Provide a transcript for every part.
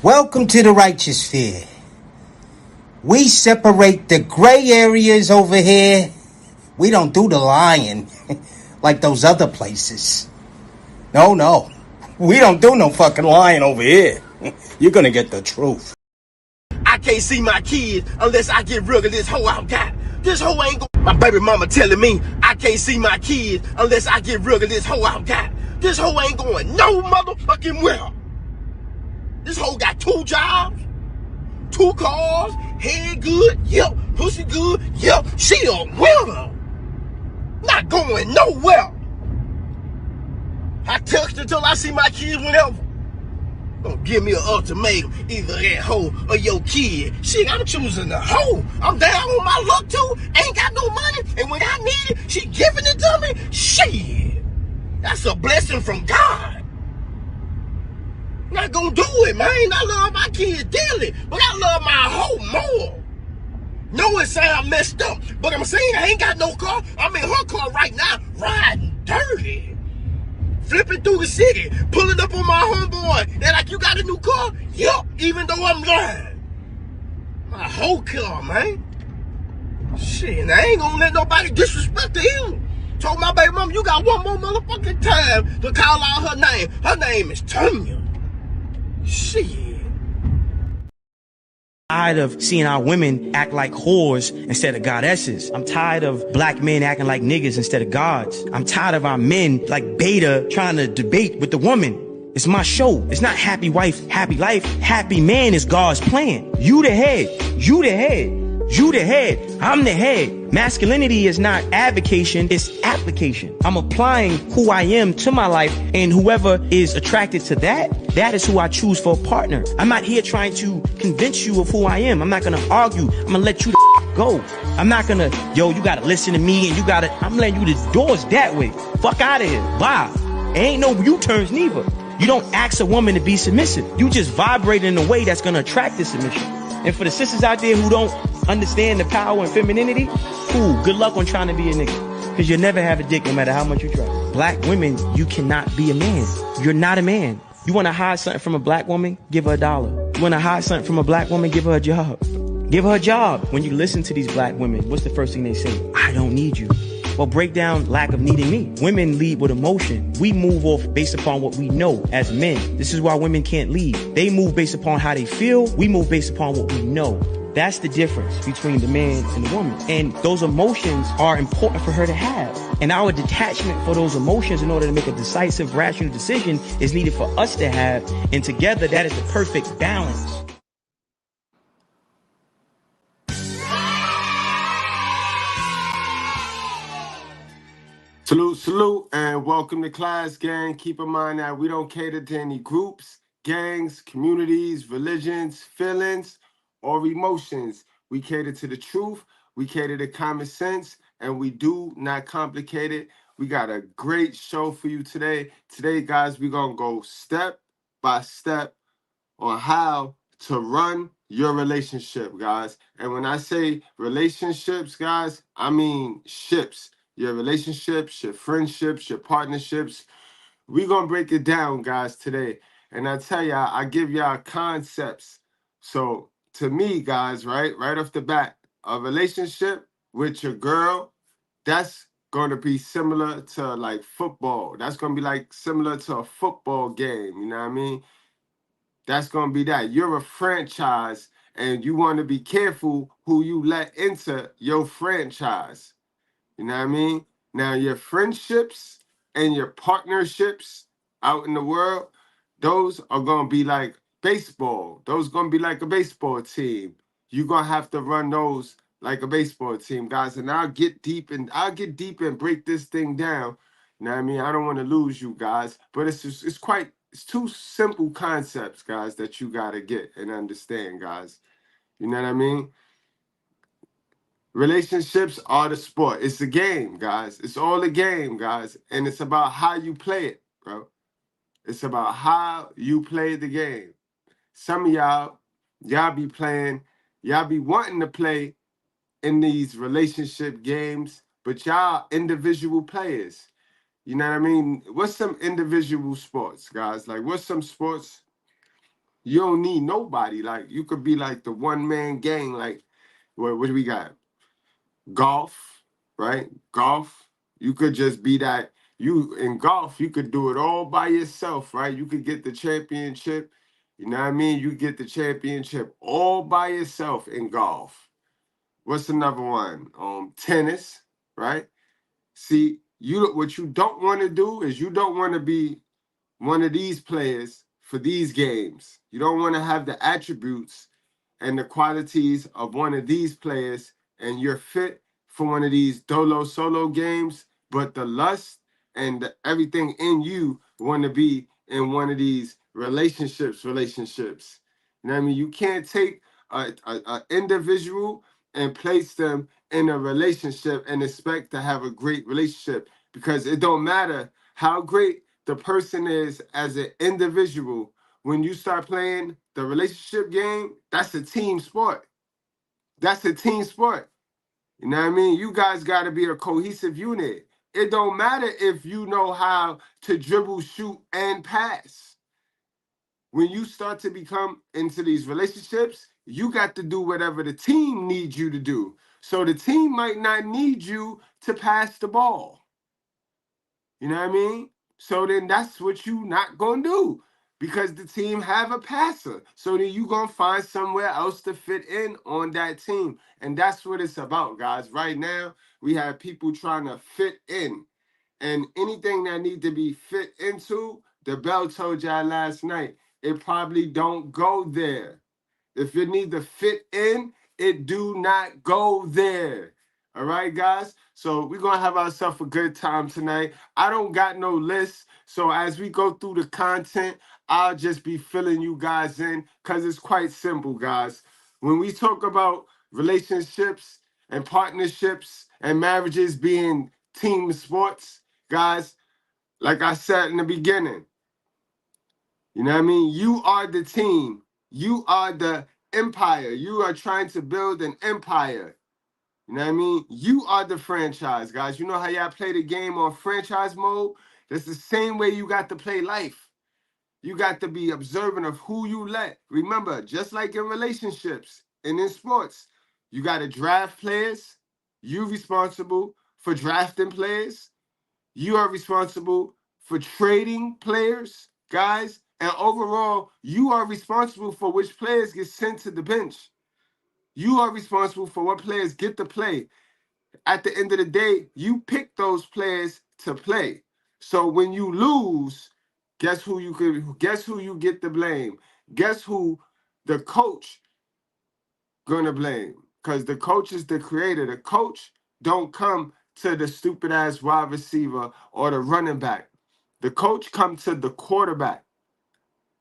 Welcome to the righteous sphere. We separate the gray areas over here. We don't do the lying like those other places. No. We don't do no fucking lying over here. You're gonna get the truth. I can't see my kids unless I get rid of this hoe I got. This hoe ain't going. My baby mama telling me I can't see my kids unless I get rid of this hoe I got. This hoe ain't going no motherfucking well. This hoe got 2 jobs, 2 cars, head good, yep, pussy good, yep, she a winner. Not going nowhere. I text her till I see my kids whenever. Don't give me an ultimatum, either that hoe or your kid. Shit, I'm choosing the hoe. I'm down on my luck too, ain't got no money, and when I need it, she giving it to me. Shit, that's a blessing from God. Not gonna do it, man. I love my kids dearly, but I love my hoe more. No, it sound messed up, but I'm saying I ain't got no car. I'm in her car right now, riding dirty. Flipping through the city, pulling up on my homeboy. They're like, you got a new car? Yup, even though I'm lying. My whole car, man. Shit, and I ain't gonna let nobody disrespect him. Told my baby mama, you got one more motherfucking time to call out her name. Her name is Tanya. Shit. Tired of seeing our women act like whores instead of goddesses. I'm tired of black men acting like niggas instead of gods. I'm tired of our men like Beta trying to debate with the woman. It's my show. It's not happy wife, happy life. Happy man is God's plan. You the head. You the head. You the head. I'm the head. Masculinity is not advocation, it's application. I'm applying who I am to my life, and whoever is attracted to that, that is who I choose for a partner. I'm not here trying to convince you of who I am. I'm not gonna argue. I'm gonna let you go. I'm not gonna, yo, you gotta listen to me and you gotta, I'm letting you the doors that way. Fuck out of here. Bye. Ain't no U-turns neither. You don't ask a woman to be submissive. You just vibrate in a way that's gonna attract this submission. And for the sisters out there who don't understand the power and femininity, cool, good luck on trying to be a nigga. Because you'll never have a dick no matter how much you try. Black women, you cannot be a man. You're not a man. You want to hide something from a black woman? Give her $1. You want to hide something from a black woman? Give her a job. Give her a job. When you listen to these black women, what's the first thing they say? I don't need you. Well, break down lack of needing me. Women lead with emotion. We move off based upon what we know as men. This is why women can't lead. They move based upon how they feel. We move based upon what we know. That's the difference between the man and the woman. And those emotions are important for her to have. And our detachment for those emotions in order to make a decisive, rational decision is needed for us to have. And together, that is the perfect balance. Salute, and welcome to class, gang. Keep in mind that we don't cater to any groups, gangs, communities, religions, feelings, or emotions. We cater to the truth, we cater to common sense, and we do not complicate it. We got a great show for you today. Today, guys, we're going to go step by step on how to run your relationship, guys. And when I say relationships, guys, I mean ships. Your relationships, your friendships, your partnerships. We're going to break it down, guys, today. And I tell y'all, I give y'all concepts. So to me, guys, right off the bat, a relationship with your girl, that's going to be similar to like football. That's going to be like similar to a football game. You know what I mean? That's going to be that. You're a franchise and you want to be careful who you let into your franchise. You know what I mean? Now, your friendships and your partnerships out in the world, those are going to be like baseball. Those are going to be like a baseball team. You're going to have to run those like a baseball team, guys. And I'll get deep and break this thing down. You know what I mean? I don't want to lose you guys, but it's two simple concepts, guys, that you got to get and understand, guys. You know what I mean? Relationships are the sport. It's a game, guys. It's all a game, guys. And it's about how you play it, bro. It's about how you play the game. Some of y'all be wanting to play in these relationship games, but y'all individual players. You know what I mean? What's some individual sports, guys? Like, what's some sports You don't need nobody. Like, you could be like the one-man gang. Like, what do we got? Golf, right? Golf. You could just be that. You in golf, you could do it all by yourself, right? You could get the championship. You know what I mean? You get the championship all by yourself in golf. What's another one? Tennis, right? See, what you don't want to do is you don't want to be one of these players for these games. You don't want to have the attributes and the qualities of one of these players, and you're fit for one of these dolo solo games, but the lust and everything in you want to be in one of these relationships. You know what I mean? You can't take a individual and place them in a relationship and expect to have a great relationship, because it don't matter how great the person is as an individual. When you start playing the relationship game, that's a team sport. That's a team sport. You know what I mean? You guys got to be a cohesive unit. It don't matter if you know how to dribble, shoot, and pass. When you start to become into these relationships, you got to do whatever the team needs you to do. So the team might not need you to pass the ball. You know what I mean? So then that's what you not gonna do, because the team have a passer. So then you gonna find somewhere else to fit in on that team. And that's what it's about, guys. Right now, we have people trying to fit in. And anything that need to be fit into, the bell told y'all last night, it probably don't go there. If it need to fit in, it do not go there. All right, guys? So we're going to have ourselves a good time tonight. I don't got no list. So as we go through the content, I'll just be filling you guys in, because it's quite simple, guys. When we talk about relationships and partnerships and marriages being team sports, guys, like I said in the beginning, you know what I mean? You are the team. You are the empire. You are trying to build an empire. You know what I mean? You are the franchise, guys. You know how y'all play the game on franchise mode? That's the same way you got to play life. You got to be observant of who you let. Remember, just like in relationships and in sports, you got to draft players. You responsible for drafting players. You are responsible for trading players, guys. And overall, you are responsible for which players get sent to the bench. You are responsible for what players get to play. At the end of the day, you pick those players to play. So when you lose, guess who you get to blame? Guess who the coach gonna blame? Because the coach is the creator. The coach don't come to the stupid ass wide receiver or the running back. The coach come to the quarterback.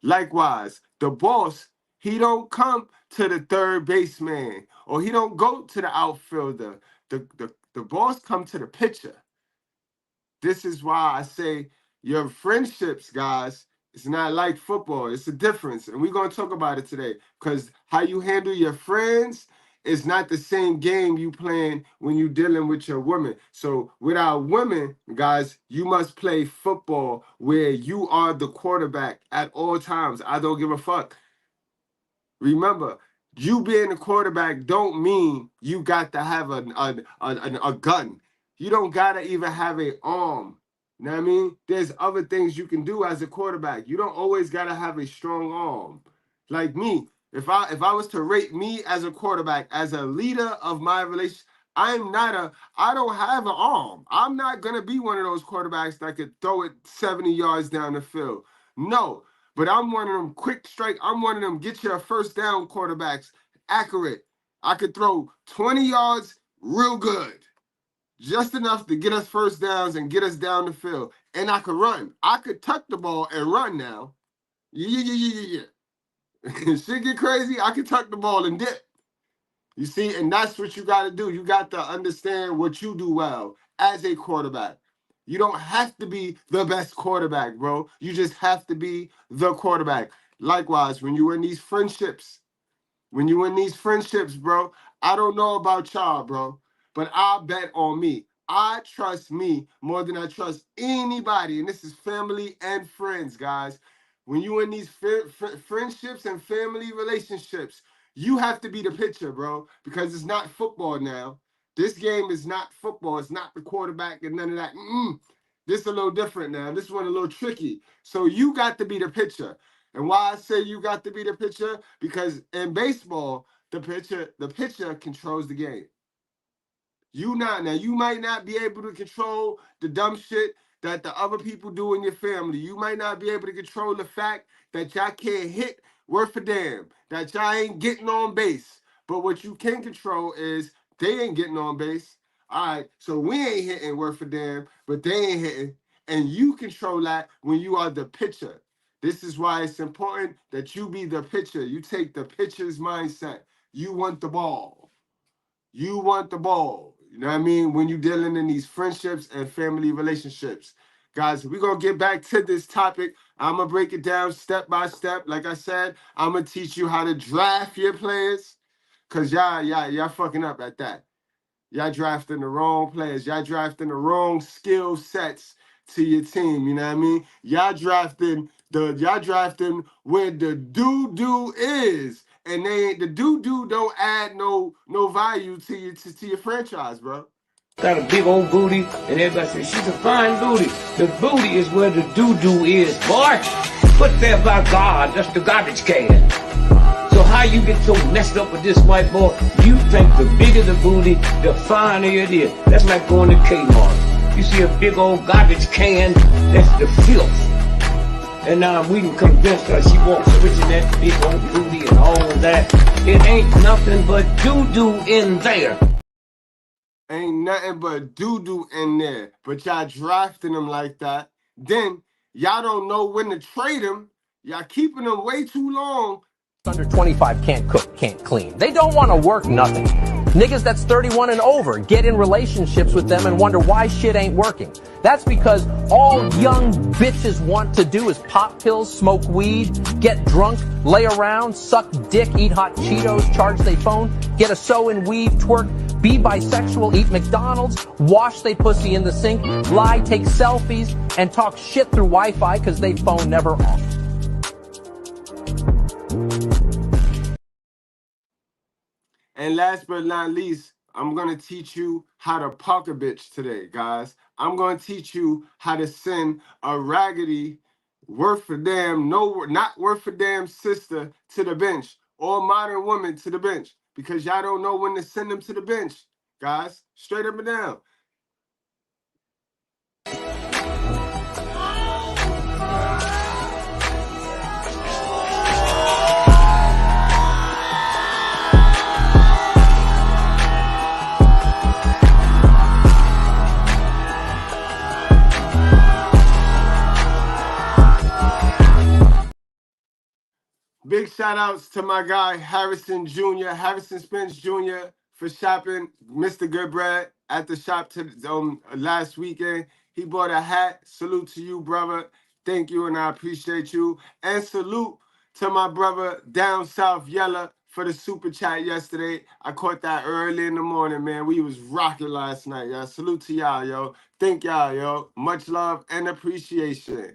Likewise, the boss, he don't come to the third baseman, or he don't go to the outfielder. The boss come to the pitcher. This is why I say your friendships, guys, it's not like football. It's a difference. And we're going to talk about it today, because how you handle your friends is not the same game you playing when you dealing with your women. So with our women, guys, you must play football where you are the quarterback at all times. I don't give a fuck. Remember, you being a quarterback don't mean you got to have a gun. You don't got to even have an arm. You know what I mean? There's other things you can do as a quarterback. You don't always got to have a strong arm. Like me, if I was to rate me as a quarterback, as a leader of my relationship, I don't have an arm. I'm not going to be one of those quarterbacks that could throw it 70 yards down the field. No, but I'm one of them quick strike. I'm one of them get your first down quarterbacks, accurate. I could throw 20 yards real good, just enough to get us first downs and get us down the field. And I could run. I could tuck the ball and run now. Yeah. Shit get crazy, I could tuck the ball and dip. You see, and that's what you got to do. You got to understand what you do well as a quarterback. You don't have to be the best quarterback, bro. You just have to be the quarterback. Likewise, when you in these friendships, bro, I don't know about y'all, bro, but I bet on me. I trust me more than I trust anybody. And this is family and friends, guys. when you in these friendships and family relationships, you have to be the pitcher, bro, because it's not football now. This game is not football. It's not the quarterback and none of that. This is a little different now. This one a little tricky. So you got to be the pitcher. And why I say you got to be the pitcher? Because in baseball, the pitcher controls the game. You might not be able to control the dumb shit that the other people do in your family. You might not be able to control the fact that y'all can't hit worth a damn, that y'all ain't getting on base. But what you can control is they ain't getting on base. All right, so we ain't hitting worth a damn, but they ain't hitting. And you control that when you are the pitcher. This is why it's important that you be the pitcher. You take the pitcher's mindset. You want the ball. You want the ball. You know what I mean? When you're dealing in these friendships and family relationships. Guys, we're going to get back to this topic. I'm going to break it down step by step. Like I said, I'm going to teach you how to draft your players. Because y'all fucking up at that. Y'all drafting the wrong players. Y'all drafting the wrong skill sets to your team. You know what I mean? Y'all drafting where the doo-doo is. And the doo-doo don't add no value to your franchise, bro. Got a big old booty, and everybody says, she's a fine booty. The booty is where the doo-doo is, boy. Put there by God, that's the garbage can. So how you get so messed up with this white boy? You think the bigger the booty, the finer it is. That's like going to Kmart. You see a big old garbage can, that's the filth. And now we can convince her she won't switching that big old booty and all of that. It ain't nothing but doo-doo in there. Ain't nothing but doo-doo in there. But y'all drafting them like that. Then y'all don't know when to trade them. Y'all keeping them way too long. Under 25 can't cook, can't clean. They don't want to work nothing. Niggas that's 31 and over get in relationships with them and wonder why shit ain't working. That's because all young bitches want to do is pop pills, smoke weed, get drunk, lay around, suck dick, eat hot Cheetos, charge their phone, get a sew and weave, twerk, be bisexual, eat McDonald's, wash they pussy in the sink, lie, take selfies, and talk shit through Wi-Fi because they phone never off. And last but not least, I'm going to teach you how to park a bitch today, guys. I'm going to teach you how to send a raggedy, worth a damn, not worth a damn sister to the bench or modern woman to the bench because y'all don't know when to send them to the bench, guys. Straight up and down. Big shout outs to my guy, Harrison Spence Jr. for shopping Mr. Goodbread at the shop last weekend. He bought a hat. Salute to you, brother. Thank you, and I appreciate you. And salute to my brother down south, Yella, for the super chat yesterday. I caught that early in the morning, man. We was rocking last night, y'all. Salute to y'all, yo. Thank y'all, yo. Much love and appreciation.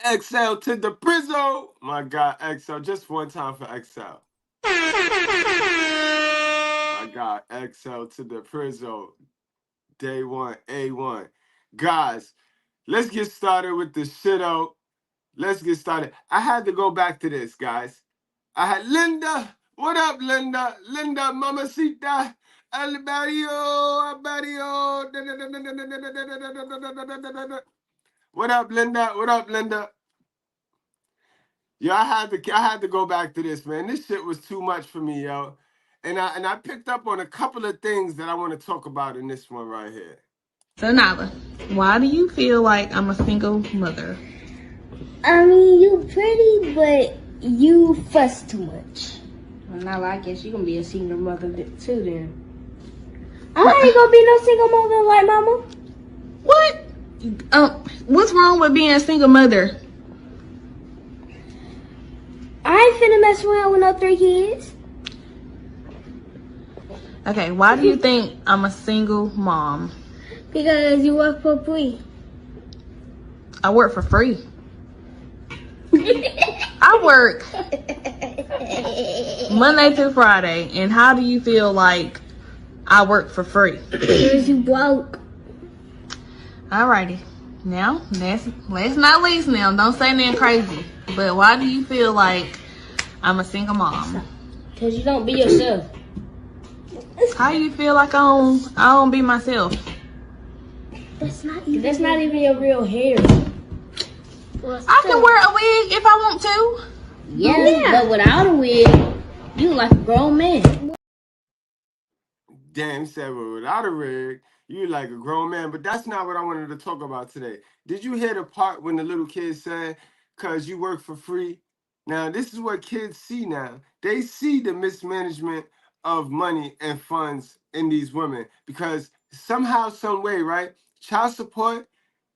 XL to the Prizzo. My God, XL. Just one time for XL. My God, XL to the Prizzo. Day one, A1. Guys, let's get started with the shit out. Let's get started. I had to go back to this, guys. I had Linda. What up, Linda? Linda, mamacita. Albario. What up, Linda? What up, Linda? Yo, I had to go back to this, man. This shit was too much for me, yo. And I picked up on a couple of things that I want to talk about in this one right here. So Nala, why do you feel like I'm a single mother? I mean, you pretty, but you fuss too much. Well, Nala, I guess you gonna be a single mother too then. I ain't gonna be no single mother like mama. What? What's wrong with being a single mother? I ain't finna mess around with no 3 kids. Okay, why do you think I'm a single mom? Because you work for free. I work for free. I work Monday through Friday. And how do you feel like I work for free? Because you broke. Alrighty. Now, last not least now, don't say nothing crazy. But why do you feel like I'm a single mom? Because you don't be yourself. How you feel like I don't be myself? That's not even your real hair. I can wear a wig if I want to. Yeah, but without a wig, you like a grown man. Damn, said, well, without a rig, you like a grown man. But that's not what I wanted to talk about today. Did you hear the part when the little kid said, because you work for free? Now, this is what kids see now. They see the mismanagement of money and funds in these women because somehow, some way, right? Child support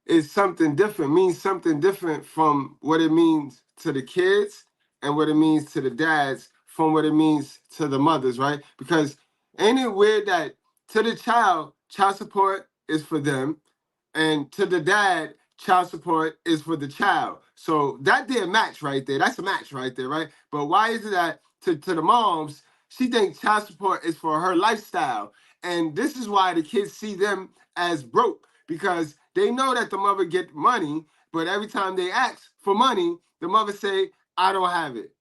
is something different, means something different from what it means to the kids and what it means to the dads from what it means to the mothers, right? Because ain't it weird that to the child support is for them, and to the dad, child support is for the child. So that did match right there. That's a match right there, right? But why is it that to the moms, she thinks child support is for her lifestyle? And this is why the kids see them as broke, because they know that the mother get money, but every time they ask for money, the mother say, I don't have it.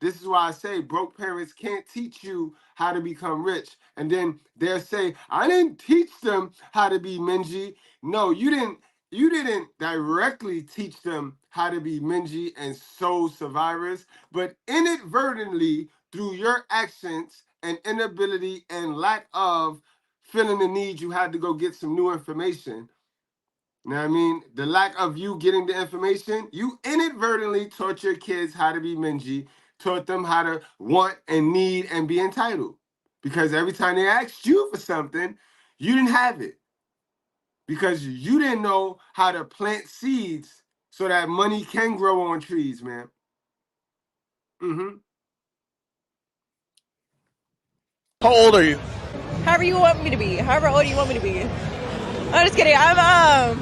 This is why I say broke parents can't teach you how to become rich. And then they'll say, I didn't teach them how to be mingy. No, you didn't directly teach them how to be mingy and soul survivors, but inadvertently through your actions and inability and lack of feeling the need, you had to go get some new information. You know what I mean? The lack of you getting the information, you inadvertently taught your kids how to be mingy, taught them how to want and need and be entitled. Because every time they asked you for something, you didn't have it. Because you didn't know how to plant seeds so that money can grow on trees, man. How old are you? However you want me to be. However old you want me to be. I'm just kidding. I'm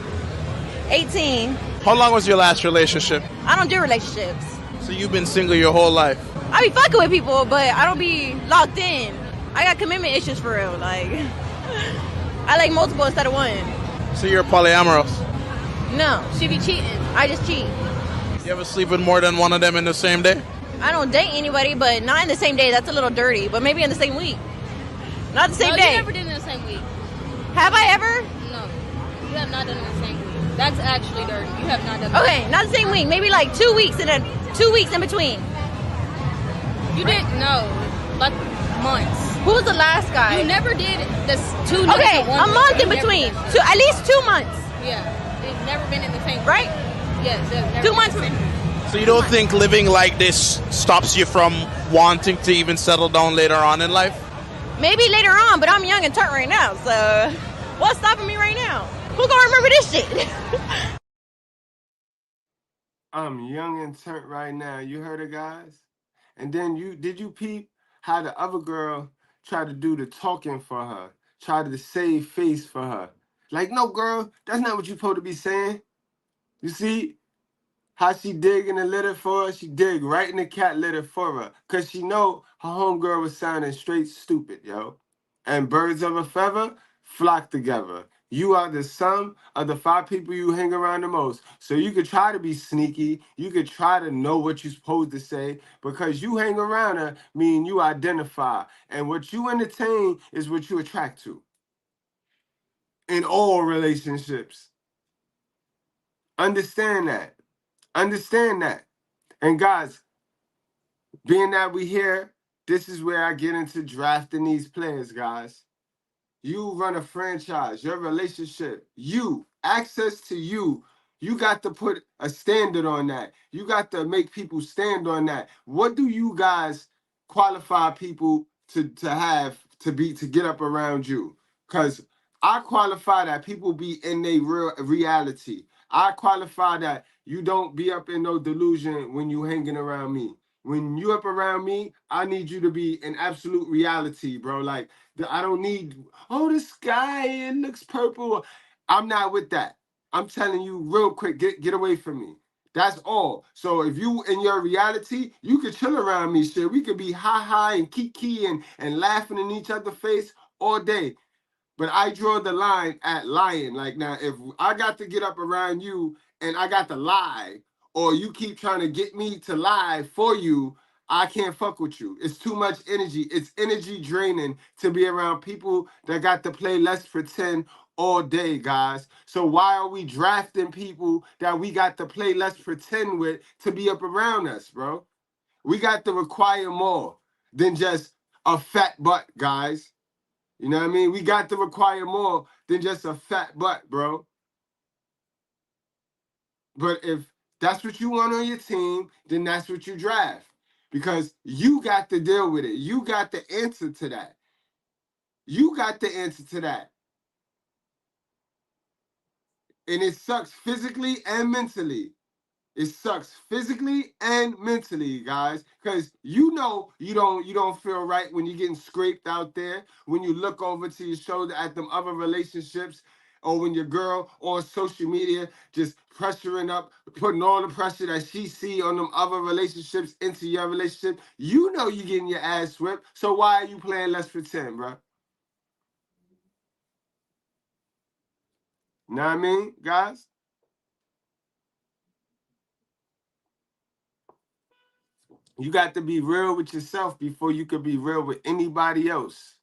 18. How long was your last relationship? I don't do relationships. So you've been single your whole life? I be fucking with people, but I don't be locked in. I got commitment issues for real. Like, I like multiple instead of one. So you're polyamorous? No, she be cheating. I just cheat. You ever sleep with more than one of them in the same day? I don't date anybody, but not in the same day. That's a little dirty. But maybe in the same week. Not the same day. You never did it in the same week. Have I ever? No. You have not done it in the same week. That's actually dirty. You have not done it. Okay, not the same week. Maybe like 2 weeks and then 2 weeks in between. You didn't know. Like months. Who was the last guy? You never did this 2 months. Okay, a month in between. At least 2 months. Yeah. They've never been in the same week. Right? Yes. 2 months. So you don't think living like this stops you from wanting to even settle down later on in life? Maybe later on, but I'm young and turnt right now, so what's stopping me right now? Who gonna remember this shit? I'm young and turnt right now. You heard it, guys? And then did you peep how the other girl tried to do the talking for her, tried to save face for her? Like, no, girl, that's not what you're supposed to be saying. You see how she dig in the litter for her? She dig right in the cat litter for her. Because she know her homegirl was sounding straight stupid, yo. And birds of a feather flock together. You are the sum of the 5 people you hang around the most. So you could try to be sneaky. You could try to know what you're supposed to say. Because you hang around her, mean you identify. And what you entertain is what you attract to. In all relationships. Understand that. Understand that. And guys, being that we here, this is where I get into drafting these players, guys. You run a franchise, your relationship, access to you. You got to put a standard on that. You got to make people stand on that. What do you guys qualify people to get up around you? Because I qualify that people be in their real reality. I qualify that you don't be up in no delusion when you hanging around me. When you up around me, I need you to be in absolute reality, bro. Like, I don't need, the sky, it looks purple. I'm not with that. I'm telling you real quick, get away from me. That's all. So if you in your reality, you could chill around me, shit. We could be high and kiki and laughing in each other's face all day. But I draw the line at lying. Like now, if I got to get up around you and I got to lie, or you keep trying to get me to lie for you, I can't fuck with you. It's too much energy. It's energy draining to be around people that got to play let's pretend all day, guys. So why are we drafting people that we got to play let's pretend with to be up around us, bro? We got to require more than just a fat butt, guys. You know what I mean? We got to require more than just a fat butt, bro. But if that's what you want on your team, then that's what you draft. Because you got to deal with it. You got the answer to that. You got the answer to that. And it sucks physically and mentally. It sucks physically and mentally, guys, because you know you don't feel right when you're getting scraped out there, when you look over to your shoulder at them other relationships, or when your girl on social media just pressuring up, putting all the pressure that she see on them other relationships into your relationship. You know you're getting your ass whipped, so why are you playing let's pretend, bro? Know what I mean, guys? You got to be real with yourself before you could be real with anybody else.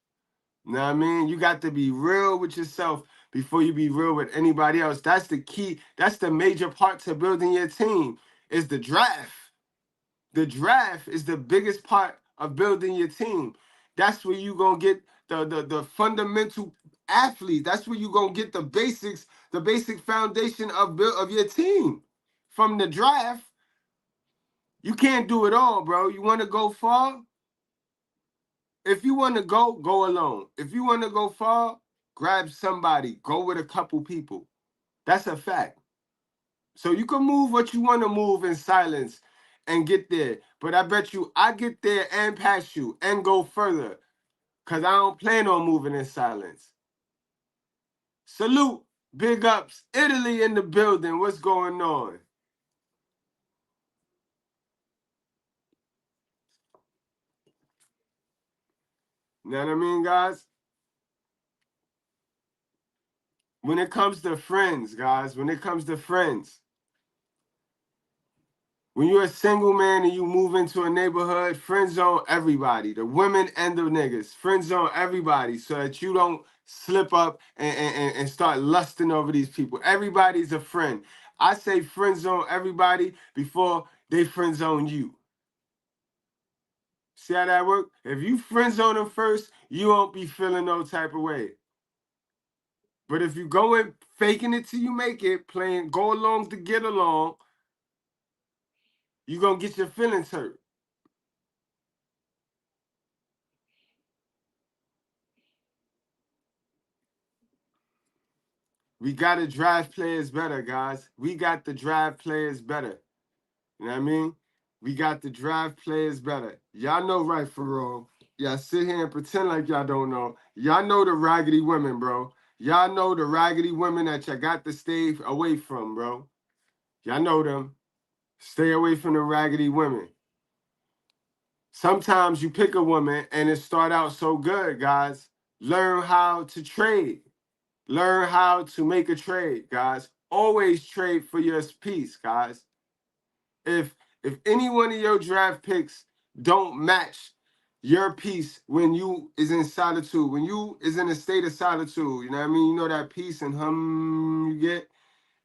You know what I mean? You got to be real with yourself before you be real with anybody else. That's the key. That's the major part to building your team is the draft. The draft is the biggest part of building your team. That's where you going to get the fundamental athlete. That's where you going to get the basics, the basic foundation of your team. From the draft, you can't do it all, bro. You want to go far? If you want to go alone. If you want to go far, grab somebody. Go with a couple people. That's a fact. So you can move what you want to move in silence and get there. But I bet you I get there and pass you and go further. Because I don't plan on moving in silence. Salute. Big ups. Italy in the building. What's going on? You know what I mean, guys? When it comes to friends, guys, when it comes to friends, when you're a single man and you move into a neighborhood, friend zone everybody, the women and the niggas. Friend zone everybody so that you don't slip up and start lusting over these people. Everybody's a friend. I say friend zone everybody before they friend zone you. See how that works? If you friend zone them first, you won't be feeling no type of way. But if you go in faking it till you make it, playing go along to get along, you're going to get your feelings hurt. We got to drive players better, guys. We got to drive players better. You know what I mean? We got to drive players better. Y'all know right from wrong. Y'all sit here and pretend like y'all don't know. Y'all know the raggedy women, bro. Y'all know the raggedy women that y'all got to stay away from, bro. Y'all know them. Stay away from the raggedy women. Sometimes you pick a woman and it start out so good, guys. Learn how to trade. Learn how to make a trade, guys. Always trade for your peace, guys. If any one of your draft picks don't match your peace when you is in solitude, when you is in a state of solitude, you know what I mean? You know that peace and you get?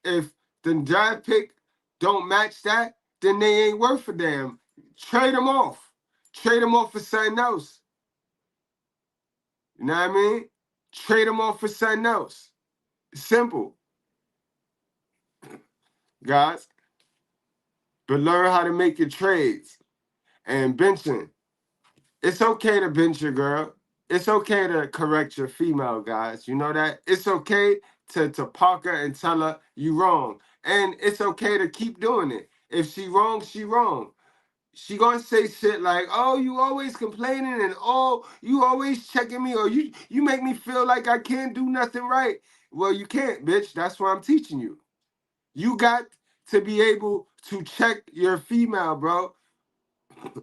If the draft pick don't match that, then they ain't worth a damn. Trade them off. Trade them off for something else. You know what I mean? Trade them off for something else. Simple. Guys. But learn how to make your trades. And benching. It's okay to bench your girl. It's okay to correct your female, guys. You know that? It's okay to park her and tell her you wrong. And it's okay to keep doing it. If she wrong, she wrong. She gonna say shit like, oh, you always complaining and oh, you always checking me or you make me feel like I can't do nothing right. Well, you can't, bitch. That's why I'm teaching you. You got to be able to check your female, bro,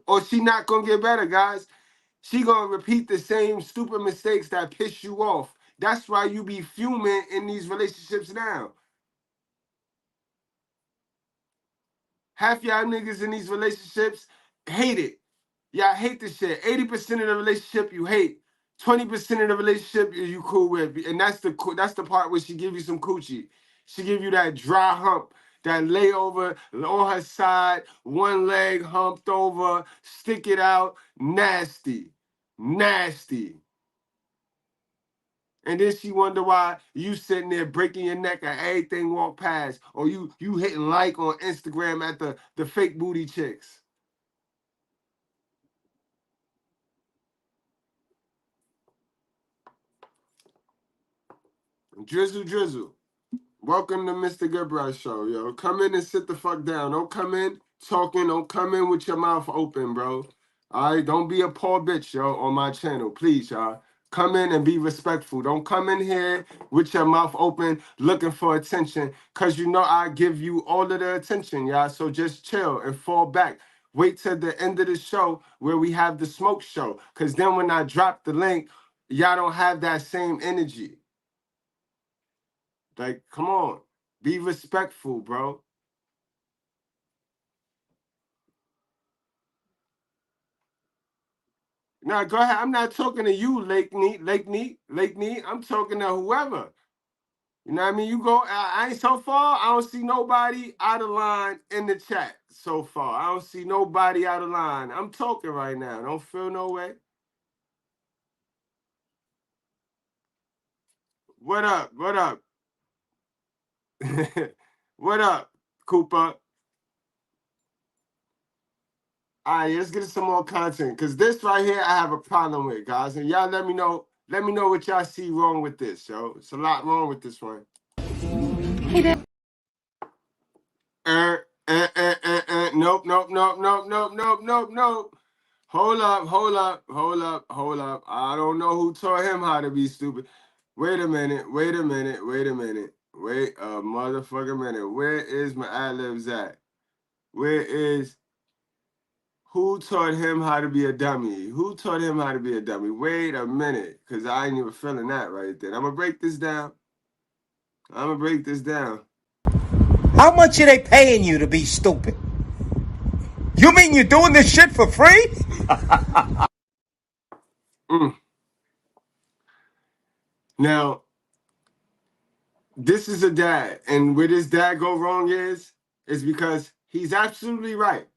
or she not gonna get better, guys. She gonna repeat the same stupid mistakes that piss you off. That's why you be fuming in these relationships now. Half y'all niggas in these relationships hate it. Y'all hate the shit. 80% of the relationship you hate. 20% of the relationship you cool with. And that's the part where she give you some coochie. She give you that dry hump, that layover on her side, one leg humped over, stick it out, nasty. Nasty. And then she wonder why you sitting there breaking your neck and everything walk past, or you hitting like on Instagram at the fake booty chicks. Drizzle. Welcome to Mr. Goodbread Show, yo. Come in and sit the fuck down. Don't come in talking. Don't come in with your mouth open, bro. All right? Don't be a poor bitch, yo, on my channel. Please, y'all. Come in and be respectful. Don't come in here with your mouth open looking for attention, because you know I give you all of the attention, y'all. So just chill and fall back. Wait till the end of the show where we have the smoke show, because then when I drop the link, y'all don't have that same energy. Like, come on. Be respectful, bro. Now, go ahead. I'm not talking to you, Lake Neat. I'm talking to whoever. You know what I mean? You go, I ain't so far, I don't see nobody out of line in the chat so far. I don't see nobody out of line. I'm talking right now. Don't feel no way. What up? What up? What up, Cooper? All right, let's get some more content, because this right here I have a problem with, guys. And y'all let me know what y'all see wrong with this, yo. It's a lot wrong with this one. Hey there. Nope. Hold up. I don't know who taught him how to be stupid. Wait a minute. Wait a motherfucking minute. Where is my ad-libs at? Who taught him how to be a dummy? Wait a minute, because I ain't even feeling that right there. I'm going to break this down. How much are they paying you to be stupid? You mean you're doing this shit for free? Now, this is a dad, and where this dad go wrong is because he's absolutely right.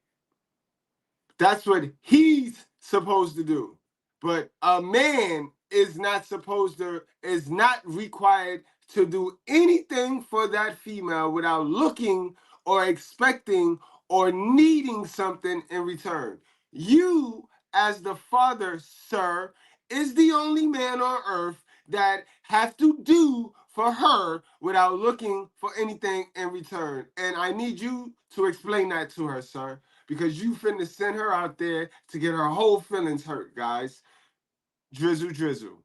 That's what he's supposed to do. But a man is not required to do anything for that female without looking or expecting or needing something in return. You, as the father, sir, is the only man on earth that have to do for her without looking for anything in return. And I need you to explain that to her, sir, because you finna send her out there to get her whole feelings hurt, guys. Drizzle,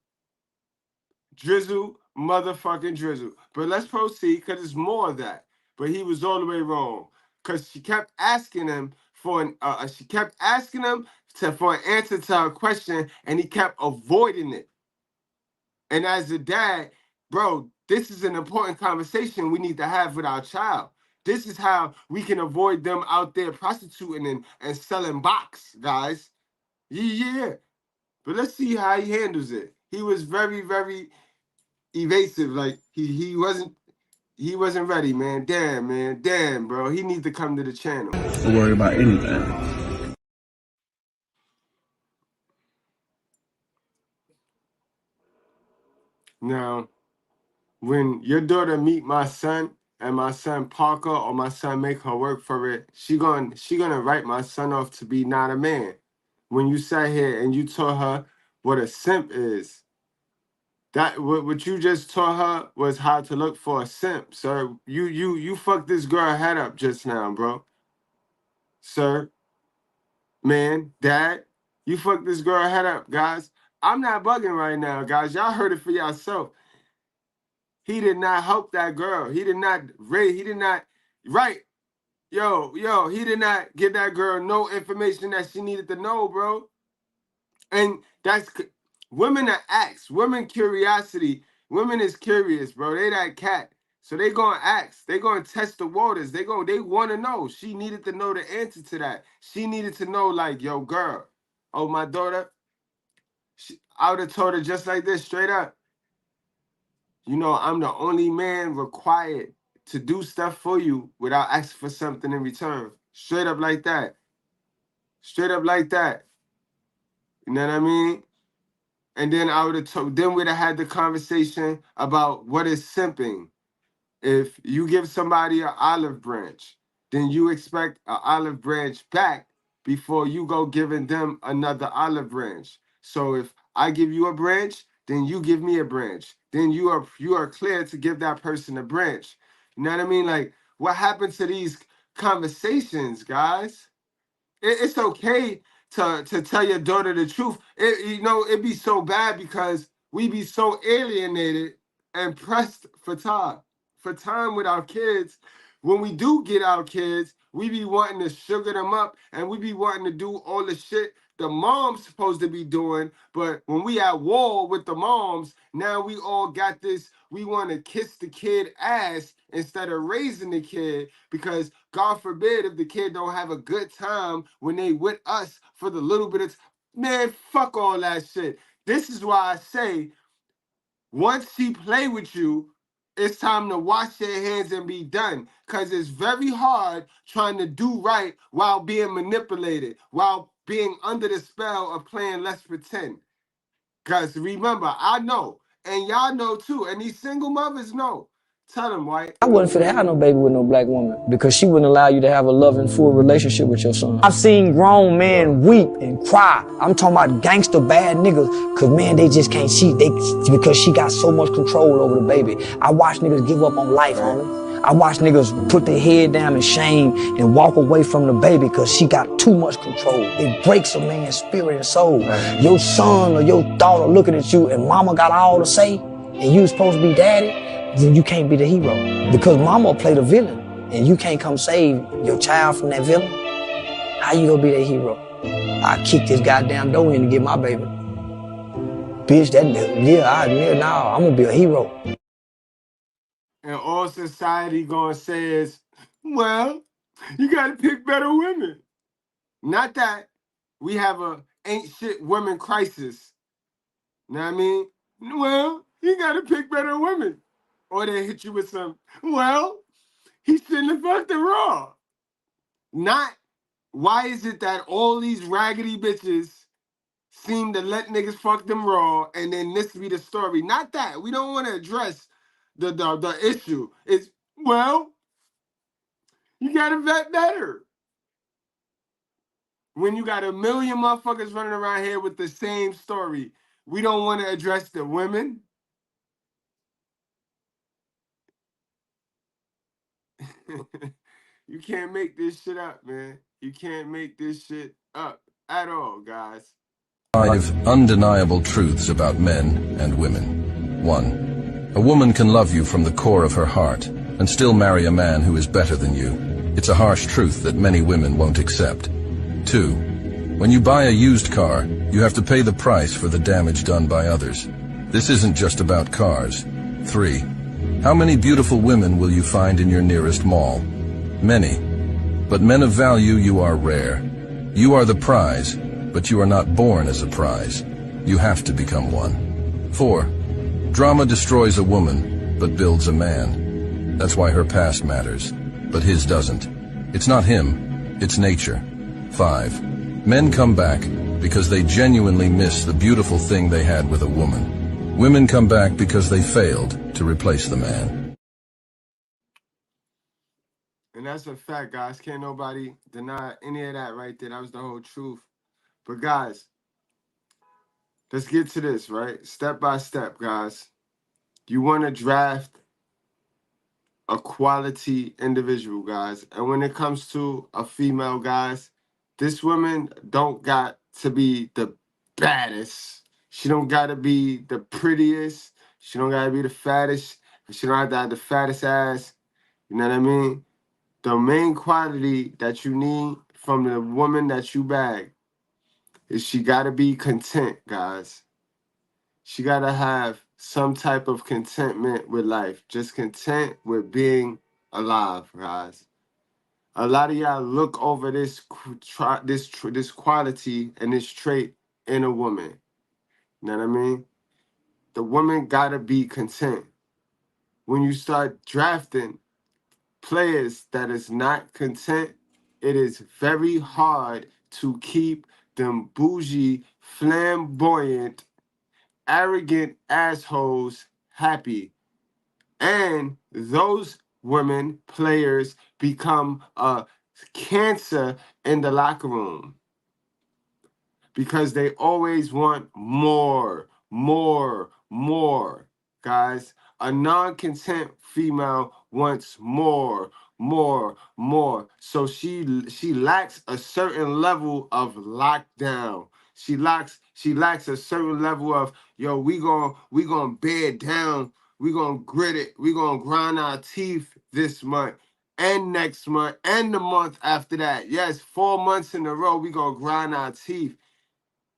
motherfucking drizzle. But let's proceed, because it's more of that. But he was all the way wrong, because she kept asking him for an answer to her question, and he kept avoiding it. And as a dad, bro, this is an important conversation we need to have with our child. This is how we can avoid them out there prostituting and selling box, guys. Yeah. But let's see how he handles it. He was very, very evasive. Like he wasn't ready, man. Damn, bro. He needs to come to the channel. Don't worry about anything. Now, when your daughter meet my son and my son Parker, or my son make her work for it, she gonna write my son off to be not a man. When you sat here and you taught her what a simp is, that what you just taught her was how to look for a simp, sir. You fucked this girl head up just now, bro. Sir, man, dad, you fucked this girl head up, guys. I'm not bugging right now, guys. Y'all heard it for yourself. He did not help that girl. He did not Right. Yo, he did not give that girl no information that she needed to know, bro. And that's women are acts. Women curiosity. Women is curious, bro. They that cat. So they gonna ask. They gonna test the waters. They want to know. She needed to know the answer to that. She needed to know, like, yo, girl. Oh, my daughter. I would have told her just like this, straight up. You know, I'm the only man required to do stuff for you without asking for something in return. Straight up like that. Straight up like that. You know what I mean? And then I would have told, then we'd have had the conversation about what is simping. If you give somebody an olive branch, then you expect an olive branch back before you go giving them another olive branch. So if I give you a branch, then you give me a branch. Then you are clear to give that person a branch. You know what I mean? Like, what happened to these conversations, guys? It's okay to tell your daughter the truth. It'd be so bad because we be so alienated and pressed for time with our kids. When we do get our kids, we be wanting to sugar them up and we be wanting to do all the shit the mom's supposed to be doing. But when we at war with the moms, now we all got this, we want to kiss the kid ass instead of raising the kid, because God forbid if the kid don't have a good time when they with us for the little bit of man, fuck all that shit. This is why I say once she play with you, it's time to wash your hands and be done. Because it's very hard trying to do right while being manipulated, while being under the spell of playing let's pretend. Because remember, I know, and y'all know too, and these single mothers know. Tell them, White. I wasn't finna have no baby with no black woman because she wouldn't allow you to have a loving, full relationship with your son. I've seen grown men weep and cry. I'm talking about gangster bad niggas, cause man, they just can't see, because she got so much control over the baby. I watch niggas give up on life, homie. I watch niggas put their head down in shame and walk away from the baby because she got too much control. It breaks a man's spirit and soul. Your son or your daughter looking at you and mama got all to say and you supposed to be daddy, then you can't be the hero. Because mama play the villain and you can't come save your child from that villain. How you gonna be that hero? I kick this goddamn door in to get my baby. Bitch, I'm gonna be a hero. And all society gonna say is, well, you gotta pick better women. Not that we have a ain't shit women crisis. You know what I mean? Well, you gotta pick better women. Or they hit you with some, well, he shouldn't have fucked her raw. Not, why is it that all these raggedy bitches seem to let niggas fuck them raw and then this be the story? Not that. We don't want to address the issue. It's, well, you gotta vet better. When you got a million motherfuckers running around here with the same story, we don't want to address the women. You can't make this shit up, man. You can't make this shit up at all, guys. 5 undeniable truths about men and women. 1. A woman can love you from the core of her heart and still marry a man who is better than you. It's a harsh truth that many women won't accept. 2. When you buy a used car, you have to pay the price for the damage done by others. This isn't just about cars. 3. How many beautiful women will you find in your nearest mall? Many. But men of value, you are rare. You are the prize, but you are not born as a prize. You have to become one. 4. Drama destroys a woman, but builds a man. That's why her past matters, but his doesn't. It's not him, it's nature. 5. Men come back because they genuinely miss the beautiful thing they had with a woman. Women come back because they failed to replace the man. And that's a fact, guys. Can't nobody deny any of that right there. That was the whole truth. But guys, let's get to this, right? Step by step, guys. You want to draft a quality individual, guys. And when it comes to a female, guys, this woman don't got to be the baddest. She don't got to be the prettiest. She don't got to be the fattest. She don't have to have the fattest ass. You know what I mean? The main quality that you need from the woman that you bag is she got to be content, guys. She got to have some type of contentment with life. Just content with being alive, guys. A lot of y'all look over this quality and this trait in a woman. You know what I mean? The woman got to be content. When you start drafting players that is not content, it is very hard to keep them bougie, flamboyant, arrogant assholes happy. And those women players become a cancer in the locker room because they always want more, more, more. Guys, a non-content female wants more, more, more. So she lacks a certain level of lockdown. She lacks a certain level of, yo, we gonna bed down, we gonna grit it, we gonna grind our teeth this month and next month and the month after that. Yes, 4 months in a row, we gonna grind our teeth.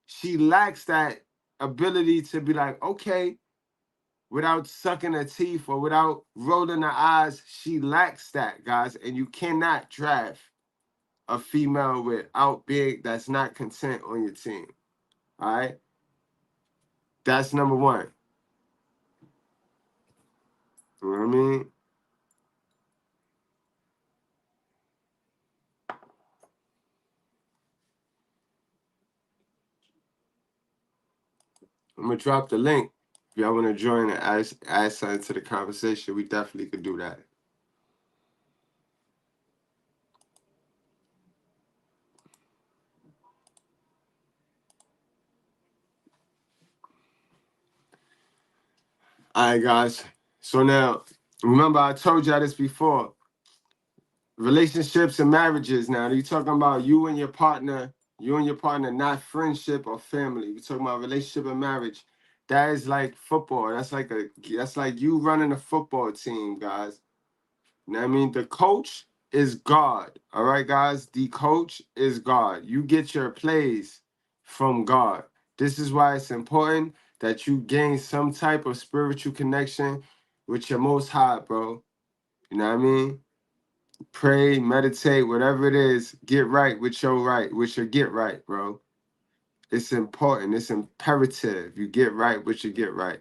She lacks that ability to be like, okay, without sucking her teeth or without rolling her eyes. She lacks that, guys. And you cannot draft a female without being that's not content on your team. All right? That's number one. You know what I mean? I'm going to drop the link. If y'all want to join and add something to the conversation, we definitely could do that. All right, guys. So now, remember I told y'all this before. Relationships and marriages now. You're talking about you and your partner, not friendship or family. We're talking about relationship and marriage. That is like football. That's like you running a football team, guys. You know what I mean? The coach is God. All right, guys? The coach is God. You get your plays from God. This is why it's important that you gain some type of spiritual connection with your Most High, bro. You know what I mean? Pray, meditate, whatever it is, get right with your get right, bro. It's important. It's imperative. You get right with your get right.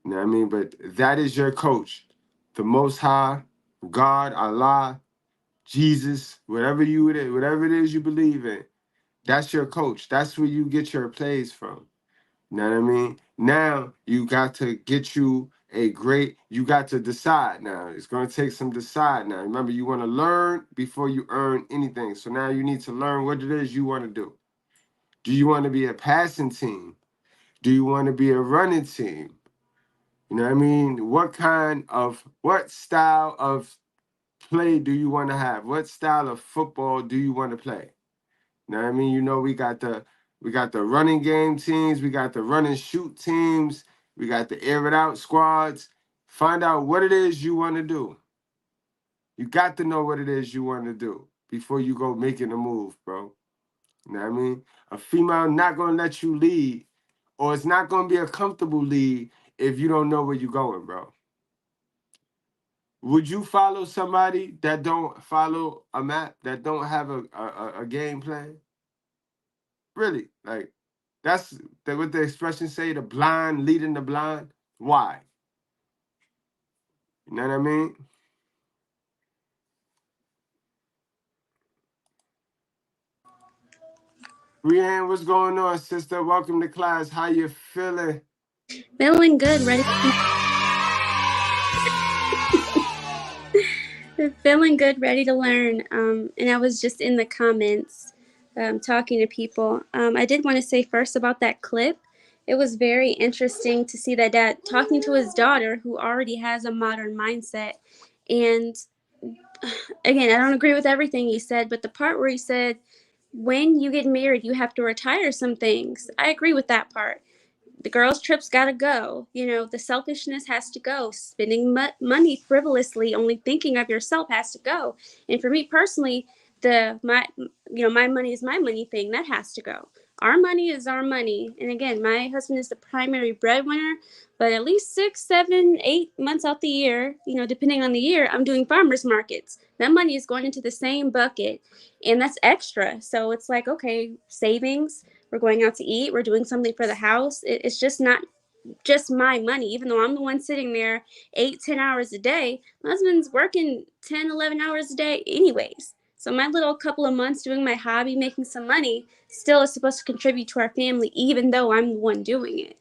You know what I mean? But that is your coach. The Most High, God, Allah, Jesus, whatever it is you believe in. That's your coach. That's where you get your plays from. You know what I mean? Now you got to you got to decide now. It's going to take some decide now. Remember, you want to learn before you earn anything. So now you need to learn what it is you want to do. Do you want to be a passing team? Do you want to be a running team? You know what I mean? What style of play do you want to have? What style of football do you want to play? You know what I mean? You know, we got the running game teams, we got the run and shoot teams, we got the air it out squads. Find out what it is you want to do. You got to know what it is you want to do before you go making a move, bro. You know what I mean? A female not gonna let you lead, or it's not gonna be a comfortable lead if you don't know where you're going, bro. Would you follow somebody that don't follow a map, that don't have a game plan? Really, like that's what the expression say, the blind leading the blind. Why? You know what I mean? Brianne, what's going on, sister? Welcome to class. How you feeling? Feeling good, ready. Feeling good, ready to learn. And I was just in the comments talking to people. I did want to say first about that clip. It was very interesting to see that dad talking to his daughter, who already has a modern mindset. And again, I don't agree with everything he said, but the part where he said, when you get married, you have to retire some things. I agree with that part. The girls' trips gotta go. You know, the selfishness has to go. Spending money frivolously, only thinking of yourself, has to go. And for me personally, my money is my money thing, that has to go. Our money is our money. And again, my husband is the primary breadwinner, but at least 6, 7, 8 months out the year, you know, depending on the year, I'm doing farmers markets. That money is going into the same bucket, and that's extra. So it's like, okay, savings, we're going out to eat, we're doing something for the house. It's just not just my money, even though I'm the one sitting there 8, 10 hours a day. My husband's working 10, 11 hours a day anyways. So my little couple of months doing my hobby, making some money, still is supposed to contribute to our family, even though I'm the one doing it.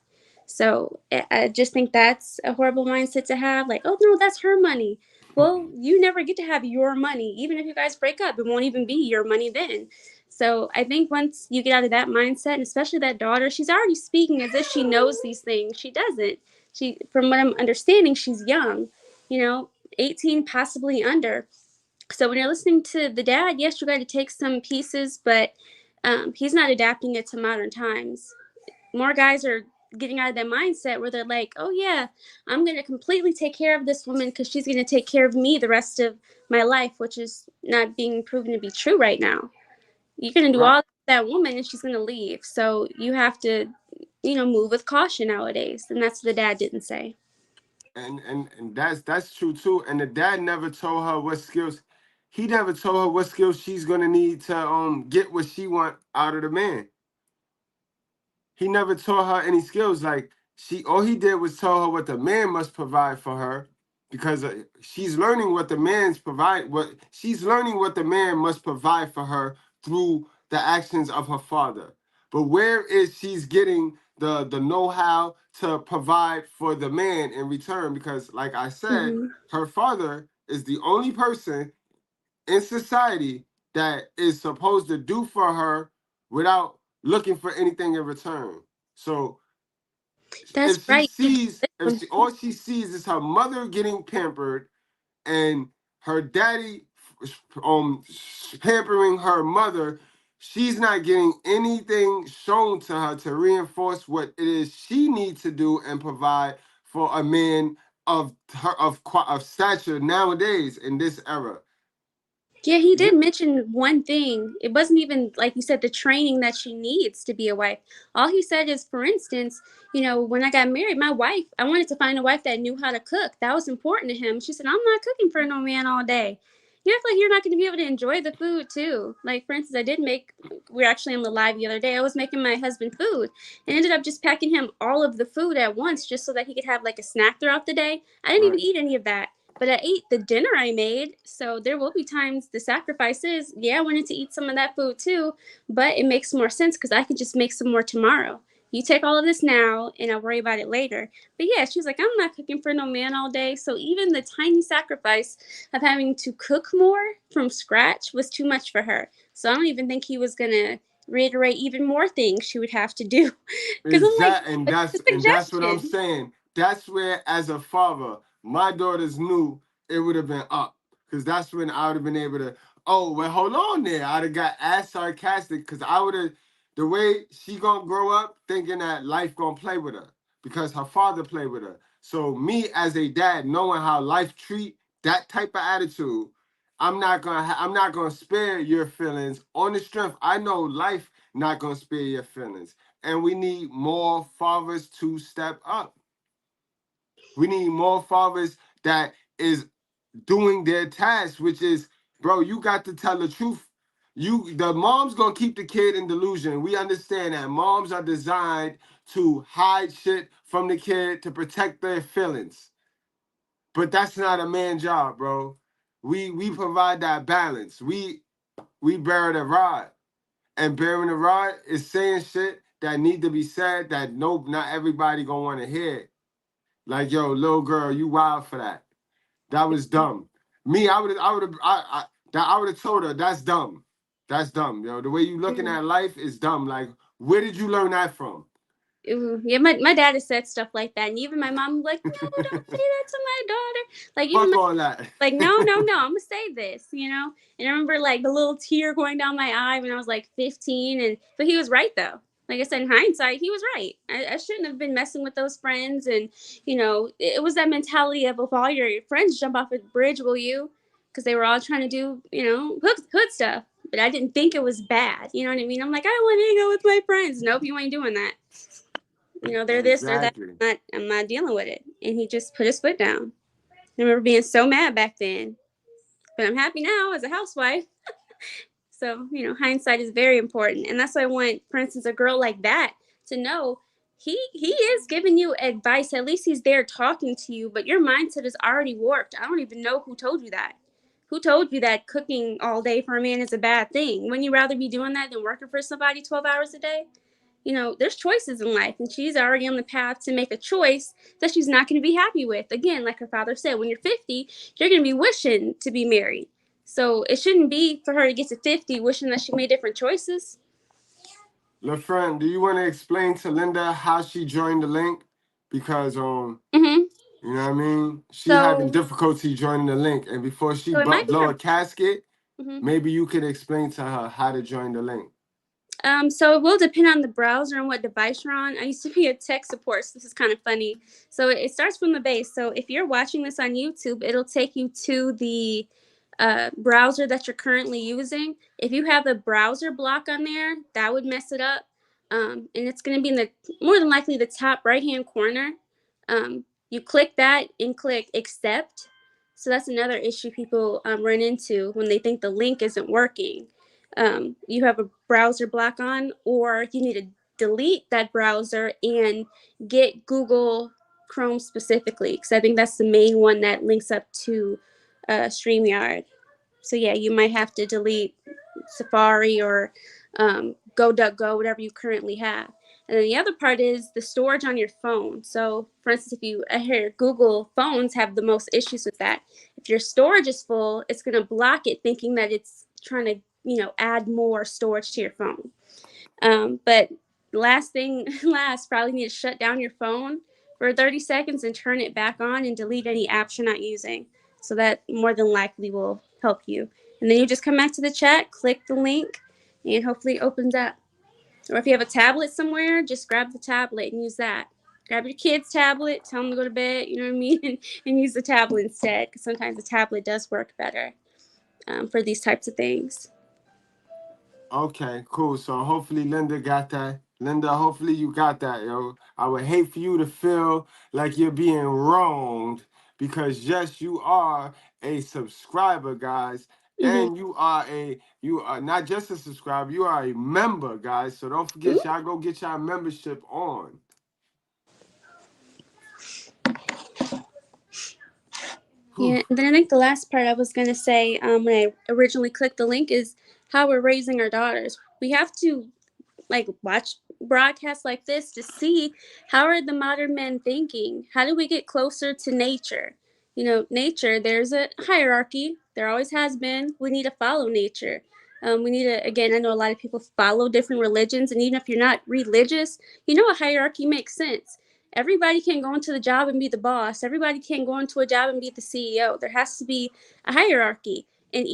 So I just think that's a horrible mindset to have. Like, oh no, that's her money. Well, you never get to have your money. Even if you guys break up, it won't even be your money then. So I think once you get out of that mindset, and especially that daughter, she's already speaking as if she knows these things. She doesn't. She, from what I'm understanding, she's young, 18, possibly under. So when you're listening to the dad, yes, you got to take some pieces, but he's not adapting it to modern times. More guys are getting out of that mindset where they're like, oh yeah, I'm going to completely take care of this woman because she's going to take care of me the rest of my life, which is not being proven to be true right now. You're going to do all that woman and she's going to leave. So you have to, move with caution nowadays. And that's what the dad didn't say. And that's true too. And the dad never told her what skills. He never told her what skills she's gonna need to get what she want out of the man. He never taught her any skills. Like all he did was tell her what the man must provide for her, because she's learning what the man's provide. She's learning what the man must provide for her through the actions of her father. But where is she's getting the know-how to provide for the man in return? Because like I said, her father is the only person in society that is supposed to do for her without looking for anything in return. So that's if she sees, all she sees is her mother getting pampered and her daddy pampering her mother, she's not getting anything shown to her to reinforce what it is she needs to do and provide for a man of stature nowadays in this era. Yeah, he did mention one thing. It wasn't even, like you said, the training that she needs to be a wife. All he said is, for instance, when I got married, my wife, I wanted to find a wife that knew how to cook. That was important to him. She said, I'm not cooking for no man all day. You act like you're not going to be able to enjoy the food too. Like, for instance, we were actually on the live the other day. I was making my husband food and ended up just packing him all of the food at once just so that he could have like a snack throughout the day. I didn't even eat any of that. But I ate the dinner I made, so there will be times the sacrifice is, yeah, I wanted to eat some of that food too, but it makes more sense because I could just make some more tomorrow. You take all of this now, and I'll worry about it later. But yeah, she's like, I'm not cooking for no man all day. So even the tiny sacrifice of having to cook more from scratch was too much for her. So I don't even think he was going to reiterate even more things she would have to do. And that's what I'm saying. That's where, as a father, my daughters knew it would have been up, because that's when I would have been able to, oh, well, hold on there. I'd have got as sarcastic, because I would have, the way she gonna grow up thinking that life gonna play with her because her father played with her. So me as a dad, knowing how life treat that type of attitude, I'm not gonna spare your feelings on the strength. I know life not gonna spare your feelings. And we need more fathers to step up. We need more fathers that is doing their task, which is, bro, you got to tell the truth. The mom's gonna keep the kid in delusion. We understand that moms are designed to hide shit from the kid to protect their feelings. But that's not a man's job, bro. We provide that balance. We bear the rod. And bearing the rod is saying shit that need to be said that not everybody gonna want to hear. Like, yo, little girl, you wild for that. That was dumb. Me, I would have told her that's dumb. That's dumb, yo. The way you looking at life is dumb. Like, where did you learn that from? Yeah, my dad has said stuff like that, and even my mom like, no, don't say that to my daughter. Like, even fuck all that. Like, no, I'm gonna say this, And I remember like the little tear going down my eye when I was like 15, but he was right though. Like I said, in hindsight, he was right. I shouldn't have been messing with those friends. And, you know, it was that mentality of, if all your friends jump off a bridge, will you? Because they were all trying to do, you know, hood stuff. But I didn't think it was bad. You know what I mean? I'm like, I want to hang out with my friends. Nope, you ain't doing that. You know, they're this, they're that. I'm not dealing with it. And he just put his foot down. I remember being so mad back then. But I'm happy now as a housewife. So, you know, hindsight is very important. And that's why I want, for instance, a girl like that to know he is giving you advice. At least he's there talking to you, but your mindset is already warped. I don't even know who told you that. Who told you that cooking all day for a man is a bad thing? Wouldn't you rather be doing that than working for somebody 12 hours a day? You know, there's choices in life, and she's already on the path to make a choice that she's not going to be happy with. Again, like her father said, when you're 50, you're going to be wishing to be married. So it shouldn't be for her to get to 50 wishing that she made different choices. LaFriend, do you want to explain to Linda how she joined the link? Because you know what I mean? She having difficulty joining the link, and before she blow a casket, maybe you could explain to her how to join the link. So it will depend on the browser and what device you're on. I used to be a tech support, so this is kind of funny. So it starts from the base. So if you're watching this on YouTube, it'll take you to the browser that you're currently using. If you have a browser block on there, that would mess it up. And it's going to be in the, more than likely, the top right-hand corner. You click that and click accept. So that's another issue people run into when they think the link isn't working. You have a browser block on, or you need to delete that browser and get Google Chrome specifically, because I think that's the main one that links up to StreamYard. So yeah, you might have to delete Safari or GoDuckGo, whatever you currently have. And then the other part is the storage on your phone. So for instance, if you, I hear Google phones have the most issues with that. If your storage is full, it's going to block it, thinking that it's trying to, you know, add more storage to your phone. But last, probably need to shut down your phone for 30 seconds and turn it back on and delete any apps you're not using. So that more than likely will help you. And then you just come back to the chat, click the link, and hopefully it opens up. Or if you have a tablet somewhere, just grab the tablet and use that. Grab your kid's tablet, tell them to go to bed, you know what I mean, and use the tablet instead, because sometimes the tablet does work better for these types of things. Okay, cool. So hopefully Linda got that. Linda, hopefully you got that, yo. I would hate for you to feel like you're being wronged, because yes, you are a subscriber, guys. And you are not just a subscriber, you are a member, guys. So don't forget, y'all go get y'all membership on. Yeah, and then I think the last part I was going to say when I originally clicked the link is how we're raising our daughters. We have to like watch broadcasts like this to see how are the modern men thinking? How do we get closer to nature? You know, nature, there's a hierarchy. There always has been. We need to follow nature. We need to, again, I know a lot of people follow different religions, and even if you're not religious, you know, a hierarchy makes sense. Everybody can't go into the job and be the boss. Everybody can't go into a job and be the CEO. There has to be a hierarchy. And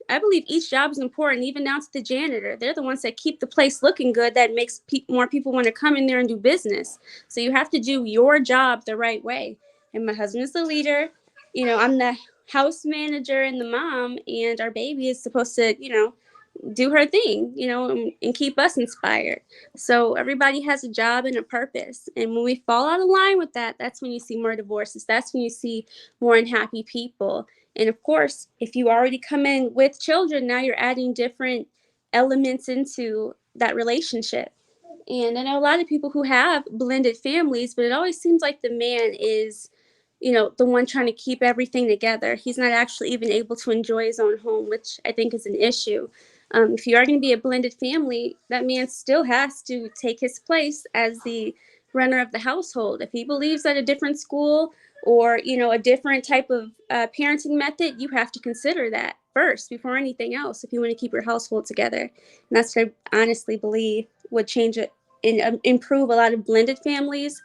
I believe each job is important, even down to the janitor. They're the ones that keep the place looking good, that makes more people want to come in there and do business. So you have to do your job the right way. And my husband is the leader. You know, I'm the house manager and the mom, and our baby is supposed to, you know, do her thing, you know, and keep us inspired. So everybody has a job and a purpose. And when we fall out of line with that, that's when you see more divorces. That's when you see more unhappy people. And of course, if you already come in with children, now you're adding different elements into that relationship. And I know a lot of people who have blended families, but it always seems like the man is, you know, the one trying to keep everything together. He's not actually even able to enjoy his own home, which I think is an issue. If you are going to be a blended family, that man still has to take his place as the runner of the household. If he believes that a different school or, you know, a different type of parenting method, you have to consider that first before anything else if you want to keep your household together. And that's what I honestly believe would change it and improve a lot of blended families,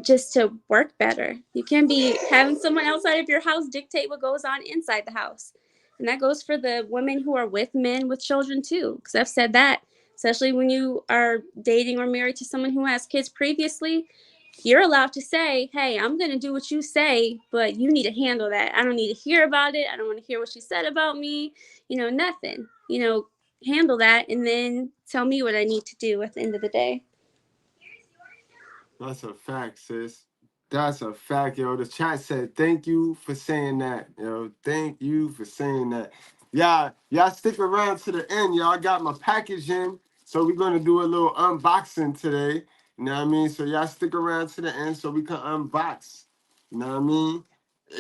just to work better. You can't be having someone outside of your house dictate what goes on inside the house. And that goes for the women who are with men with children too, because I've said that especially when you are dating or married to someone who has kids previously. You're allowed to say, hey, I'm going to do what you say, but you need to handle that. I don't need to hear about it. I don't want to hear what you said about me. Nothing. Handle that and then tell me what I need to do at the end of the day. That's a fact, sis. That's a fact, yo. The chat said, thank you for saying that, yo. Thank you for saying that. Y'all stick around to the end, y'all. I got my package in, so we're going to do a little unboxing today. You know what I mean? So y'all stick around to the end so we can unbox. You know what I mean?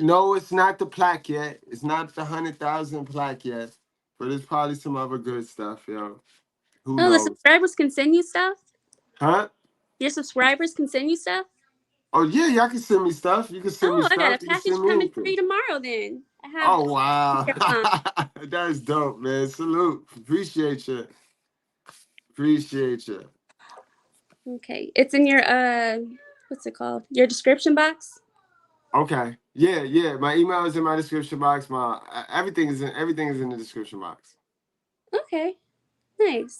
No, it's not the plaque yet. It's not the 100,000 plaque yet, but it's probably some other good stuff, yo. Who The knows? subscribers can send you stuff? Huh? Your subscribers can send you stuff? Oh, yeah, y'all can send me stuff. You can send me I got stuff. a You can package send me coming for anything. you tomorrow then. I have Oh, wow. That's dope, man. Salute. Appreciate you. Appreciate you. Okay. It's in your, what's it called? Your description box? Okay. Yeah. My email is in my description box. My everything is in the description box. Okay. Nice.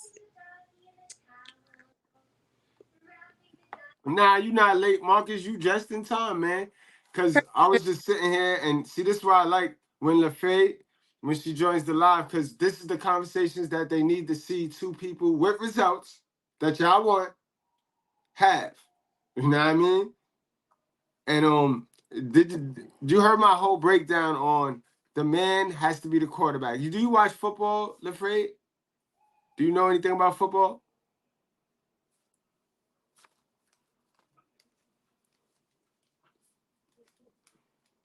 Nah, you not late, Marcus. You just in time, man. Cause I was just sitting here and see, this is why I like when LaFay, when she joins the live, because this is the conversations that they need to see two people with results that y'all want have. You know what I mean? And did you heard my whole breakdown on the man has to be the quarterback? Do you watch football, LaFay? Do you know anything about football?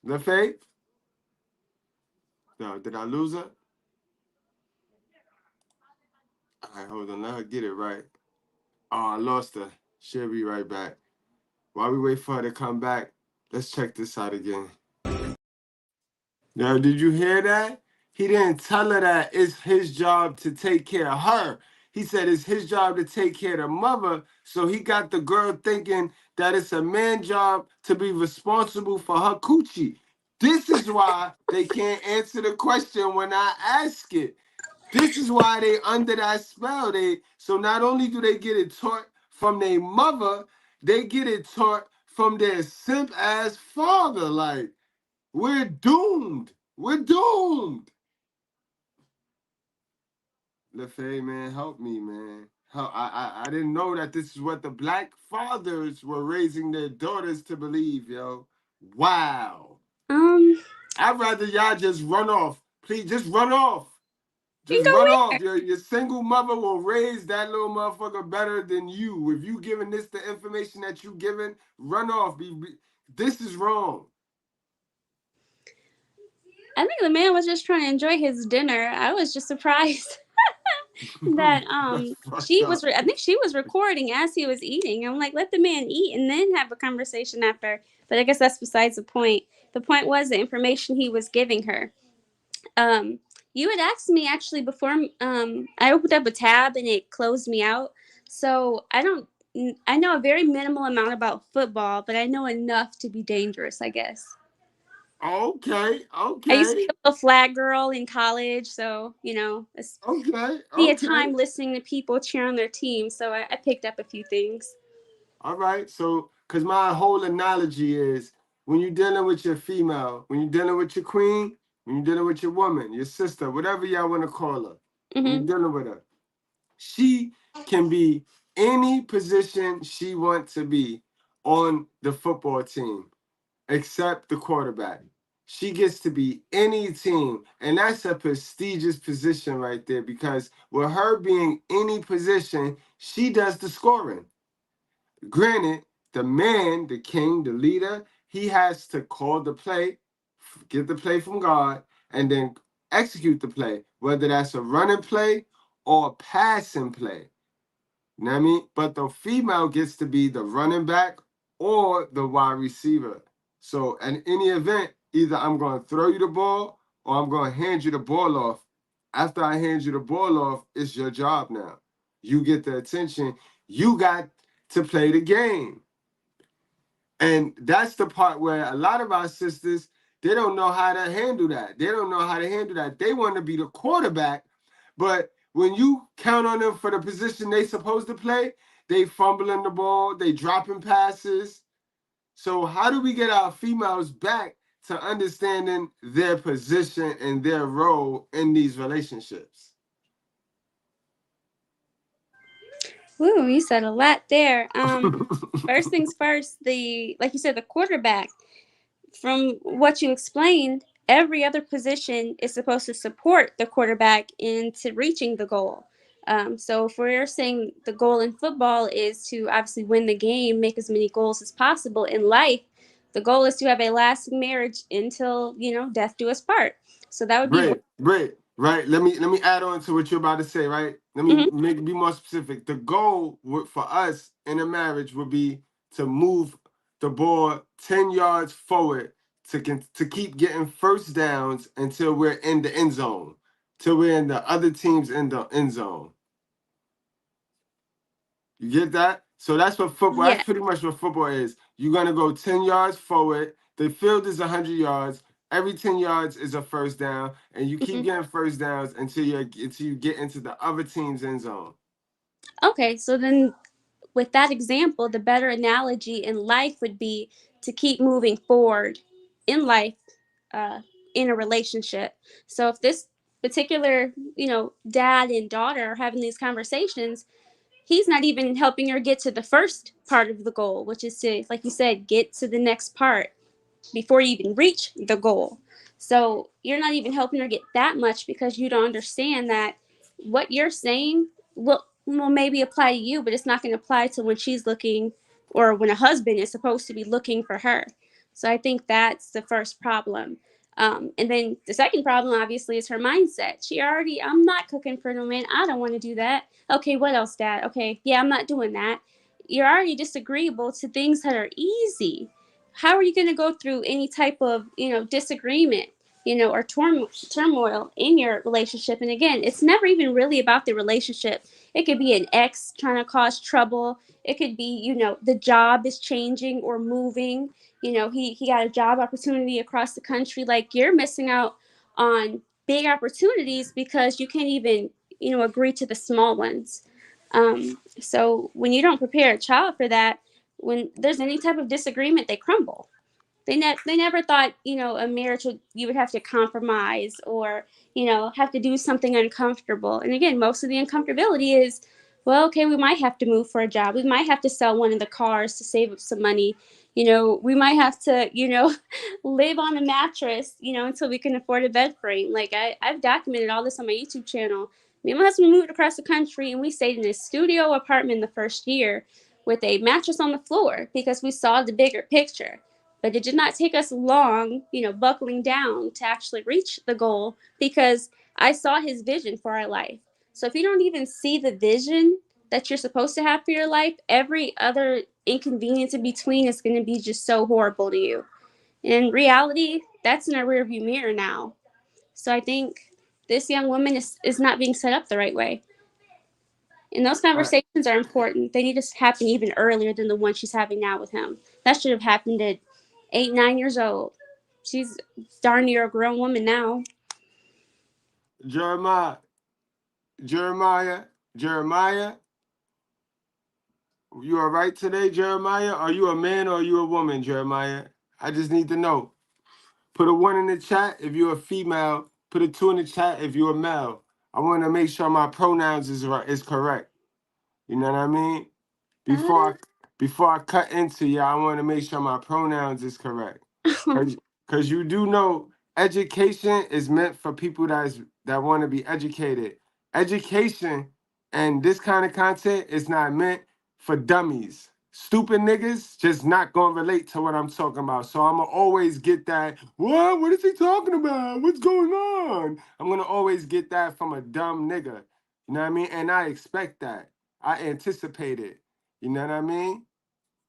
LaFay? No, did I lose her? All right, hold on. Let her get it right. Oh, I lost her. She'll be right back. While we wait for her to come back, let's check this out again. Now, did you hear that? He didn't tell her that it's his job to take care of her. He said it's his job to take care of the mother. So he got the girl thinking that it's a man's job to be responsible for her coochie. This is why they can't answer the question when I ask it. This is why they under that spell. So not only do they get it taught from their mother, they get it taught from their simp ass father. Like, we're doomed. We're doomed. LaFay, man, help me, man. I didn't know that this is what the black fathers were raising their daughters to believe, yo. Wow. I'd rather y'all just run off. Please, just run off. Just run off. Your single mother will raise that little motherfucker better than you. If you giving this the information that you giving, run off. This is wrong. I think the man was just trying to enjoy his dinner. I was just surprised that I think she was recording as he was eating. I'm like, let the man eat and then have a conversation after. But I guess that's besides the point. The point was the information he was giving her. You had asked me actually before I opened up a tab and it closed me out. So I know a very minimal amount about football, but I know enough to be dangerous, I guess. Okay. I used to be a flag girl in college, so be a time listening to people cheer on their team. So I picked up a few things. All right. So, because my whole analogy is when you're dealing with your female, when you're dealing with your queen, when you're dealing with your woman, your sister, whatever y'all want to call her, when you're dealing with her, she can be any position she wants to be on the football team, except the quarterback. She gets to be any team, and that's a prestigious position right there, because with her being any position, she does the scoring. Granted, the man, the king, the leader, he has to call the play, get the play from God, and then execute the play, whether that's a running play or a passing play. You know what I mean? But the female gets to be the running back or the wide receiver. So in any event, either I'm going to throw you the ball or I'm going to hand you the ball off. After I hand you the ball off, it's your job now. You get the attention. You got to play the game. And that's the part where a lot of our sisters, they don't know how to handle that. They don't know how to handle that. They want to be the quarterback, but when you count on them for the position they supposed to play, they fumbling the ball, they dropping passes. So how do we get our females back to understanding their position and their role in these relationships? Woo, you said a lot there. First things first, like you said, the quarterback. From what you explained, every other position is supposed to support the quarterback into reaching the goal. So if we're saying the goal in football is to obviously win the game, make as many goals as possible in life, the goal is to have a lasting marriage until, death do us part. So that would be one. Great. Right. Let me add on to what you're about to say. Right. Let me be more specific. The goal for us in a marriage would be to move the ball 10 yards forward to keep getting first downs until we're in the end zone, till we're in the other team's in the end zone. You get that? So that's what football. Yeah. That's pretty much what football is. You're gonna go 10 yards forward. The field is 100 yards. Every 10 yards is a first down, and you keep getting first downs until you get into the other team's end zone. Okay, so then with that example, the better analogy in life would be to keep moving forward in life, in a relationship. So if this particular, dad and daughter are having these conversations, he's not even helping her get to the first part of the goal, which is to, like you said, get to the next part before you even reach the goal. So you're not even helping her get that much because you don't understand that what you're saying will maybe apply to you, but it's not going to apply to when she's looking or when a husband is supposed to be looking for her. So I think that's the first problem. And then the second problem, obviously, is her mindset. I'm not cooking for no man. I don't want to do that. Okay, what else, Dad? Okay, yeah, I'm not doing that. You're already disagreeable to things that are easy. How are you going to go through any type of, disagreement, or turmoil in your relationship? And again, it's never even really about the relationship. It could be an ex trying to cause trouble. It could be, the job is changing or moving. He got a job opportunity across the country. Like, you're missing out on big opportunities because you can't even, agree to the small ones. So when you don't prepare a child for that, when there's any type of disagreement, they crumble. They never thought, a marriage you would have to compromise or, have to do something uncomfortable. And again, most of the uncomfortability is, well, okay, we might have to move for a job. We might have to sell one of the cars to save up some money. We might have to, live on a mattress, until we can afford a bed frame. Like I've documented all this on my YouTube channel. Me and my husband moved across the country and we stayed in a studio apartment the first year with a mattress on the floor because we saw the bigger picture. But it did not take us long, buckling down to actually reach the goal because I saw his vision for our life. So if you don't even see the vision that you're supposed to have for your life, every other inconvenience in between is going to be just so horrible to you. And in reality, that's in a rearview mirror now. So I think this young woman is not being set up the right way. And those conversations are important. They need to happen even earlier than the one she's having now with him. That should have happened at 8, 9 years old. She's darn near a grown woman now. Jeremiah, you all right today, Jeremiah? Are you a man or are you a woman, Jeremiah? I just need to know. Put a 1 in the chat if you're a female. Put a 2 in the chat if you're a male. I want to make sure my pronouns is correct. You know what I mean? Before I cut into you, I want to make sure my pronouns is correct. Because you do know education is meant for people that want to be educated. Education and this kind of content is not meant for dummies. Stupid niggas just not going to relate to what I'm talking about. So I'm going to always get that, what is he talking about? What's going on? I'm going to always get that from a dumb nigga. You know what I mean? And I expect that. I anticipate it. You know what I mean?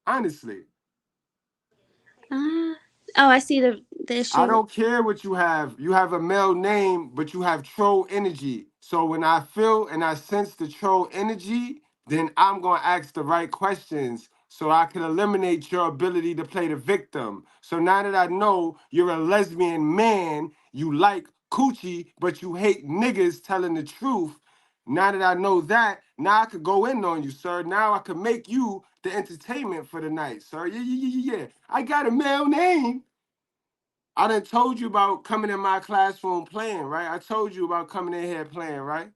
Honestly. I see the issue. I don't care what you have. You have a male name, but you have troll energy. So when I feel and I sense the troll energy, then I'm going to ask the right questions so I can eliminate your ability to play the victim. So now that I know you're a lesbian man, you like coochie, but you hate niggas telling the truth, Now that I know that, now I could go in on you, sir. Now I could make you the entertainment for the night, sir. Yeah. I got a male name. I done told you about coming in my classroom playing, right? I told you about coming in here playing, right?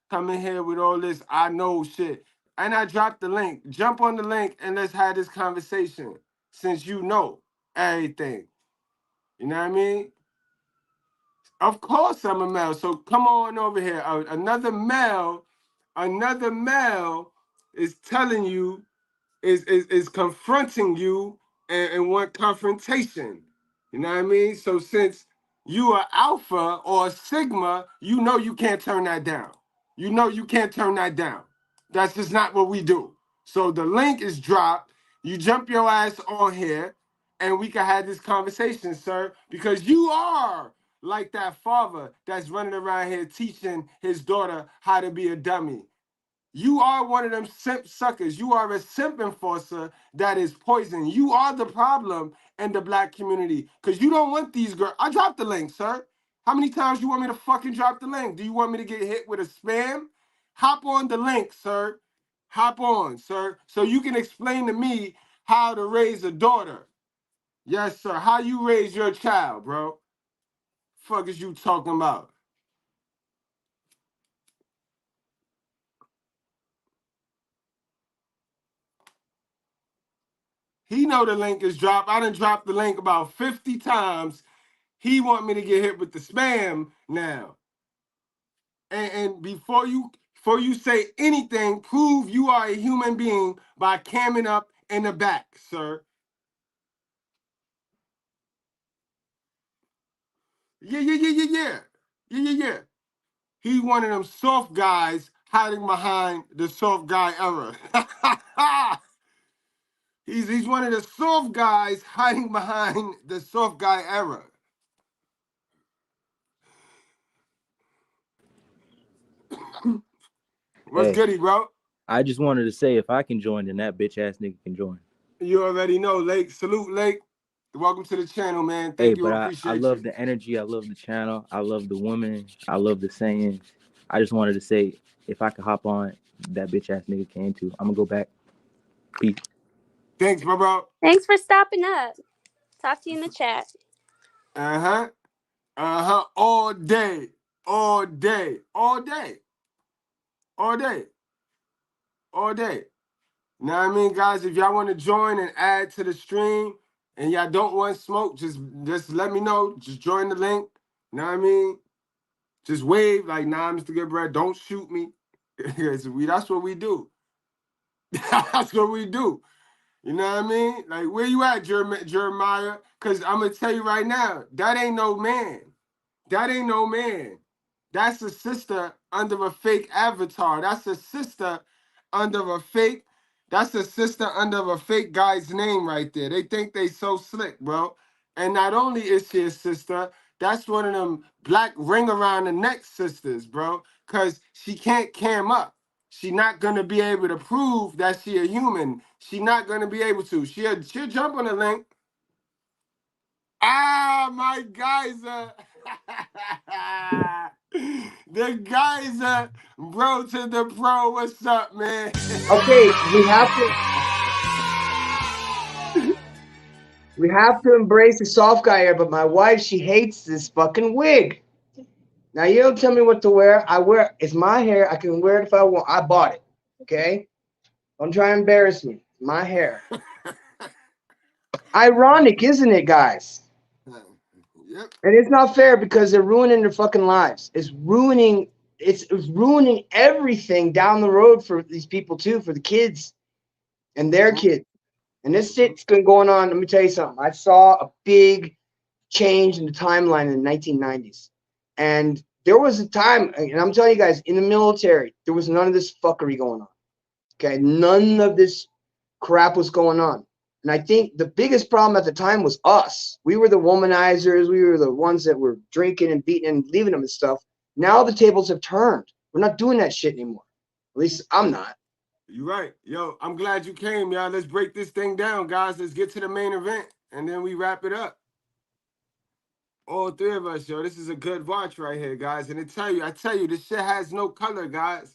Come in here with all this I know shit. And I dropped the link. Jump on the link and let's have this conversation since you know everything. You know what I mean? Of course I'm a male. So come on over here. Another male is telling you, is confronting you and want confrontation. You know what I mean? So since you are alpha or a sigma, you know you can't turn that down. You know you can't turn that down. That's just not what we do. So the link is dropped. You jump your ass on here and we can have this conversation, sir, because you are like that father that's running around here teaching his daughter how to be a dummy. You are one of them simp suckers. You are a simp enforcer that is poison. You are the problem in the black community because you don't want these girls. I dropped the link, sir. How many times you want me to fucking drop the link? Do you want me to get hit with a spam? Hop on the link, sir. Hop on, sir, so you can explain to me how to raise a daughter. Yes, sir. How you raise your child, bro? Fuck is you talking about? He know the link is dropped. I done dropped the link about 50 times. He want me to get hit with the spam now. And before you say anything, prove you are a human being by camming up in the back, sir. Yeah. He one of them soft guys hiding behind the soft guy era. He's one of the soft guys hiding behind the soft guy era. What's goody, bro? I just wanted to say if I can join, then that bitch ass nigga can join. You already know, Lake. Salute, Lake. Welcome to the channel, man. Thank you. Appreciate I love the energy. I love the channel. I love the woman. I love the sayings. I just wanted to say if I could hop on, that bitch ass nigga can too. I'm gonna go back. Peace. Thanks, my bro. Thanks for stopping up. Talk to you in the chat. All day. Know what I mean, guys? If y'all want to join and add to the stream and y'all don't want smoke, just let me know. Just join the link. Know what I mean? Just wave like, nah, Mr. Goodbread, don't shoot me. That's what we do. That's what we do. You know what I mean? Like, where you at, Jeremiah? Because I'm going to tell you right now, that ain't no man. That ain't no man. That's a sister under a fake avatar. That's a sister under a fake guy's name right there. They think they so slick, bro. And not only is she a sister, that's one of them black ring around the neck sisters, bro. Because she can't cam up. She not going to be able to prove that she a human. She not going to be able to. She'll jump on the link. Ah, my geyser. The geyser, bro to the pro. What's up, man? Okay, we have to embrace the soft guy here, but my wife, she hates this fucking wig. Now you don't tell me what to wear. It's my hair. I can wear it if I want. I bought it. Okay? Don't try to embarrass me. My hair. Ironic, isn't it, guys? Yep. And it's not fair because they're ruining their fucking lives. It's ruining everything down the road for these people too, for the kids and their kids. And this shit's been going on. Let me tell you something. I saw a big change in the timeline in the 1990s. And there was a time, and I'm telling you guys, in the military, there was none of this fuckery going on. Okay? None of this crap was going on. And I think the biggest problem at the time was us. We were the womanizers. We were the ones that were drinking and beating and leaving them and stuff. Now the tables have turned. We're not doing that shit anymore. At least I'm not. You're right. Yo, I'm glad you came, y'all. Let's break this thing down, guys. Let's get to the main event, and then we wrap it up. All three of us, yo. This is a good watch right here, guys. And I tell you, this shit has no color, guys.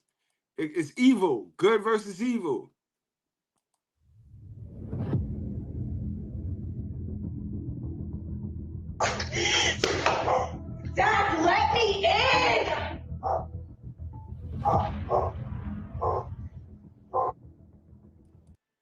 It's evil. Good versus evil. Dad, let me in!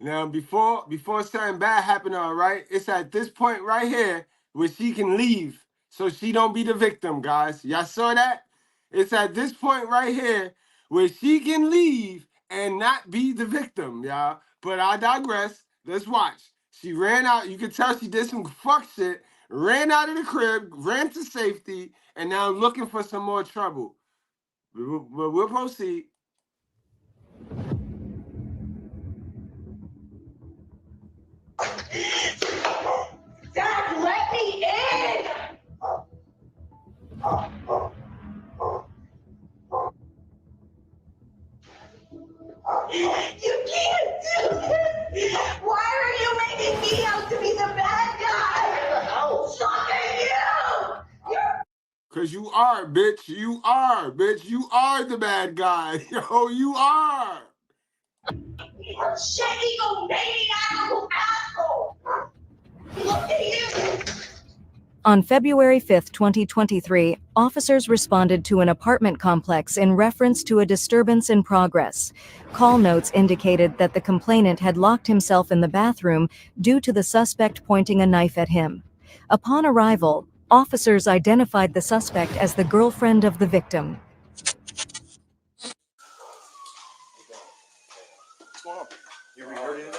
Now, before something bad happened to her, right? It's at this point right here where she can leave so she don't be the victim, guys. Y'all saw that? It's at this point right here where she can leave and not be the victim, y'all. But I digress. Let's watch. She ran out. You can tell she did some fuck shit, ran out of the crib, ran to safety, and now looking for some more trouble. We'll proceed. Dad, let me in! You can't do this! Why are you making me out to be the bad guy? Look at you! You're... Cause you are, bitch. You are, bitch. You are the bad guy. Yo, you are. Shady maniacal asshole! Look at you! On February 5, 2023, officers responded to an apartment complex in reference to a disturbance in progress. Call notes indicated that the complainant had locked himself in the bathroom due to the suspect pointing a knife at him. Upon arrival, officers identified the suspect as the girlfriend of the victim. What's going on? You heard anything?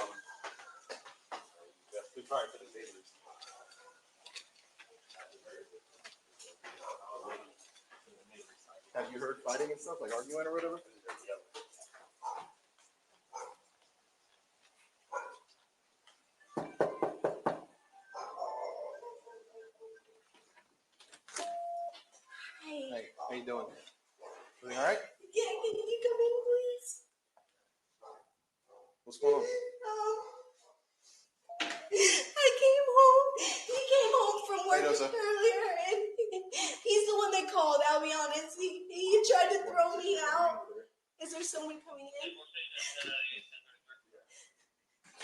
Have you heard fighting and stuff, like arguing or whatever? Hey, how you doing? Everything all right? Yeah, can you come in, please? What's going on? I came home. He came home from work Hey, earlier, and he's the one that called. I'll be honest. He tried to throw me out. Is there someone coming in?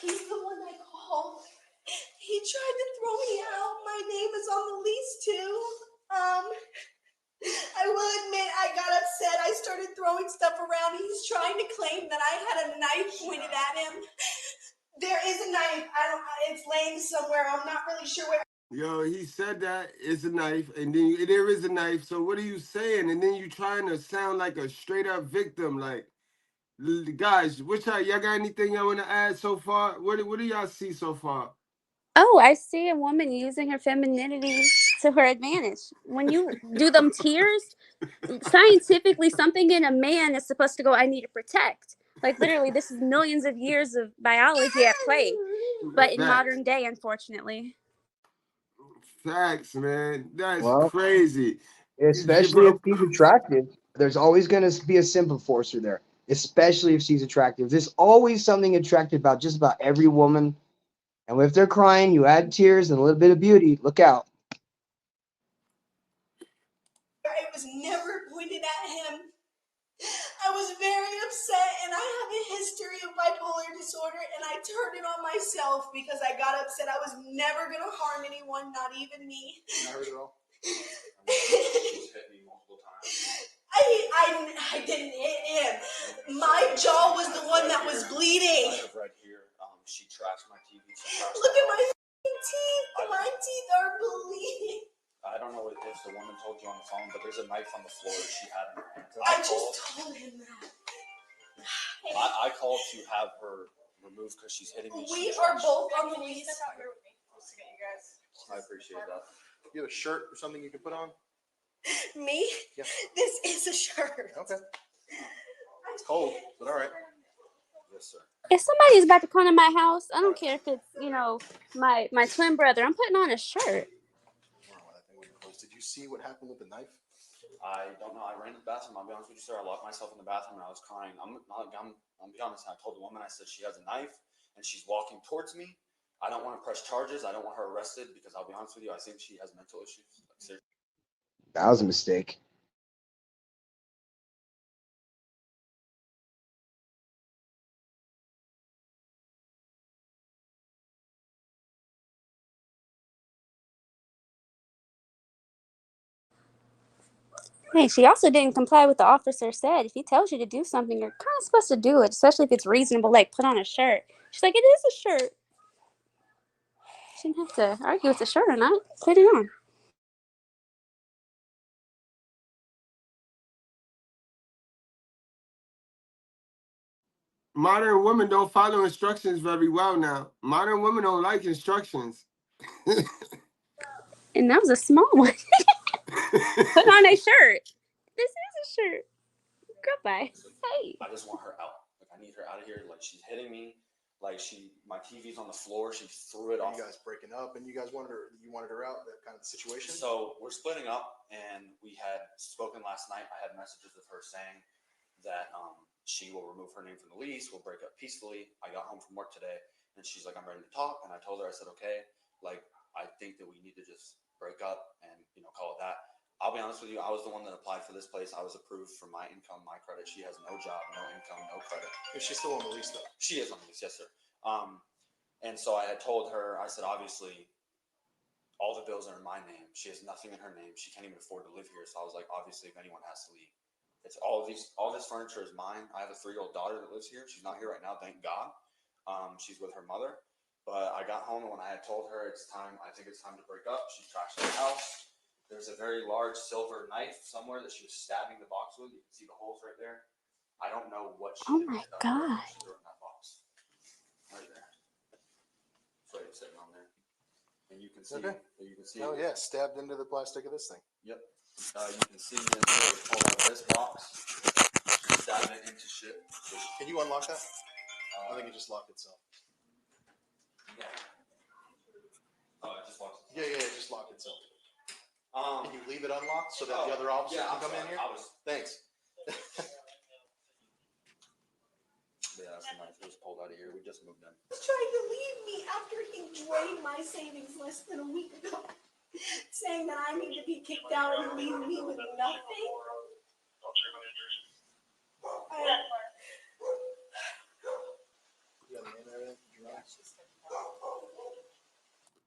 He's the one that called. He tried to throw me out. My name is on the lease too. I will admit I got upset. I started throwing stuff around. He's trying to claim that I had a knife pointed at him. There is a knife. It's laying somewhere. I'm not really sure where. Yo, he said that it's a knife, and then there is a knife. So what are you saying? And then you trying to sound like a straight up victim. Like, guys, y'all got anything y'all want to add so far? What do y'all see so far? Oh, I see a woman using her femininity to her advantage. When you do them tears, scientifically, something in a man is supposed to go, I need to protect. Like, literally, this is millions of years of biology at play. But in modern day, unfortunately. Facts, man. That's Well, crazy. Especially if she's attractive. There's always going to be a simple forcer there, especially if she's attractive. There's always something attractive about just about every woman. And if they're crying, you add tears and a little bit of beauty. Look out. It was never pointed at him. I was very upset, and I have a history of bipolar disorder, and I turned it on myself because I got upset. I was never going to harm anyone, not even me. Not hurt at all? She's hit me multiple times. I didn't hit him. My jaw was the one that was bleeding. I have right here. She trashed my TV. Look at my teeth. My teeth are bleeding. I don't know if the woman told you on the phone, but there's a knife on the floor that she had in her hand. I just told him that. I called to have her removed because she's hitting me. We are both on the lease. I appreciate that. You have a shirt or something you can put on? Me? Yeah. This is a shirt. Okay. It's cold, but all right. Yes, sir. If somebody's about to come to my house, I don't care if it's, my twin brother. I'm putting on a shirt. Did you see what happened with the knife? I don't know. I ran to the bathroom. I'll be honest with you, sir. I locked myself in the bathroom and I was crying. I'll be honest. I told the woman, I said she has a knife and she's walking towards me. I don't want to press charges. I don't want her arrested because I'll be honest with you, I think she has mental issues. Like, That was a mistake. Hey, she also didn't comply with the officer said. If he tells you to do something, you're kind of supposed to do it, especially if it's reasonable, like put on a shirt. She's like, it is a shirt. She didn't have to argue with the shirt or not. Put it on. Modern women don't follow instructions very well now. Modern women don't like instructions. And that was a small one. Put on a shirt. This is a shirt. Goodbye. Hey. I just want her out. Like, I need her out of here. Like, she's hitting me. Like, my TV's on the floor. She threw it off. You guys breaking up, and you guys wanted her out. That kind of situation. So we're splitting up, and we had spoken last night. I had messages of her saying that she will remove her name from the lease. We'll break up peacefully. I got home from work today, and she's like, "I'm ready to talk." And I told her, I said, "Okay, like, I think that we need to just break up and call it that." I'll be honest with you. I was the one that applied for this place. I was approved for my income, my credit. She has no job, no income, no credit. Is she still on the lease, though? She is on the lease, yes, sir. And so I had told her, I said, obviously, all the bills are in my name. She has nothing in her name. She can't even afford to live here. So I was like, obviously, if anyone has to leave, it's all this furniture is mine. I have a 3-year-old daughter that lives here. She's not here right now, thank God. She's with her mother. But I got home, and when I had told her it's time, I think it's time to break up, she trashed the house. There's a very large silver knife somewhere that she was stabbing the box with. You can see the holes right there. I don't know what she did. Oh my God. She threw it in that box. Right there. So it's sitting on there. And you can see. Okay. You can see. Oh yeah, stabbed into the plastic of this thing. Yep. You can see in here, we pulled out of this box. She stabbed it into shit. Can you unlock that? I think it just locked itself. Yeah. Oh, it just locked itself. Yeah, it just locked itself. Can you leave it unlocked so that the other officer can come in here? Thanks. Yeah, that's the knife. It was pulled out of here. We just moved in. He's trying to leave me after he drained my savings less than a week ago, saying that I need to be kicked out and leave me with nothing.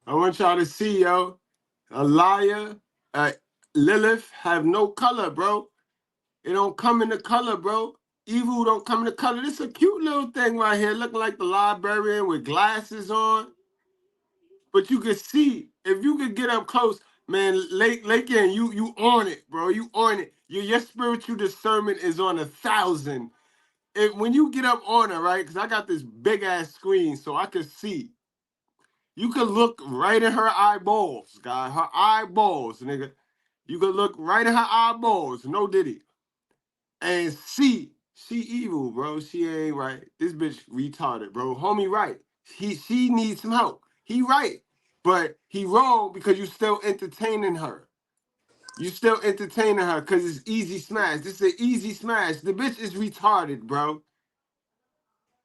I want y'all to see, yo, a liar, Lilith have no color, bro. It don't come in the color, bro. Evil don't come in the color. This is a cute little thing right here, looking like the librarian with glasses on. But you can see, if you could get up close, man, Lakein, you on it, bro. You on it. Your spiritual discernment is on 1,000. When you get up on her, right, because I got this big-ass screen so I can see. You could look right in her eyeballs, guy. Her eyeballs, nigga. You could look right in her eyeballs, no diddy. And see, she evil, bro. She ain't right. This bitch retarded, bro. Homie right. She needs some help. He right. But he wrong because you still entertaining her. You still entertaining her because it's easy smash. This is an easy smash. The bitch is retarded, bro.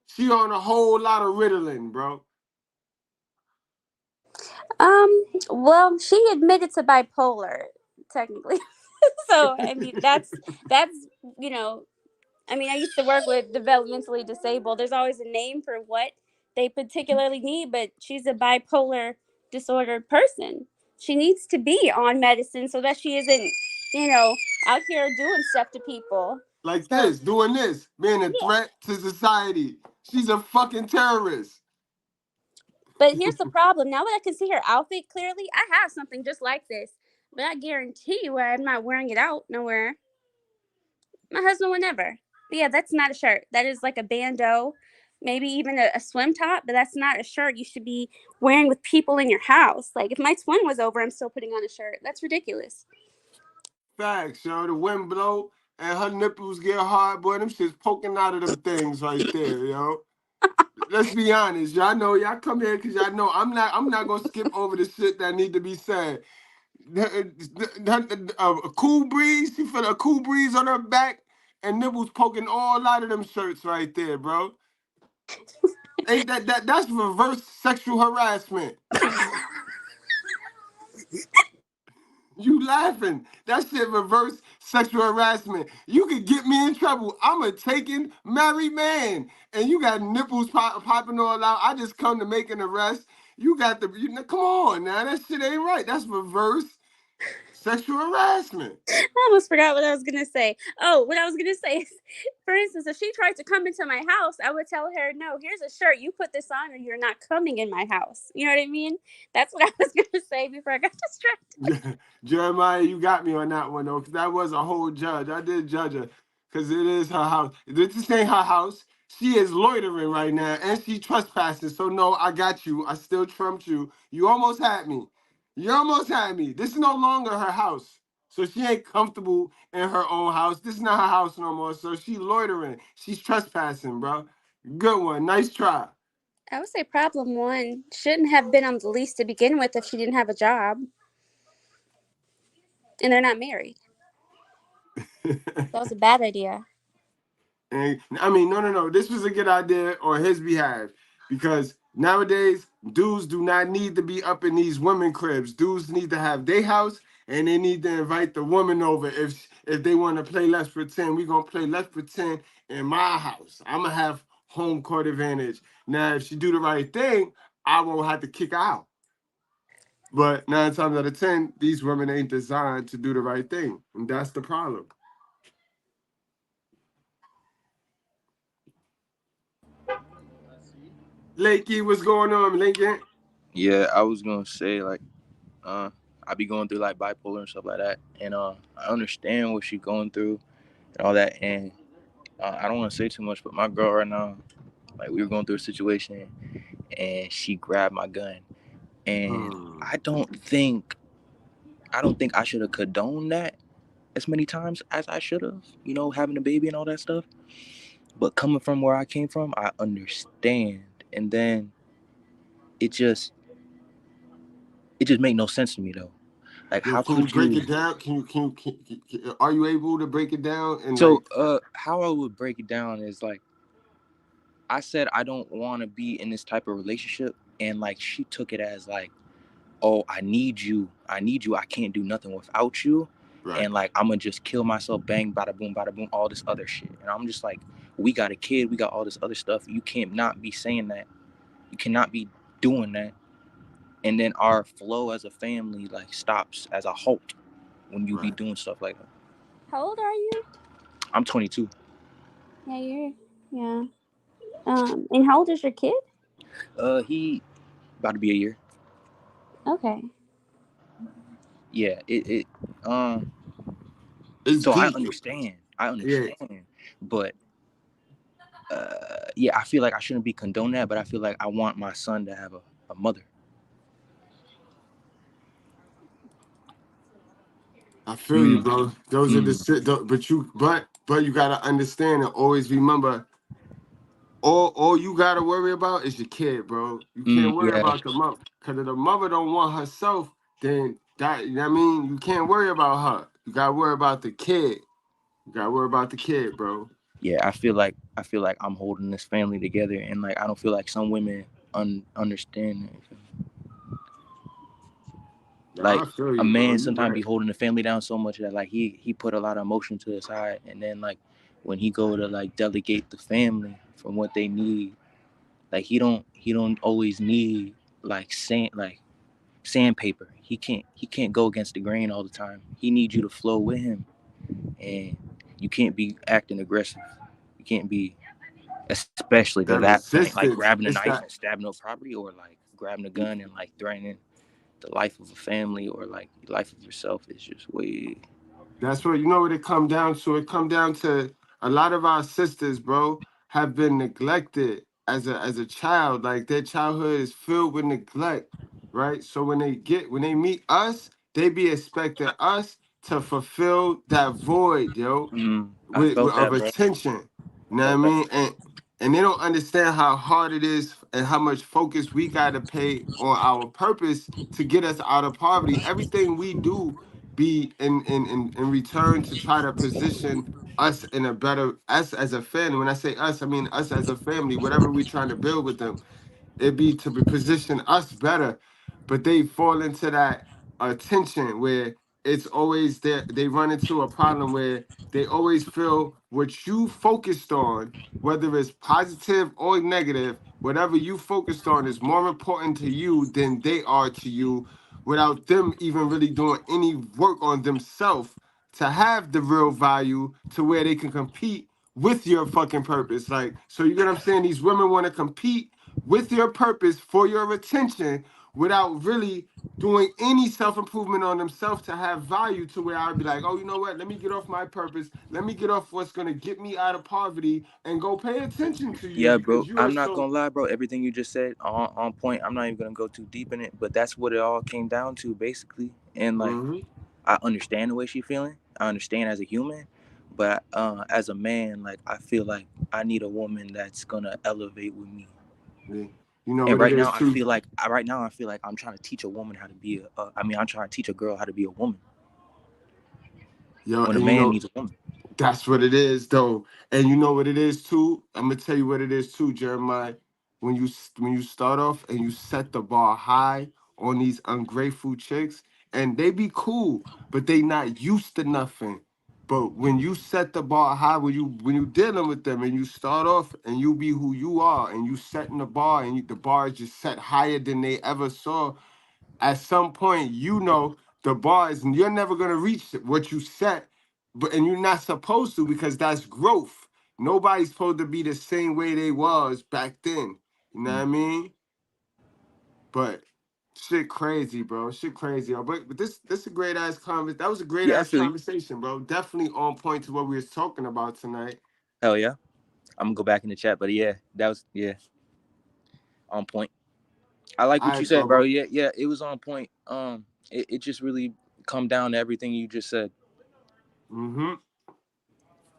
She on a whole lot of Ritalin, bro. Well, she admitted to bipolar, technically. So, I mean, that's, I mean, I used to work with developmentally disabled. There's always a name for what they particularly need, but she's a bipolar disordered person. She needs to be on medicine so that she isn't, out here doing stuff to people. Like this, doing this, being a threat to society. She's a fucking terrorist. But here's the problem. Now that I can see her outfit clearly, I have something just like this. But I guarantee you I'm not wearing it out nowhere. My husband would never. But yeah, that's not a shirt. That is like a bandeau, maybe even a swim top, but that's not a shirt you should be wearing with people in your house. Like, if my twin was over, I'm still putting on a shirt. That's ridiculous. Facts, yo. The wind blow and her nipples get hard, boy. Them shit's poking out of them things right there, yo. Let's be honest, y'all know y'all come here because y'all know I'm not gonna skip over the shit that need to be said. A cool breeze, she feel a cool breeze on her back and nipples poking all out of them shirts right there, bro. Ain't that's reverse sexual harassment. You laughing. That shit reverse sexual harassment. You could get me in trouble. I'm a taken married man. And you got nipples popping all out. I just come to make an arrest. You got the, come on now. That shit ain't right. That's reverse sexual harassment. I almost forgot what I was gonna say. Oh, what I was gonna say is, for instance, if she tried to come into my house, I would tell her, "No, here's a shirt. You put this on, or you're not coming in my house." You know what I mean? That's what I was gonna say before I got distracted. Jeremiah, you got me on that one though, because that was a whole judge. I did judge her, because it is her house. This ain't her house. She is loitering right now, and she trespassing. So no, I got you. I still trumped you. You almost had me. You almost had me. This is no longer her house. So she ain't comfortable in her own house. This is not her house no more. So she loitering. She's trespassing, bro. Good one. Nice try. I would say problem one shouldn't have been on the lease to begin with if she didn't have a job, and they're not married. That was a bad idea. And I mean, no. This was a good idea on his behalf, because nowadays dudes do not need to be up in these women cribs. Dudes need to have their house, and they need to invite the woman over. If they want to play Let's Pretend, we gonna play Let's Pretend in my house. I'm gonna have home court advantage. Now, if she do the right thing, I won't have to kick her out. But 9 times out of 10, these women ain't designed to do the right thing, and that's the problem. Lakey, what's going on, Lincoln? Yeah, I was gonna say like, I be going through like bipolar and stuff like that, and I understand what she's going through and all that, and I don't want to say too much, but my girl right now, like we were going through a situation, and she grabbed my gun, and I don't think I should have condoned that as many times as I should have, having a baby and all that stuff. But coming from where I came from, I understand, and then it just made no sense to me though. Like, how Can you could break you? it down? Are you able to break it down? And So, how I would break it down is like, I said I don't want to be in this type of relationship, and like she took it as like, oh, I need you, I can't do nothing without you, right. And like I'm gonna just kill myself, bang, bada boom, all this other shit, and I'm just like, we got a kid, we got all this other stuff. You can't not be saying that. You cannot be doing that. And then our flow as a family like stops as a halt when you be doing stuff like that. How old are you? I'm 22. Yeah. And how old is your kid? He about to be a year. Okay. Yeah, it's so deep. I understand, yeah. But yeah, I feel like I shouldn't be condoning that, but I feel like I want my son to have a mother. I feel you, bro. Those are the but you gotta understand and always remember, all you gotta worry about is your kid, bro. You can't worry about the mother, because if the mother don't want herself, then that, I mean, you can't worry about her. You gotta worry about the kid. You gotta worry about the kid, bro. Yeah, I feel like I'm holding this family together, and like I don't feel like some women understand. Like a man sometimes be holding the family down so much that like he put a lot of emotion to his side, and then like when he go to like delegate the family from what they need, like he don't always need like sandpaper. He can't go against the grain all the time. He needs you to flow with him, and you can't be acting aggressive. You can't be, especially to that point, like grabbing a knife and stabbing up property, or like grabbing a gun and like threatening the life of a family or like the life of yourself. Is just way. That's what, you know what it come down to. It come down to a lot of our sisters, bro, have been neglected as a child. Like their childhood is filled with neglect, right? So when they meet us, they be expecting us to fulfill that void, yo, of attention. You know what I mean? And they don't understand how hard it is and how much focus we gotta pay on our purpose to get us out of poverty. Everything we do be in return to try to position us in a better, us as a family. When I say us, I mean us as a family. Whatever we're trying to build with them, it be to position us better. But they fall into that attention where it's always they run into a problem where they always feel what you focused on, whether it's positive or negative, whatever you focused on is more important to you than they are to you, without them even really doing any work on themselves to have the real value to where they can compete with your fucking purpose. Like, so you get what I'm saying? These women want to compete with your purpose for your attention without really doing any self-improvement on themselves to have value, to where I'd be like, oh, you know what? Let me get off my purpose. Let me get off what's going to get me out of poverty and go pay attention to you Yeah, because bro. you are I'm not so... gonna lie, bro. Everything you just said on point. I'm not even gonna go too deep in it, but that's what it all came down to, basically. And like, I understand the way she's feeling. I understand as a human, but as a man, like, I feel like I need a woman that's gonna elevate with me. Yeah. You know And what it right is now, too. I feel like I'm trying to teach a woman how to be I'm trying to teach a girl how to be a woman. Yo, When a and you man know, needs a woman. that's what it is, though. And you know what it is too. I'm gonna tell you what it is too, Jeremiah. When you start off and you set the bar high on these ungrateful chicks, and they be cool, but they not used to nothing. But when you set the bar high, when you dealing with them, and you start off and you be who you are, and you setting the bar, and the bar is just set higher than they ever saw. At some point, you know the bar is, you're never gonna reach what you set, and you're not supposed to, because that's growth. Nobody's supposed to be the same way they was back then. You know what I mean? But shit crazy, bro. Shit crazy. But this a great ass conversation. That was a great Yeah, I ass feel you. conversation, bro. Definitely on point to what we was talking about tonight. Hell yeah. I'm gonna go back in the chat, but yeah, that was on point. I like what All you right, said, bro. bro. Yeah, it was on point. It just really come down to everything you just said.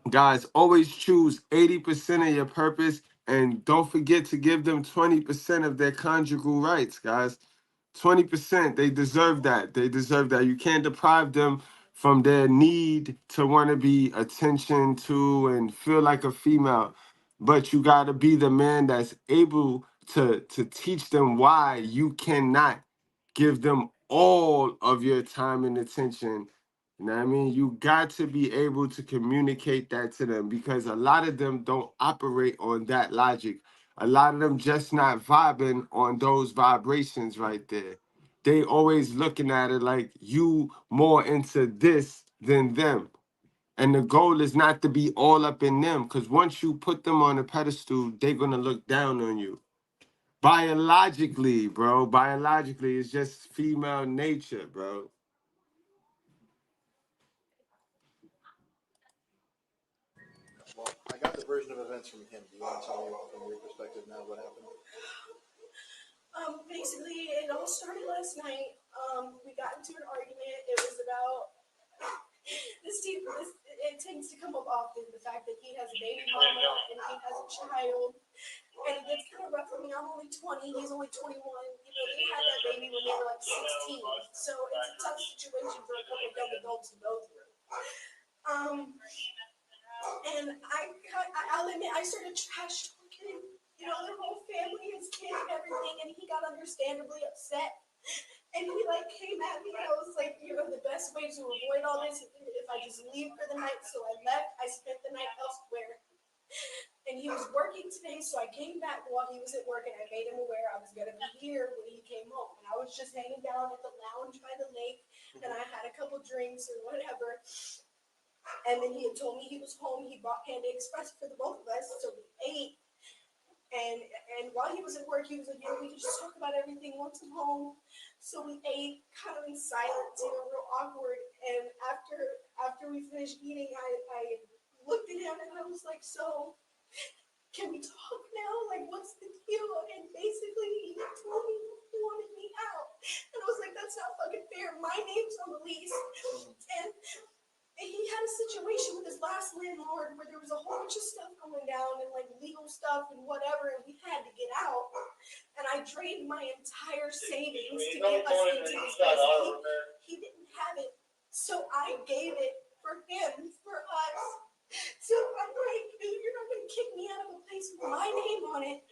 Guys, always choose 80% of your purpose, and don't forget to give them 20% of their conjugal rights, guys. 20%, they deserve that. They deserve that. You can't deprive them from their need to want to be attention to and feel like a female. But you got to be the man that's able to teach them why you cannot give them all of your time and attention. You know what I mean? You got to be able to communicate that to them, because a lot of them don't operate on that logic. A lot of them just not vibing on those vibrations right there. They always looking at it like you more into this than them. And the goal is not to be all up in them, because once you put them on a pedestal, they're going to look down on you. Biologically, bro. Biologically, it's just female nature, bro. Well, I got the version of events from him. Do you want to tell me from your perspective now what happened? Basically, it all started last night. We got into an argument. It was about it tends to come up often, the fact that he has a baby mama and he has a child. And it gets kind of rough for me. I'm only 20, he's only 21. You know, they had that baby when they were like 16. So it's a tough situation for a couple of young adults to go through. And I'll admit, I started trash talking, you know, their whole family, his kid and everything, and he got understandably upset. And he like came at me, and I was like, you know, the best way to avoid all this is if I just leave for the night. So I left. I spent the night elsewhere. And he was working today, so I came back while he was at work, and I made him aware I was going to be here when he came home. And I was just hanging down at the lounge by the lake, and I had a couple drinks or whatever. And then he had told me he was home. He bought Panda Express for the both of us, so we ate. And while he was at work, he was like, we can just talk about everything once I'm home. So we ate kind of in silence, you know, real awkward. And after we finished eating, I looked at him, and I was like, so... can we talk now? Like, what's the deal? And basically, he told me he wanted me out. And I was like, that's not fucking fair. My name's on the lease. And he had a situation with his last landlord where there was a whole bunch of stuff going down and like legal stuff and whatever, and we had to get out. And I drained my entire savings to get us into this place. He didn't have it. So I gave it for him, for us. So I'm like, you're not going to kick me out of a place with my name on it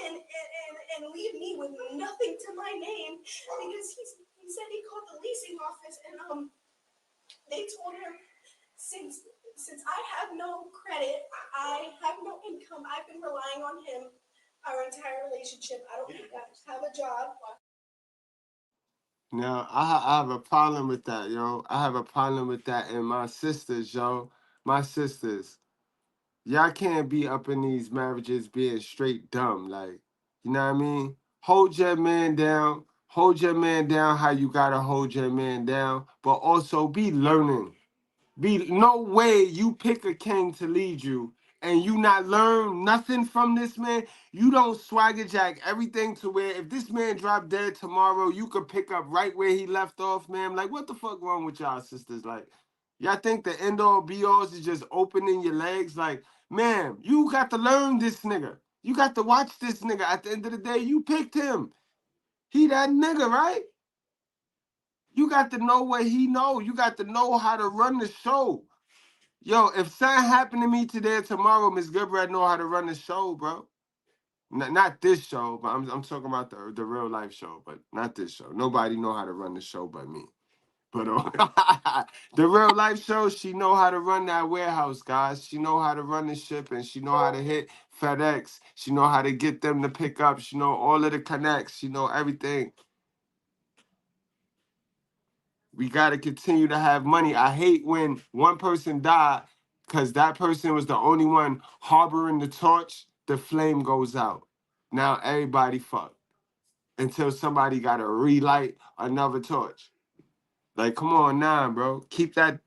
and leave me with nothing to my name, because he said he called the leasing office, and since I have no credit, I have no income, I've been relying on him our entire relationship. I don't think I have a job. Now, I have a problem with that, yo. I have a problem with that. And my sisters, yo, my sisters, y'all can't be up in these marriages being straight dumb. Like, you know what I mean? Hold your man down. Hold your man down how you gotta hold your man down. But also be learning. Be no way you pick a king to lead you and you not learn nothing from this man. You don't swagger jack everything to where if this man drop dead tomorrow, you could pick up right where he left off, man. Like, what the fuck wrong with y'all sisters? Like, y'all think the end all be alls is just opening your legs? Like, man, you got to learn this nigga. You got to watch this nigga. At the end of the day, you picked him. He that nigga, right? You got to know what he know. You got to know how to run the show. Yo, if something happened to me today or tomorrow, Miss Goodbread know how to run the show, bro. Not this show, but I'm talking about the real life show, but not this show. Nobody know how to run the show but me. But the real life show, she know how to run that warehouse, guys. She know how to run the ship, and she know how to hit FedEx. She know how to get them to pick up. She know all of the connects. She know everything. We got to continue to have money. I hate when one person died because that person was the only one harboring the torch. The flame goes out. Now everybody fucked until somebody got to relight another torch. Like, come on now, bro. Keep that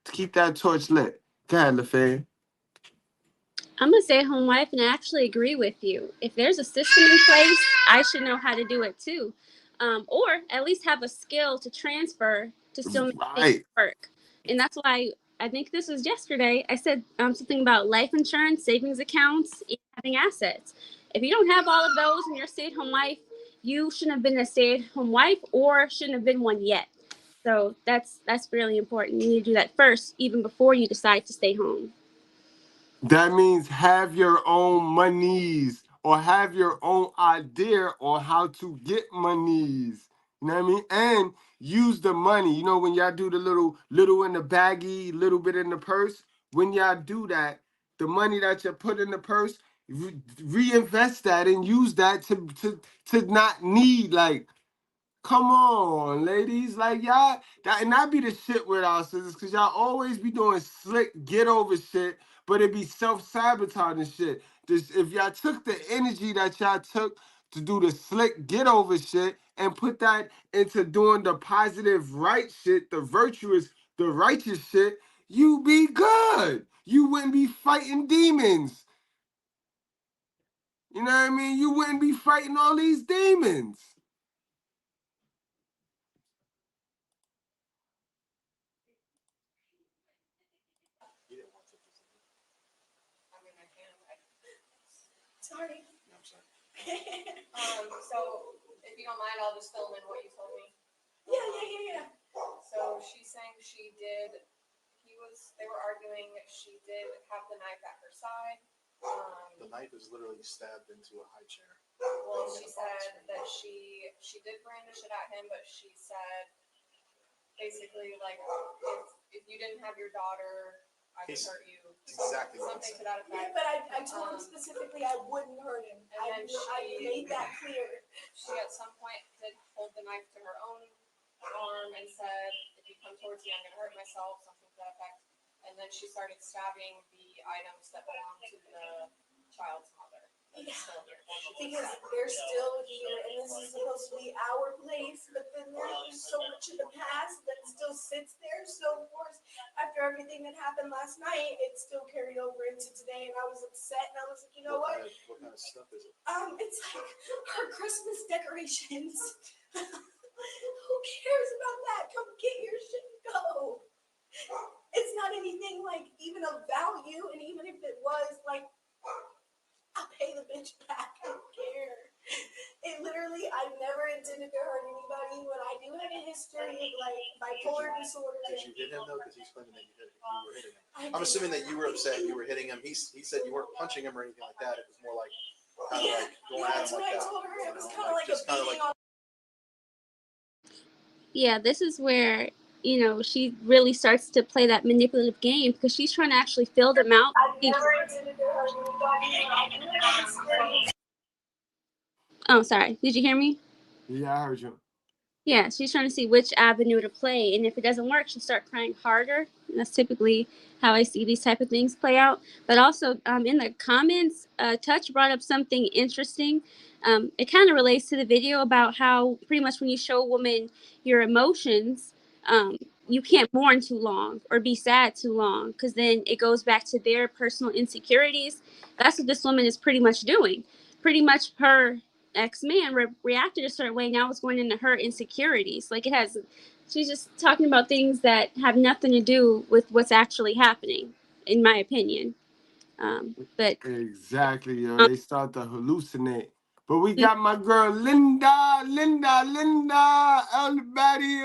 torch lit. Go ahead, LaFay. I'm a stay-at-home wife, and I actually agree with you. If there's a system in place, I should know how to do it too, or at least have a skill to transfer to still make things work. And that's why I think this was yesterday. I said something about life insurance, savings accounts, and having assets. If you don't have all of those and you're a stay-at-home wife, you shouldn't have been a stay-at-home wife or shouldn't have been one yet. So that's really important. You need to do that first, even before you decide to stay home. That means have your own monies or have your own idea on how to get monies. You know what I mean? And use the money. You know, when y'all do the little in the baggie, little bit in the purse, when y'all do that, the money that you put in the purse, reinvest that and use that to not need, like, come on, ladies. Like, y'all, that be the shit with our sisters, because y'all always be doing slick get over shit, but it be self-sabotaging shit. If y'all took the energy that y'all took to do the slick get over shit and put that into doing the positive right shit, the virtuous, the righteous shit, you be good. You wouldn't be fighting demons. You know what I mean? You wouldn't be fighting all these demons. Sorry. No, I'm sorry. So if you don't mind, I'll just fill in what you told me. Yeah. So she's saying they were arguing, she did have the knife at her side. The knife is literally stabbed into a high chair. Well, she said that she did brandish it at him, but she said basically like if you didn't have your daughter, I would hurt you. Exactly. Something to that effect. Yeah, but I told him specifically I wouldn't hurt him. I made that clear. She at some point did hold the knife to her own arm and said, if you come towards me, I'm going to hurt myself, something to that effect. And then she started stabbing the items that belonged to the child's mother. Yeah, because they're still here, and this is supposed to be our place, but then there's so much in the past that still sits there. So, of course, after everything that happened last night, it still carried over into today, and I was upset, and I was like, you know what? What kind of stuff is it? It's like her Christmas decorations. Who cares about that? Come get your shit and go. It's not anything like even of value, and even if it was, like, I'll pay the bitch back. I don't care. It literally, I never intended to hurt anybody, but I do have a history of like bipolar disorder. Did you hit him though? Because he's claiming that you were hitting him. I'm assuming that you were upset. You were hitting him. He said you weren't punching him or anything like that. It was more like kind of like going at him like that. That's what I told her. It was kind of like a beating on. Yeah, this is where you know, she really starts to play that manipulative game because she's trying to actually fill them out. Oh, sorry. Did you hear me? Yeah, I heard you. Yeah, she's trying to see which avenue to play, and if it doesn't work, she'll start crying harder. And that's typically how I see these type of things play out. But also, in the comments, Touch brought up something interesting. It kind of relates to the video about how pretty much when you show a woman your emotions, you can't mourn too long or be sad too long, because then it goes back to their personal insecurities. That's what this woman is pretty much doing. Pretty much her ex-man reacted a certain way. Now it's going into her insecurities. Like, it has, she's just talking about things that have nothing to do with what's actually happening, in my opinion. But exactly, yo. They start to hallucinate. But we got my girl Linda, everybody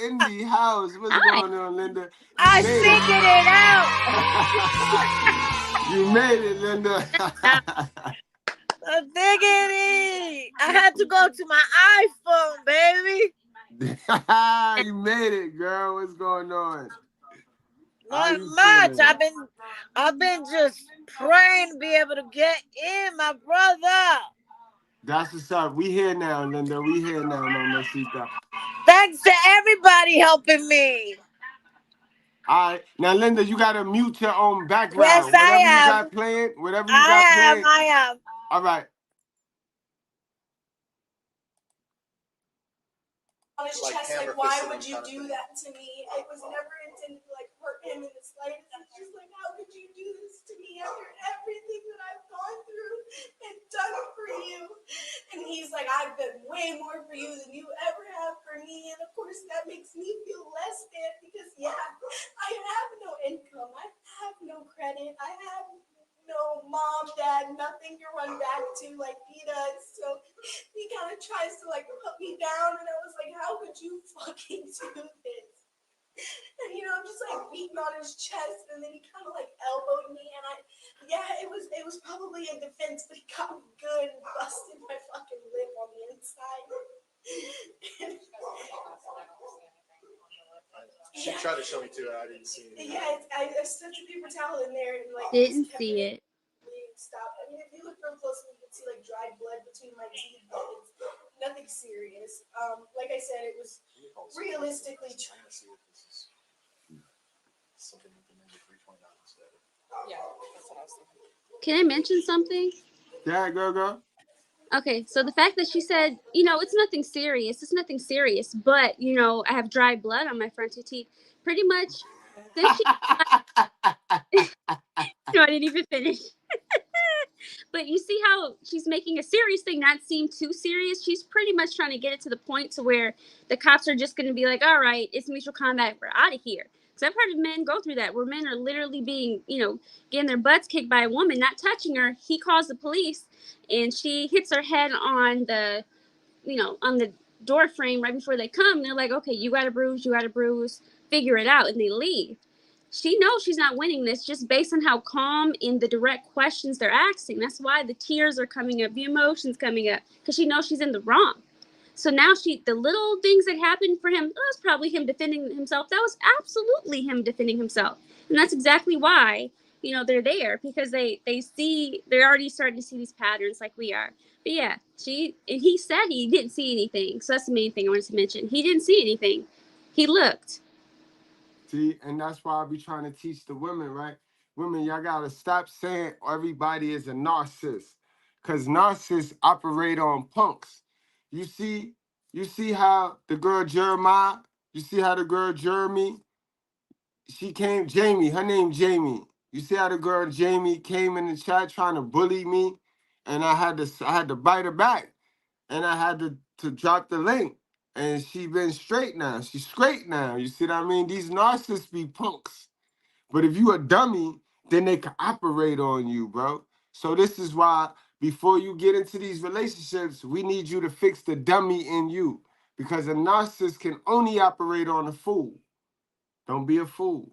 in the house. What's going on, Linda? I figured it out. You made it, Linda. Diggity. I had to go to my iPhone, baby. You made it, girl. What's going on? Not much. I've been just praying to be able to get in, my brother. That's what's up. We here now, Linda. We here now, Mamacita. Thanks to everybody helping me. All right. Now, Linda, you got to mute your own background. Yes, whatever I you am. got playing, whatever you got playing. I am. All right. On his chest, like, why would you do that to me? It was never intended to, like, hurt him in the slightest. It's just like, how could you do this to me after everything that I've gone through and done for you? And he's like, I've done way more for you than you ever have for me. And of course, that makes me feel less than, because, yeah, I have no income. I have no credit. I have no mom, dad, nothing to run back to like he does. So he kind of tries to like put me down, and I was like, how could you fucking do this? And you know, I'm just like beating on his chest, and then he kind of like elbowed me, and it was probably in defense, but he got me good and busted my fucking lip on the inside. She tried to show me too. I didn't see it. Yeah, I stuck a paper towel in there and like didn't see it. Stop. I mean, if you look real closely, you can see like dried blood between my teeth, but it's nothing serious. Like I said, it was realistically. Trying to see if this is something we can maybe 329 instead. Yeah, that's what I was thinking. Can I mention something? Yeah, go. Okay, so the fact that she said, you know, it's nothing serious, but, you know, I have dry blood on my front two teeth, pretty much, since she, no, I didn't even finish. But you see how she's making a serious thing not seem too serious? She's pretty much trying to get it to the point to where the cops are just going to be like, all right, it's mutual combat, we're out of here. Because I've heard of men go through that, where men are literally being, you know, getting their butts kicked by a woman, not touching her. He calls the police, and she hits her head on the, you know, on the door frame right before they come. They're like, okay, you got a bruise, figure it out, and they leave. She knows she's not winning this just based on how calm in the direct questions they're asking. That's why the tears are coming up, the emotions coming up, because she knows she's in the wrong. So now the little things that happened for him, that was probably him defending himself. That was absolutely him defending himself. And that's exactly why, you know, they're there, because they're already starting to see these patterns like we are. But yeah, he said he didn't see anything. So that's the main thing I wanted to mention. He didn't see anything. He looked. See, and that's why I be trying to teach the women, right? Women, y'all gotta stop saying everybody is a narcissist, because narcissists operate on punks. You see how the girl Jeremiah, you see how the girl Jeremy, Jamie, her name Jamie. You see how the girl Jamie came in the chat trying to bully me, and I had to bite her back, and I had to drop the link. And she been straight now. She's straight now. You see what I mean? These narcissists be punks. But if you a dummy, then they can operate on you, bro. So this is why before you get into these relationships, we need you to fix the dummy in you. Because a narcissist can only operate on a fool. Don't be a fool.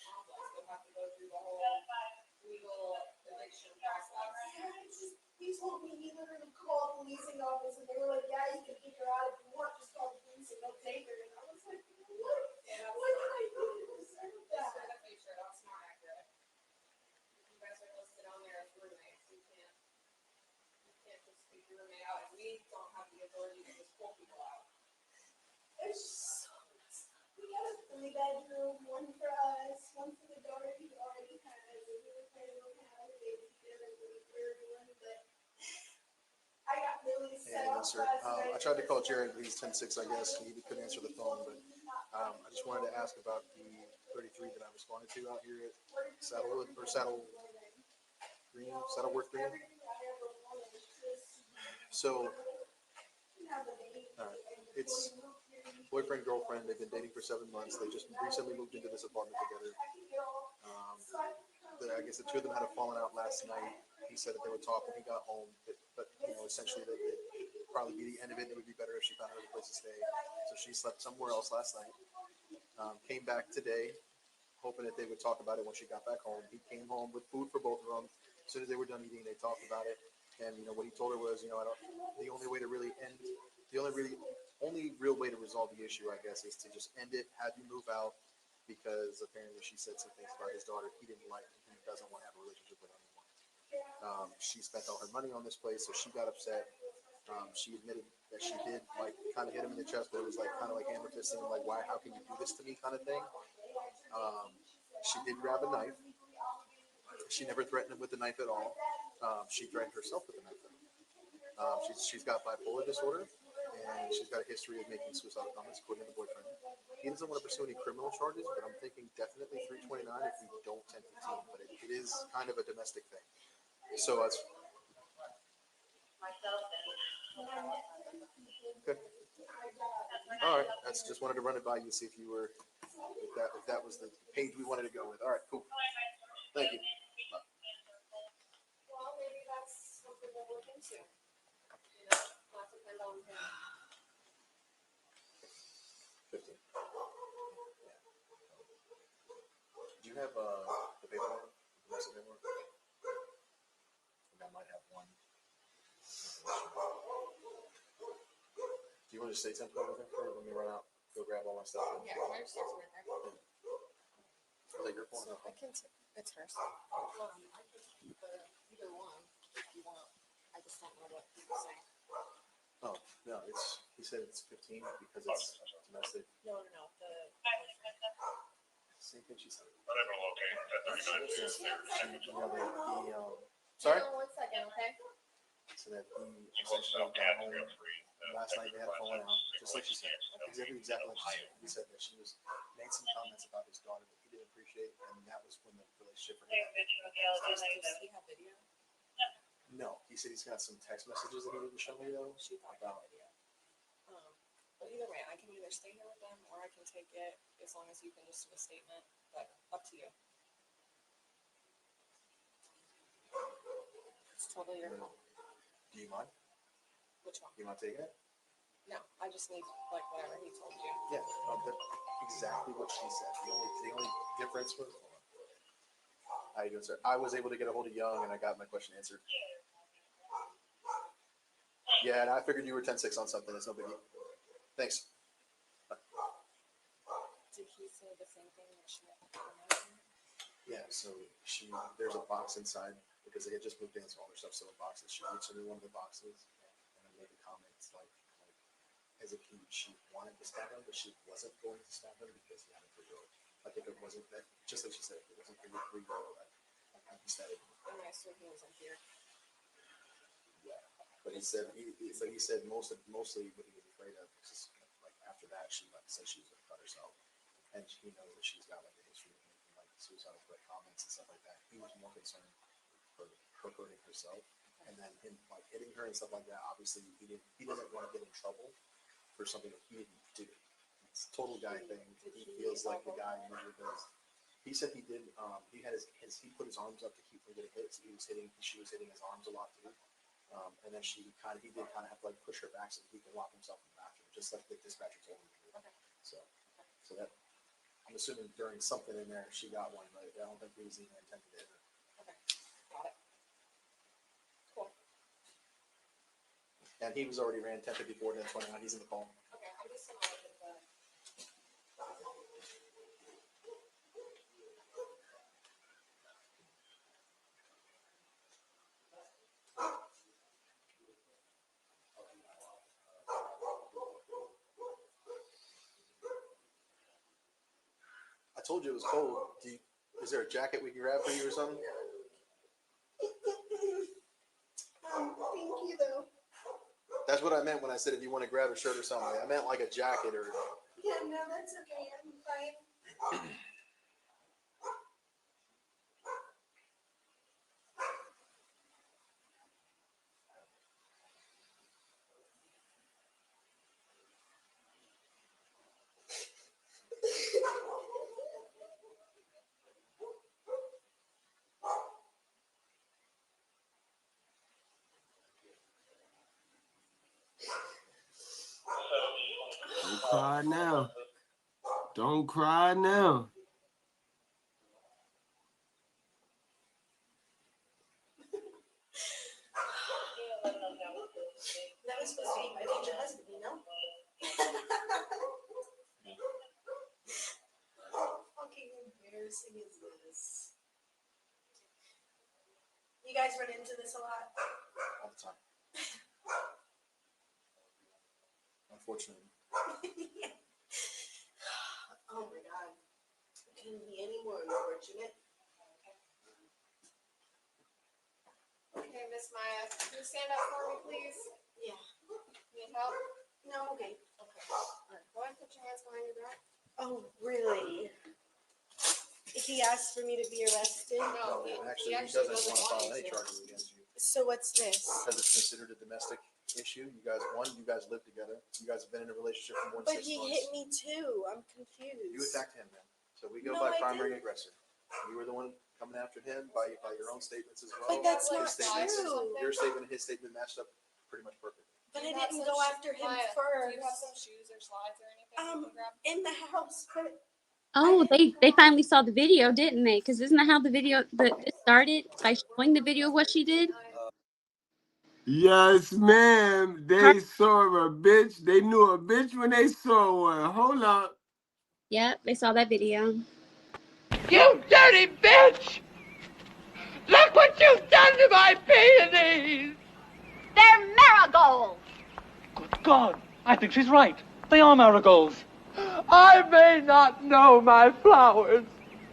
complex. They'll have to go through the whole legal eviction process. He told me he literally called the leasing office and they were like, yeah, you can kick her out if you want, just call the police and they'll take her. And I was like, what? Yeah, What did I do to deserve that's that? the future. That's not accurate. You guys are listed on there as roommates. You can't just kick your roommate out, and we don't have the authority to just pull people out. It's just so messed up. We got a 3-bedroom, one for us, one for the daughter he already has, and we were planning on having a baby together with the third one, but I got really set Yeah, off sir. last night. I tried to call Jared, but he's 10-6, I guess. He couldn't answer the phone, but I just wanted to ask about the 33 that I responded to out here at Saddlewood or Saddleworth Green. So, it's boyfriend, girlfriend. They've been dating for 7 months. They just recently moved into this apartment together. I guess the two of them had a falling out last night. He said that they would talk when he got home, but essentially that it'd probably be the end of it. It would be better if she found another place to stay. So she slept somewhere else last night. Came back today, hoping that they would talk about it when she got back home. He came home with food for both of them. As soon as they were done eating, they talked about it. And what he told her was, the only way to really end, the only real way to resolve the issue, I guess, is to just end it, have you move out, because apparently she said some things about his daughter he didn't like, and he doesn't want to have a relationship with her anymore. She spent all her money on this place, so she got upset. She admitted that she did kind of hit him in the chest, but it was kind of like hammer fisting him, why, how can you do this to me kind of thing. She did grab a knife. She never threatened him with the knife at all. She threatened herself with the knife. She's got bipolar disorder, and she's got a history of making suicidal comments, according to the boyfriend. He doesn't want to pursue any criminal charges, but I'm thinking definitely 329 if we don't 1015. But it is kind of a domestic thing. So it's good. All right, that's just wanted to run it by you, see if you were if that was the page we wanted to go with. All right, cool. Thank you. Well, maybe that's something we'll look into. Not depend on him. 15. Do you have the paperwork? The rest of the paperwork? I might have one. Do you want to say something over there when we run out? Go grab all my stuff. Yeah, my stuff's right there. Is that your phone? I can it's hers. I can keep either one if you want. I just don't know what people say. Oh, no, he said it's 15 because it's domestic. No. Same thing she said. Whatever, okay. Sorry? Hang on 1 second, okay? So that he essentially got home. Last night they had a falling out, just like she said. Exactly like she said. He said that she made some comments about his daughter that he didn't appreciate, and that was when the relationship ended. Does he have video? No, he said he's got some text messages that he didn't show me though. About Video. But either way, I can either stay here with them or I can take it as long as you can just do a statement. But up to you. It's totally your call. Do you mind? Which one? You mind taking it? No, I just need whatever he told you. Yeah, exactly what she said. The only difference was. How you doing, sir? I was able to get a hold of Young, and I got my question answered. Yeah, and I figured you were 10-6 on something. It's no biggie. Thanks. Did he say the same thing that she had? Yeah, so there's a box inside because they had just moved in, so all their stuff's still in boxes. She reached into one of the boxes and then made the comments as if she wanted to stab him, but she wasn't going to stab him because he had a 3-year-old. Like if it wasn't that, just like she said, if it wasn't for your 3-year-old, I'd be stabbing him. And I assume he wasn't here. Yeah, but he said mostly what he was afraid of is after that she said she was going to cut herself, and he knows that she's got a history of making suicidal threat comments and stuff like that. He was more concerned for her hurting herself, and then him hitting her and stuff like that. Obviously, he doesn't want to get in trouble for something that he didn't do. It's a total guy thing. He feels like the guy usually does. He said he did. He had he put his arms up to keep from getting hit. So she was hitting his arms a lot too. And then he did kind of have to push her back so he could lock himself in the bathroom, just like the dispatcher told him to do. Okay. So that I'm assuming during something in there she got one, but I don't think he was even intended to hit her. Okay, got it. Cool. And he was already ran 1050 before, and that's why he's in the call. Okay, I'm just gonna look at the. I told you it was cold. Is there a jacket we can grab for you or something? Thank you, though. That's what I meant when I said if you want to grab a shirt or something. I meant like a jacket or. Yeah, no, that's okay. I'm fine. Don't cry now. Don't cry now. That was supposed to be my future husband, you know? How fucking embarrassing is this? You guys run into this a lot? All the time. Unfortunately. Oh my god. It couldn't be any more unfortunate. Okay, Miss Maya, can you stand up for me, please? Yeah. Need help? No, okay. Okay. All right. Go ahead and put your hands behind your back. Oh, really? He asked for me to be arrested? No, actually, he doesn't want to file any charges against you. So what's this? Because it's considered a domestic issue. You guys live together. You guys have been in a relationship for more than But 6 he months. hit me too. I'm confused. You attacked him then. So we go No, by I primary didn't. aggressor. You were the one coming after him by your own statements as well. But that's His not statements- true. Your statement and his statement matched up pretty much perfectly. But Do I you have didn't some go sho- after him Maya, first. Do you have some shoes or slides or anything you can grab? In the house, but Oh, they finally saw the video, didn't they? Because isn't that how the video it started, by showing the video of what she did? Yes, ma'am. They saw a bitch. They knew a bitch when they saw one. Hold up. Yep, they saw that video. You dirty bitch! Look what you've done to my peonies! They're marigolds! Good God, I think she's right. They are marigolds. I may not know my flowers,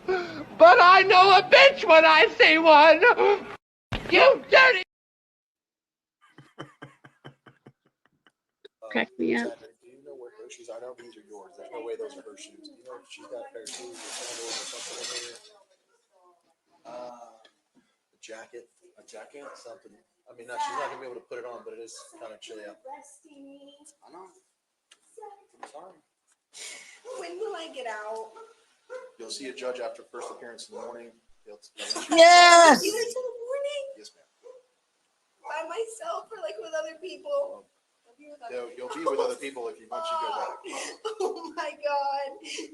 but I know a bitch when I see one! You dirty... Crack me up. Do you know where her shoes are? I know these are yours. There's no way those are her shoes. Do you know if she's got a pair of shoes or sandals or something in here? A jacket? A jacket? Something. I mean, she's not going to be able to put it on, but it is kind of chilly out. I know. I'm sorry. when will I get out? You'll see a judge after first appearance in the morning. Yes! You You until the morning? Yes, ma'am. By myself or like with other people? You'll be with other people if you once you go back. Oh my god.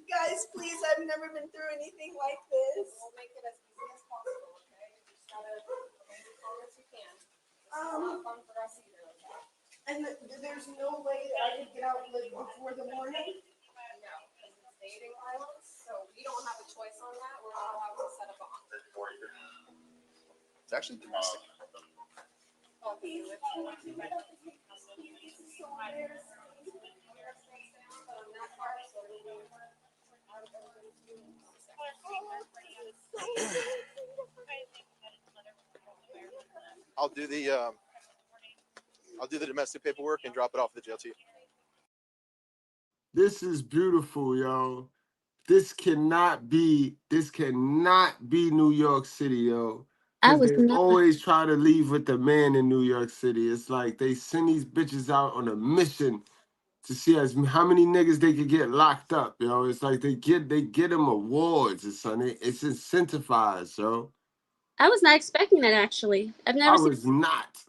Guys, please, I've never been through anything like this. We'll make it as easy as possible, okay? You just gotta make it as long as you can. It's not fun for us either, okay? And there's no way that I could get out like before the morning? No, because it's dating violence, so we don't have a choice on that. We're not allowed to set a bond. It's actually domestic. Okay, I'll do the domestic paperwork and drop it off at the jail to you. This is beautiful, yo. This cannot be New York City, yo. I 'Cause was they not. always try to leave with the man in New York City. It's like they send these bitches out on a mission to see how many niggas they could get locked up, yo. It's like they get them awards or something. It's incentivized, yo. I was not expecting that, actually. I've never I seen was not.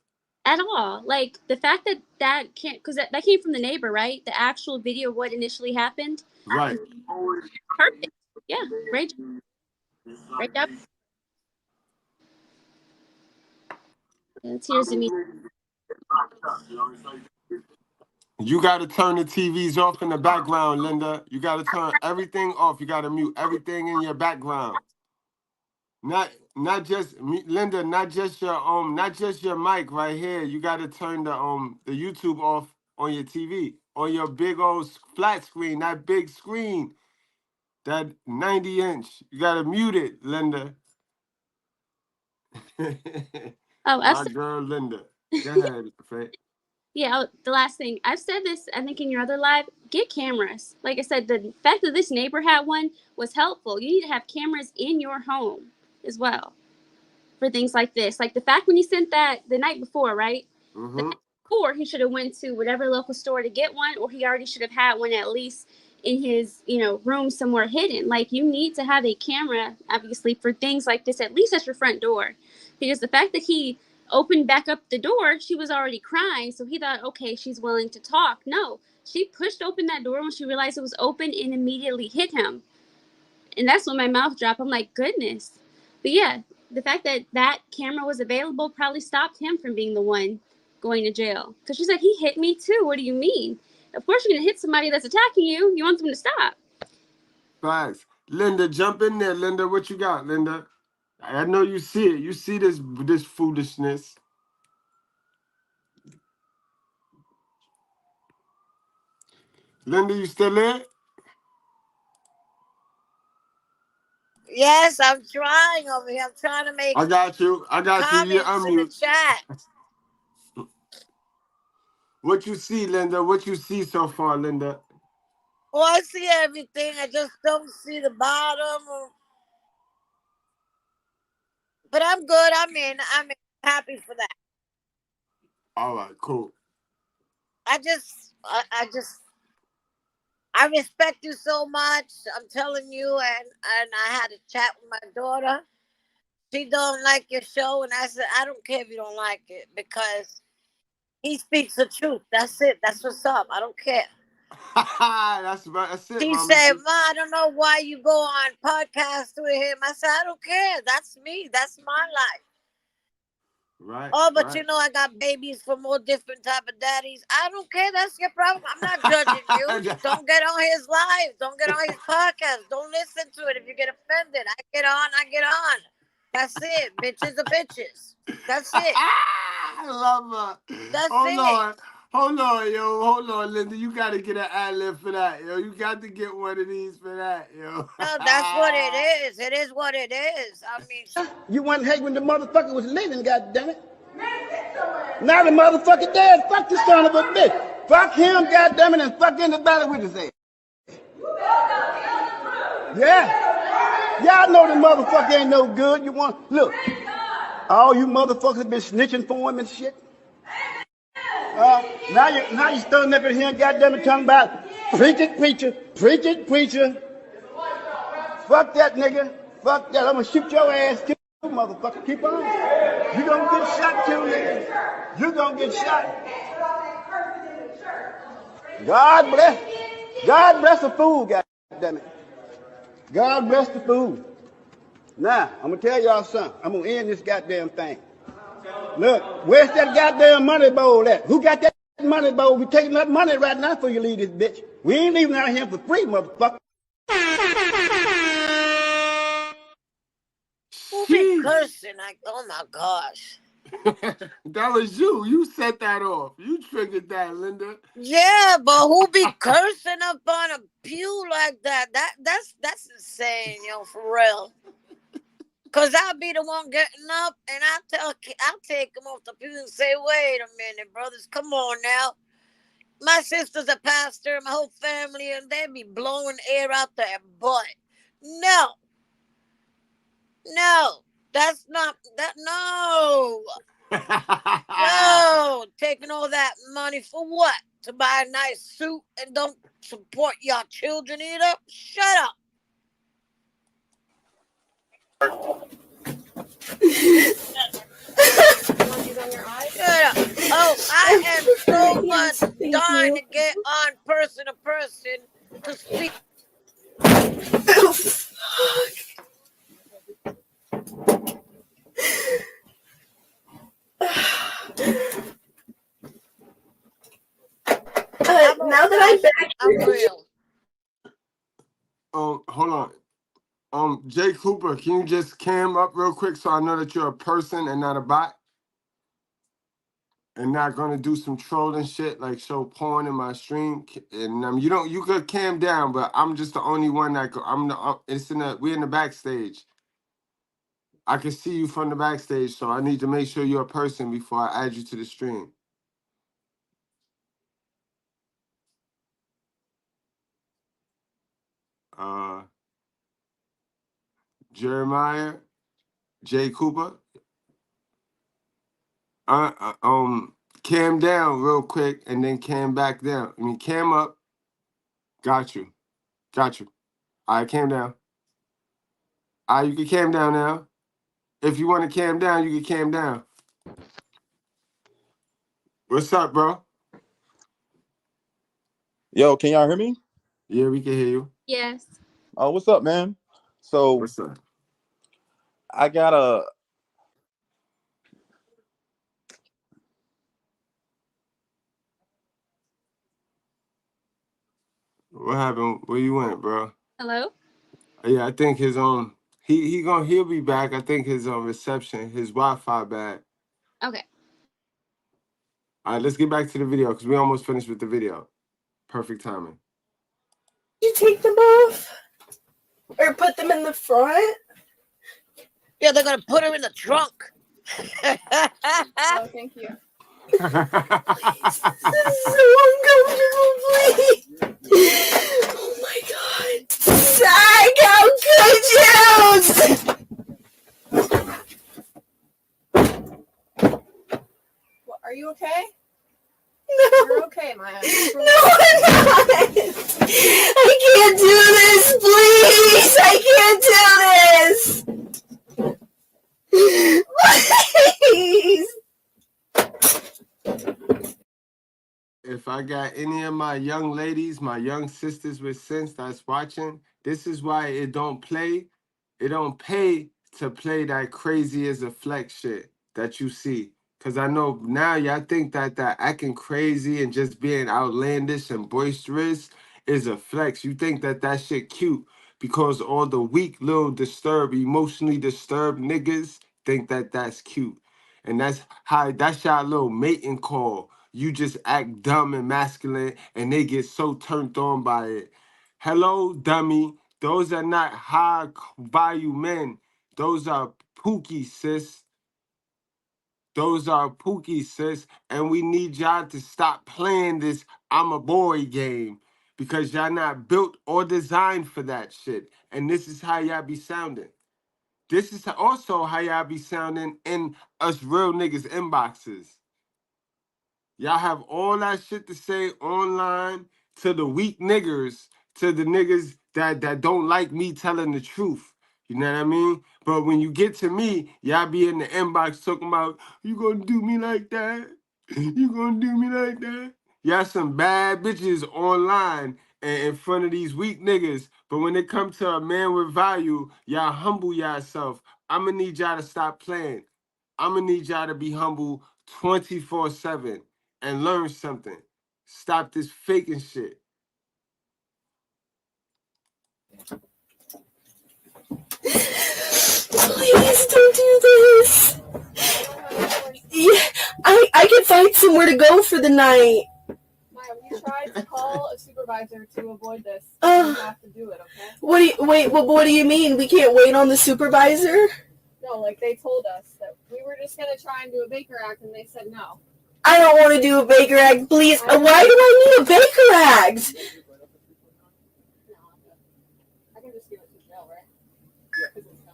at all. Like the fact that can't, because that came from the neighbor, right? The actual video of what initially happened. Right. Perfect. yeah, great job. Let's hear some music. You got to turn the TVs off in the background, Linda. You got to turn everything off. You got to mute everything in your background. Not just Linda, not just your mic right here. You got to turn the YouTube off on your TV, on your big old flat screen, that big screen, that 90-inch. You got to mute it, Linda. My girl, Linda. Go ahead, Fred. Yeah, the last thing. I've said this, I think, in your other live, get cameras. Like I said, the fact that this neighbor had one was helpful. You need to have cameras in your home as well for things like this. Like the fact when he sent that the night before, right? Mm-hmm. The night before, he should have went to whatever local store to get one, or he already should have had one at least in his, room somewhere hidden. Like, you need to have a camera, obviously, for things like this, at least at your front door. Because the fact that he opened back up the door, she was already crying, so he thought, okay, she's willing to talk. No, she pushed open that door when she realized it was open and immediately hit him. And that's when my mouth dropped. I'm like, goodness. But yeah, the fact that that camera was available probably stopped him from being the one going to jail. Because she said, he hit me too. What do you mean? Of course you're going to hit somebody that's attacking you. You want them to stop. Thanks. Linda, jump in there, Linda. What you got, Linda? I know you see it. You see this foolishness. Linda, you still there? Yes, I'm trying over here. I'm trying to make I got you. You're comments in the chat. What you see, Linda? What you see so far, Linda? Oh, I see everything. I just don't see the bottom. But I'm good. I'm happy for that. All right, cool. I respect you so much. I'm telling you, and I had a chat with my daughter. She don't like your show, and I said, I don't care if you don't like it, because he speaks the truth. That's it. That's what's up. I don't care. That's it. She Mama. said, Ma, I don't know why you go on podcasts with him. I said, I don't care. That's me. That's my life. Right. Oh, but right. I got babies from all different type of daddies. I don't care. That's your problem. I'm not judging you. Don't get on his live. Don't get on his podcast. Don't listen to it if you get offended. I get on. That's it. Bitches are bitches. That's it. I love her. That's it. Hold on, Linda. You got to get an ad-lib for that, yo. You got to get one of these for that, yo. No, that's what it is. It is what it is. I mean, you wasn't hate when the motherfucker was living, goddammit. Now the motherfucker dead. Fuck the son of a bitch. Fuck him, goddammit, and fuck anybody with his ass. Yeah. Y'all know the motherfucker ain't no good. Look. All you motherfuckers been snitching for him and shit. Now you standing up in here and goddammit talking about preach it, preacher. Fuck that nigga. Fuck that. I'm gonna shoot your ass too, motherfucker. Keep on. You gonna get shot too, nigga. You gonna get shot. God bless the fool, goddammit. God bless the fool. Now, I'm gonna tell y'all something. I'm gonna end this goddamn thing. Look, where's that goddamn money bowl at? Who got that money bowl? We taking that money right now before you leave this bitch. We ain't leaving out here for free, motherfucker. Who be cursing? Like, oh my gosh. That was you. You set that off. You triggered that, Linda. Yeah, but who be cursing up on a pew like that? That's insane, yo, for real. Cause I'll be the one getting up, and I'll take them off the pew and say, "Wait a minute, brothers, come on now." My sister's a pastor, my whole family, and they be blowing air out their butt. No, that's not that. No, no, taking all that money for what? To buy a nice suit and don't support your children either? Shut up. Oh, I am so much dying to get on person to person to speak. Now that I'm back, I'm real. Hold on. Jay Cooper, can you just cam up real quick so I know that you're a person and not a bot? And not gonna do some trolling shit like show porn in my stream. And you could cam down, but I'm just the only one that we're in the backstage. I can see you from the backstage, so I need to make sure you're a person before I add you to the stream. Jeremiah, Jay Cooper. Cam down real quick and then cam back down. I mean, cam up. Got you. All right, cam down. All right, you can cam down now. If you want to cam down, you can cam down. What's up, bro? Yo, can y'all hear me? Yeah, we can hear you. Yes. Oh, what's up, man? So, what's up? I got a. What happened? Where you went, bro? Hello? Yeah, I think his he'll be back. I think his reception, his Wi-Fi bad. Okay. All right, let's get back to the video because we almost finished with the video. Perfect timing. You take them off or put them in the front? Yeah, they're gonna put her in the trunk. Oh, thank you. This is so uncomfortable, please. Oh my god. Zach, how could you? Well, are you okay? No. You're okay, Maya. No, I'm not. I can't do this, please. I can't do this. Please. If I got any of my young ladies, my young sisters with sense that's watching, this is why it don't pay to play that crazy as a flex shit that you see. Cause I know now y'all think that acting crazy and just being outlandish and boisterous is a flex. You think that shit cute because all the weak, little emotionally disturbed niggas think that that's cute. And that's y'all little mating call. You just act dumb and masculine and they get so turned on by it. Hello, dummy. Those are not high value men. Those are pookie, sis. Those are pookie, sis. And we need y'all to stop playing this I'm a boy game because y'all not built or designed for that shit. And this is how y'all be sounding. This is also how y'all be sounding in us real niggas inboxes. Y'all have all that shit to say online to the weak niggers, to the niggas that don't like me telling the truth. You know what I mean? But when you get to me, y'all be in the inbox talking about, you gonna do me like that? You gonna do me like that? Y'all some bad bitches online and in front of these weak niggas. But when it comes to a man with value, y'all humble yourself. I'ma need y'all to stop playing. I'ma need y'all to be humble 24/7 and learn something. Stop this faking shit. Please don't do this. Yeah, I can find somewhere to go for the night. Maya, we tried to call a supervisor to avoid this. You have to do it, okay? What do you mean? We can't wait on the supervisor? No, like they told us that we were just gonna try and do a Baker Act, and they said no. I don't want to do a Baker Act, please. Why do I need a Baker Act? I can just give it to Jill, right?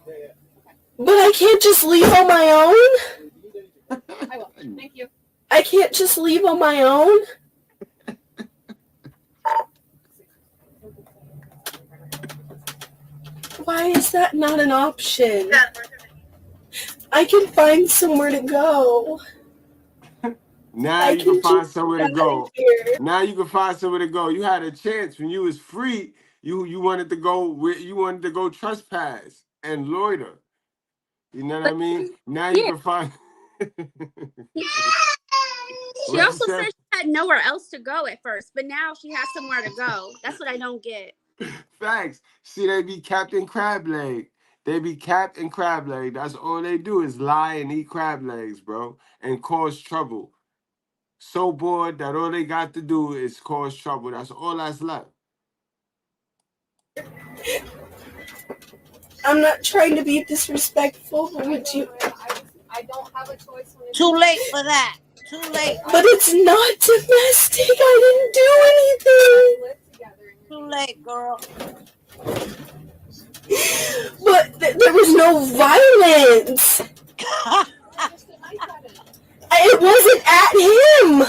Yeah. But I can't just leave on my own? I will. Thank you. I can't just leave on my own? Why is that not an option? I can find somewhere to go. Now you can find somewhere to go. Now you can find somewhere to go. You had a chance when you was free You wanted to go trespass and loiter. You know what I mean? Now you Yeah. can find. She What also you said say? she had nowhere else to go at first, but now she has somewhere to go. That's what I don't get. Facts. See, they be Captain Crab Leg. They be Captain Crab Leg. That's all they do is lie and eat crab legs, bro, and cause trouble. So bored that all they got to do is cause trouble. That's all that's left. I'm not trying to be disrespectful, but would you? I don't have a choice when it's Too late for that. Too late. But it's not domestic. I didn't do anything. Too late, girl. But there was no violence. It wasn't at him.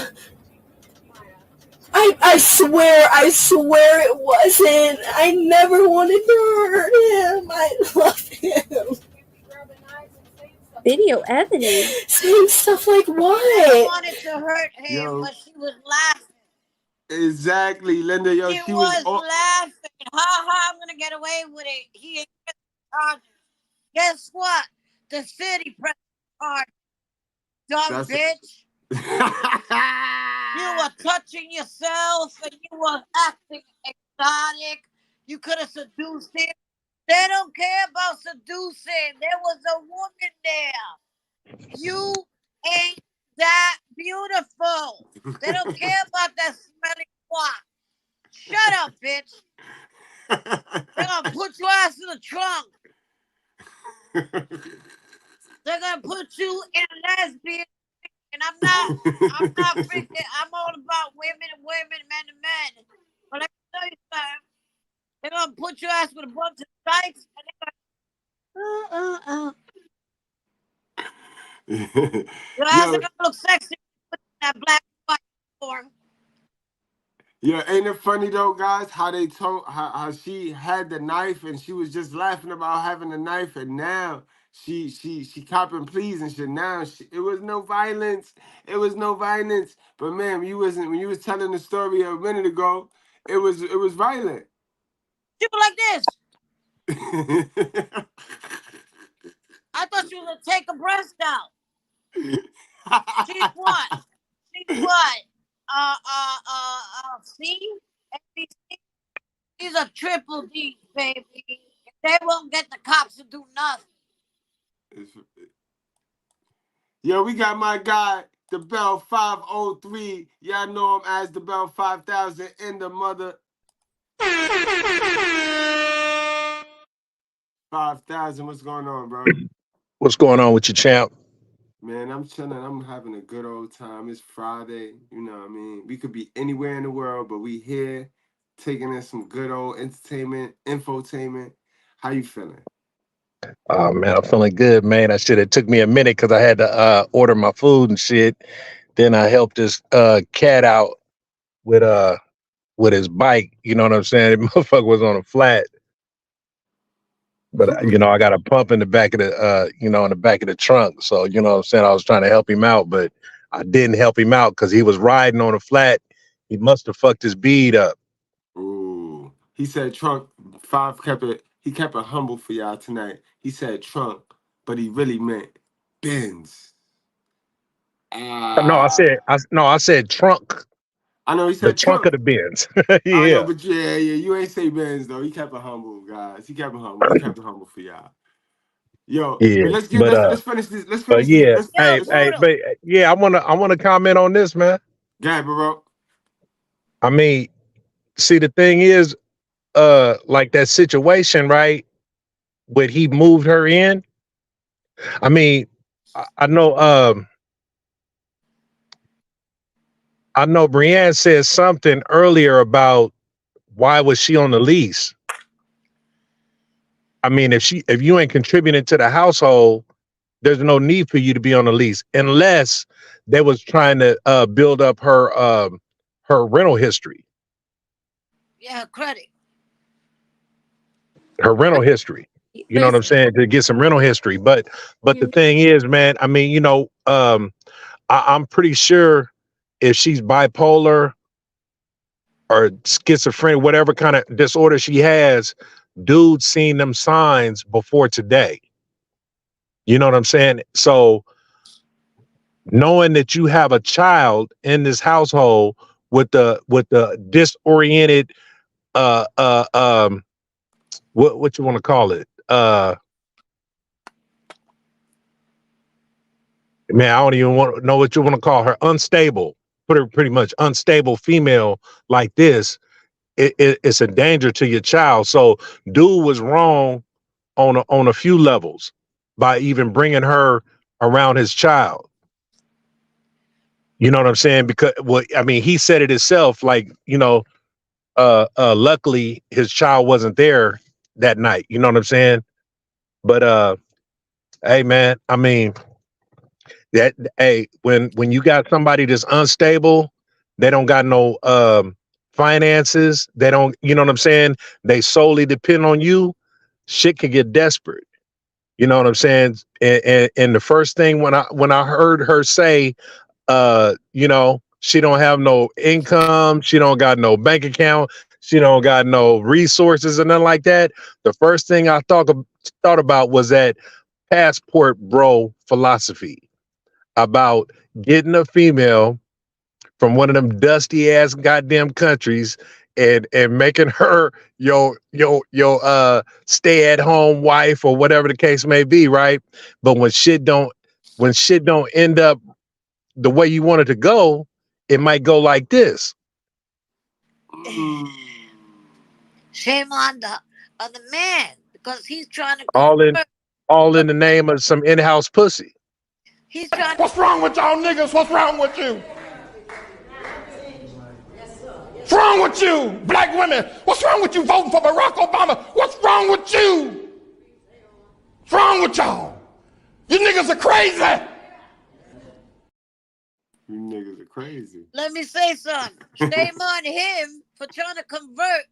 I swear it wasn't. I never wanted to hurt him. I love him. Video evidence. Saying stuff like what? I wanted to hurt him, Yo. but she was laughing. Exactly, Linda. Yo, She was laughing. Ha, I'm gonna get away with it. He ain't get the charges. Guess what? The city pressed charges. Dumb bitch. You were touching yourself and you were acting exotic. You could have seduced him. They don't care about seducing. There was a woman there. You ain't that beautiful. They don't care about that smelly twat. Shut up, bitch. They're gonna put your ass in the trunk. They're gonna put you in a lesbian. And I'm not freaking. I'm all about women and women, men and men. But let me tell you something. They're gonna put your ass with a bunch of dykes, and they're gonna. Your ass are gonna look sexy with that black and white form. Yeah, ain't it funny though, guys? How they told how she had the knife and she was just laughing about having the knife, and now she copping pleas and shit. Now it was no violence. It was no violence. But man, when you was telling the story a minute ago, it was violent. People like this. I thought she was gonna take a breast out. She's what? She's what? C? ABC? These are triple D's, baby. They won't get the cops to do nothing. Yo, we got my guy, the Bell 503. Y'all know him as the Bell 5000 in the mother. 5,000. What's going on, bro? What's going on with you, champ? Man, I'm chilling. I'm having a good old time. It's Friday. You know what I mean? We could be anywhere in the world, but we here taking in some good old entertainment, infotainment. How you feeling? Oh, man, I'm feeling good, man. It took me a minute because I had to order my food and shit. Then I helped this cat out with his bike. You know what I'm saying? The motherfucker was on a flat. But you know, I got a pump in the back of the in the back of the trunk. So, you know what I'm saying? I was trying to help him out, but I didn't help him out because he was riding on a flat. He must have fucked his bead up. Ooh. He said trunk 5 kept it humble for y'all tonight. He said trunk, but he really meant Benz. No, I said trunk. I know he said the trunk of the Benz. Yeah. I know, but yeah, you ain't say Benz though. He kept it humble, guys. He kept it humble. He kept it humble for y'all. Yo, Yeah, but let's finish this. Let's finish yeah, this. But yeah, I wanna comment on this, man. Go ahead, bro. I mean, see, the thing is, like that situation, right? When he moved her in. I mean, I know Brianne said something earlier about why was she on the lease? I mean, if you ain't contributing to the household, there's no need for you to be on the lease unless they was trying to build up her rental history. Yeah, credit. Her rental history. You know what I'm saying? To get some rental history. But the thing is, man, I mean, you know, I'm pretty sure if she's bipolar, schizophrenia, whatever kind of disorder she has, dude seen them signs before today. You know what I'm saying? So knowing that you have a child in this household with the disoriented what you want to call it? Man, I don't even want to know what you want to call her. Unstable, pretty much unstable female like this. It's a danger to your child. So dude was wrong on a few levels by even bringing her around his child. You know what I'm saying? Because, well, I mean, he said it himself, like, you know, luckily his child wasn't there that night. You know what I'm saying? But hey man, I mean, when you got somebody that's unstable, they don't got no finances, they don't, you know what I'm saying? They solely depend on you, shit can get desperate. You know what I'm saying? And the first thing when I heard her say, you know, she don't have no income, she don't got no bank account, she don't got no resources or nothing like that. The first thing I thought about was that passport bro philosophy about getting a female from one of them dusty ass goddamn countries and making her your stay at home wife or whatever the case may be, right? But when shit don't end up the way you want it to go, it might go like this. Shame on the man, because he's trying to all in the name of some in-house pussy. He's trying. What's wrong with y'all niggas? What's wrong with you? What's wrong with you, black women? What's wrong with you voting for Barack Obama? What's wrong with you? What's wrong with y'all? You niggas are crazy. You niggas are crazy. Let me say something. Shame on him for trying to convert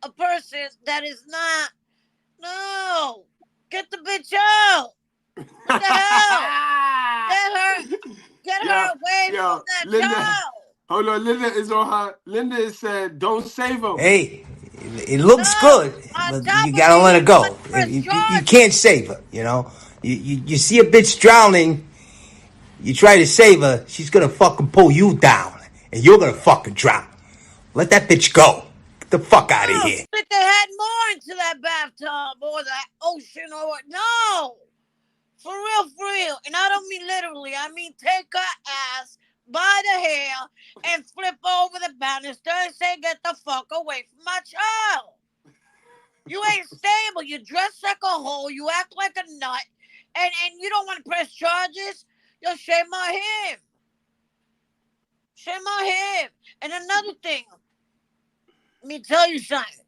a person that is not. No, get the bitch out. What the hell? Get her away from that Linda, child. Hold on, Linda is on her. Linda is said, don't save him. Hey, it looks good, but you gotta let her go. You can't save her, you know? You see a bitch drowning, you try to save her, she's gonna fucking pull you down, and you're gonna fucking drown. Let that bitch go. Get the fuck out of here. Stick their head more into that bathtub or that ocean or what? No. For real. And I don't mean literally. I mean take her ass by the hair and flip over the banister and say, get the fuck away from my child. You ain't stable. You dress like a hoe. You act like a nut. And you don't want to press charges? Yo, shame on him. Shame on him. And another thing. Let me tell you something.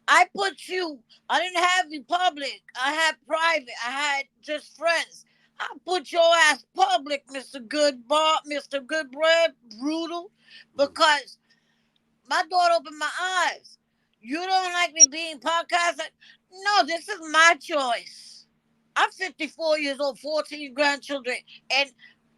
I didn't have you public. I had private. I had just friends. I put your ass public, Mr. Goodbread, brutal, because my daughter opened my eyes. You don't like me being podcasted? No, this is my choice. I'm 54 years old, 14 grandchildren, and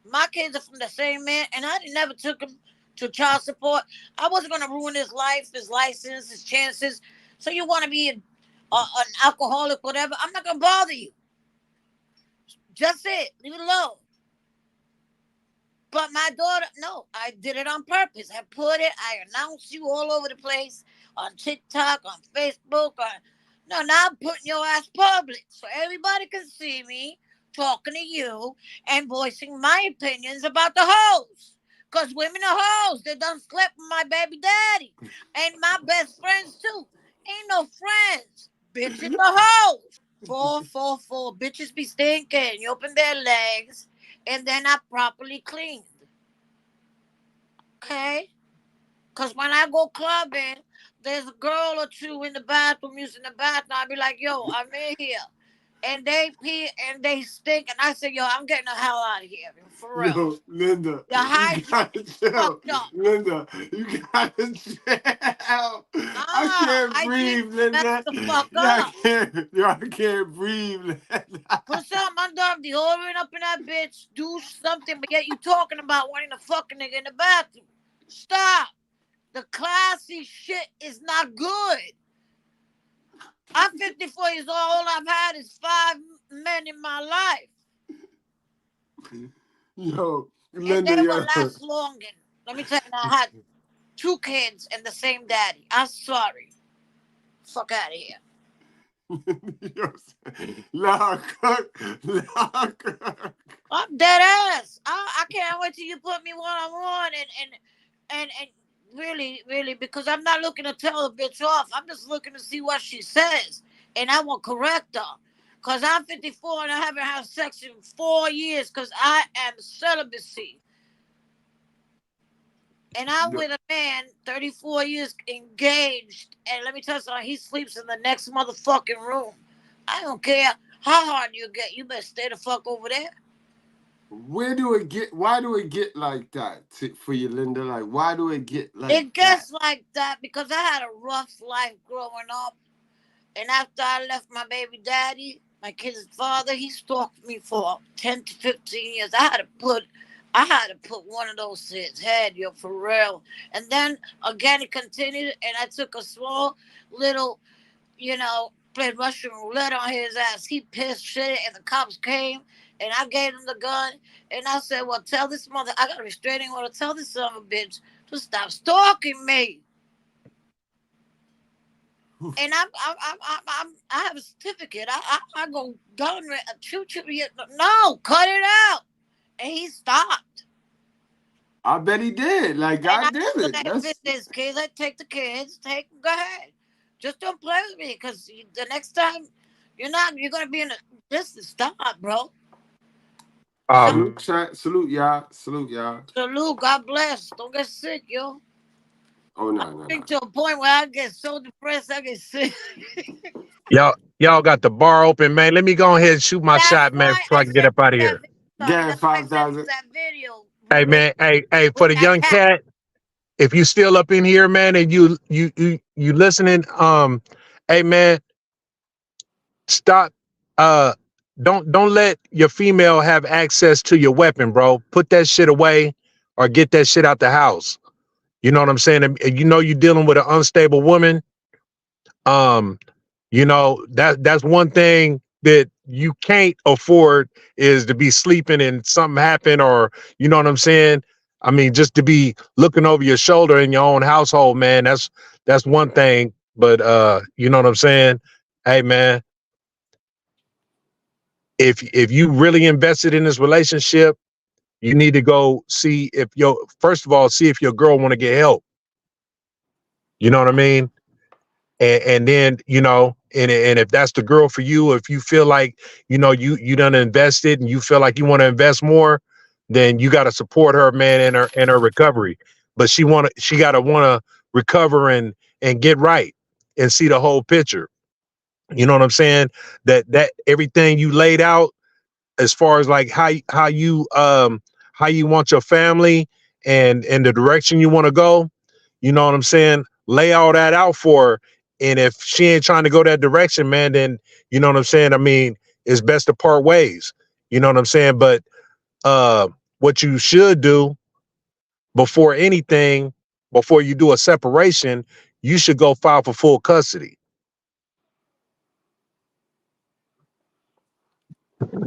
my kids are from the same man, and I never took them to child support. I wasn't going to ruin his life, his license, his chances. So you want to be an alcoholic, whatever, I'm not going to bother you. Just it. Leave it alone. But my daughter, no, I did it on purpose. I announced you all over the place on TikTok, on Facebook. Now I'm putting your ass public so everybody can see me talking to you and voicing my opinions about the hoes. Because women are hoes. They done slept with my baby daddy. And my best friends, too. Ain't no friends. Bitches are hoes. 444. Bitches be stinking. You open their legs and they're not properly cleaned. Okay? Because when I go clubbing, there's a girl or two in the bathroom using the bathroom. I'll be like, yo, I'm in here. And they pee and they stink. And I say, yo, I'm getting the hell out of here. For real. Yo, Linda, you gotta chill. Linda, you gotta chill. I can't breathe, Linda. I can't breathe, Linda. Put something under deodorant up in that bitch. Do something, but yet you talking about wanting to fuck a nigga in the bathroom. Stop. The classy shit is not good. I'm 54 years old. All I've had is 5 men in my life. Yo, And Linda, they yo. will last long. And let me tell you, I had 2 kids and the same daddy. I'm sorry. Fuck out of here. I'm dead ass. I can't wait till you put me one-on-one and really, because I'm not looking to tell a bitch off. I'm just looking to see what she says, and I will correct her. Cause I'm 54 and I haven't had sex in 4 years because I am celibacy. And I'm with a man, 34 years engaged, and let me tell you something, he sleeps in the next motherfucking room. I don't care how hard you get, you better stay the fuck over there. Why do it get like that for you, Linda? Like, why do it get like that? It gets like that because I had a rough life growing up. And after I left my baby daddy, my kid's father, he stalked me for 10 to 15 years. I had to put one of those to his head, yo, for real. And then again, it continued, and I took a small little, played Russian roulette on his ass. He pissed shit, and the cops came, and I gave him the gun, and I said, well, tell this mother, I got a restraining order, tell this son of a bitch to stop stalking me. And I have a certificate. I go gun shoot. No, cut it out. And he stopped. I bet he did. Like, God damn it. If it's his kids, I take the kids. Go ahead. Just don't play with me, because the next time you're gonna be in a distance. Stop, bro. Salute, y'all. Salute. God bless. Don't get sick, yo. Oh no. I think to a point where I get so depressed I get sick. Y'all got the bar open, man. Let me go ahead and shoot my shot, man, before I can get up out of here. Get 5,000. Hey, man. Hey, for the young cat, if you still up in here, man, and you listening, hey, man, stop. Don't let your female have access to your weapon, bro. Put that shit away or get that shit out the house. You know what I'm saying? And you're dealing with an unstable woman. That's one thing that you can't afford is to be sleeping and something happen, or you know what I'm saying? I mean, just to be looking over your shoulder in your own household, man. That's one thing. But you know what I'm saying? Hey, man, if you really invested in this relationship, you need to go see if first of all, see if your girl want to get help. You know what I mean? And then, and if that's the girl for you, if you feel like, you done invested and you feel like you want to invest more, then you got to support her, man, in her recovery. But she got to want to recover and get right and see the whole picture. You know what I'm saying? That everything you laid out as far as like how you want your family and the direction you want to go, you know what I'm saying? Lay all that out for her. And if she ain't trying to go that direction, man, then you know what I'm saying? I mean, it's best to part ways. You know what I'm saying? But what you should do before anything, before you do a separation, you should go file for full custody.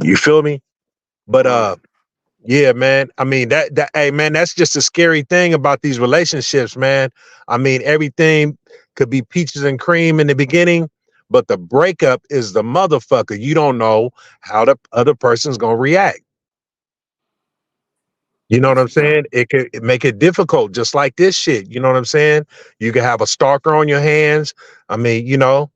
You feel me? But yeah, man. I mean, hey, man, that's just a scary thing about these relationships, man. I mean, everything could be peaches and cream in the beginning, but the breakup is the motherfucker. You don't know how the other person's gonna react. You know what I'm saying? It could make it difficult, just like this shit. You know what I'm saying? You could have a stalker on your hands. I mean, you don't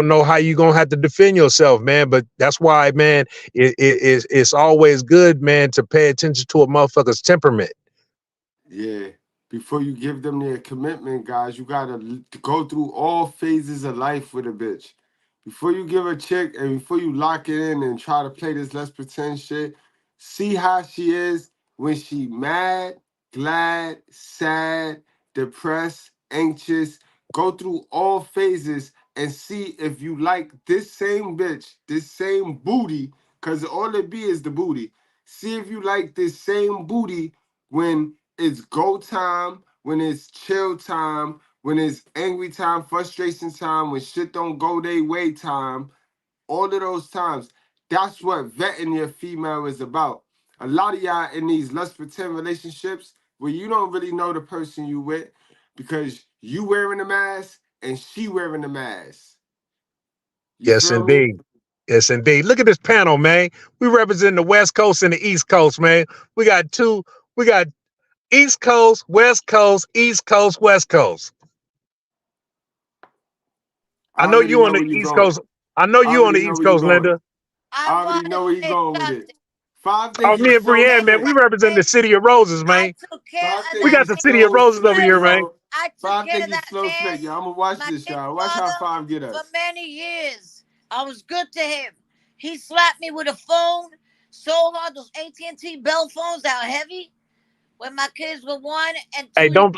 know how you gonna have to defend yourself, man. But that's why, man, it's always good, man, to pay attention to a motherfucker's temperament. Yeah. Before you give them their commitment, guys, you gotta go through all phases of life with a bitch. Before you give a chick and before you lock it in and try to play this let's pretend shit, see how she is when she mad, glad, sad, depressed, anxious. Go through all phases and see if you like this same bitch, this same booty, because all it be is the booty. See if you like this same booty when it's go time, when it's chill time, when it's angry time, frustration time, when shit don't go their way time, all of those times. That's what vetting your female is about. A lot of y'all in these lust pretend relationships where you don't really know the person you with because you wearing a mask and she wearing a mask. You Yes, feel me? indeed. Yes, indeed. Look at this panel, man. We represent the West Coast and the East Coast, man. We got East Coast, West Coast, East Coast, West Coast. I I know already you on know the where you're East going. Coast. I know I you on the already know East where you're Coast, going. Linda. I already know where you're going with it. 5 Oh, things you me and slow Brienne, man, spit. we represent the City of Roses, I man. took care 5 of We things that you got the City of slow Roses over spit, here, man. man. yo. I took 5 care things of you that slow man, spit, yo. I'm gonna watch my this, kid's y'all. Watch how father, 5 get for us. many years. I was good to him. He slapped me with a phone so hard, those AT&T Bell phones that are heavy, when my kids were 1 and 2 Hey, years old.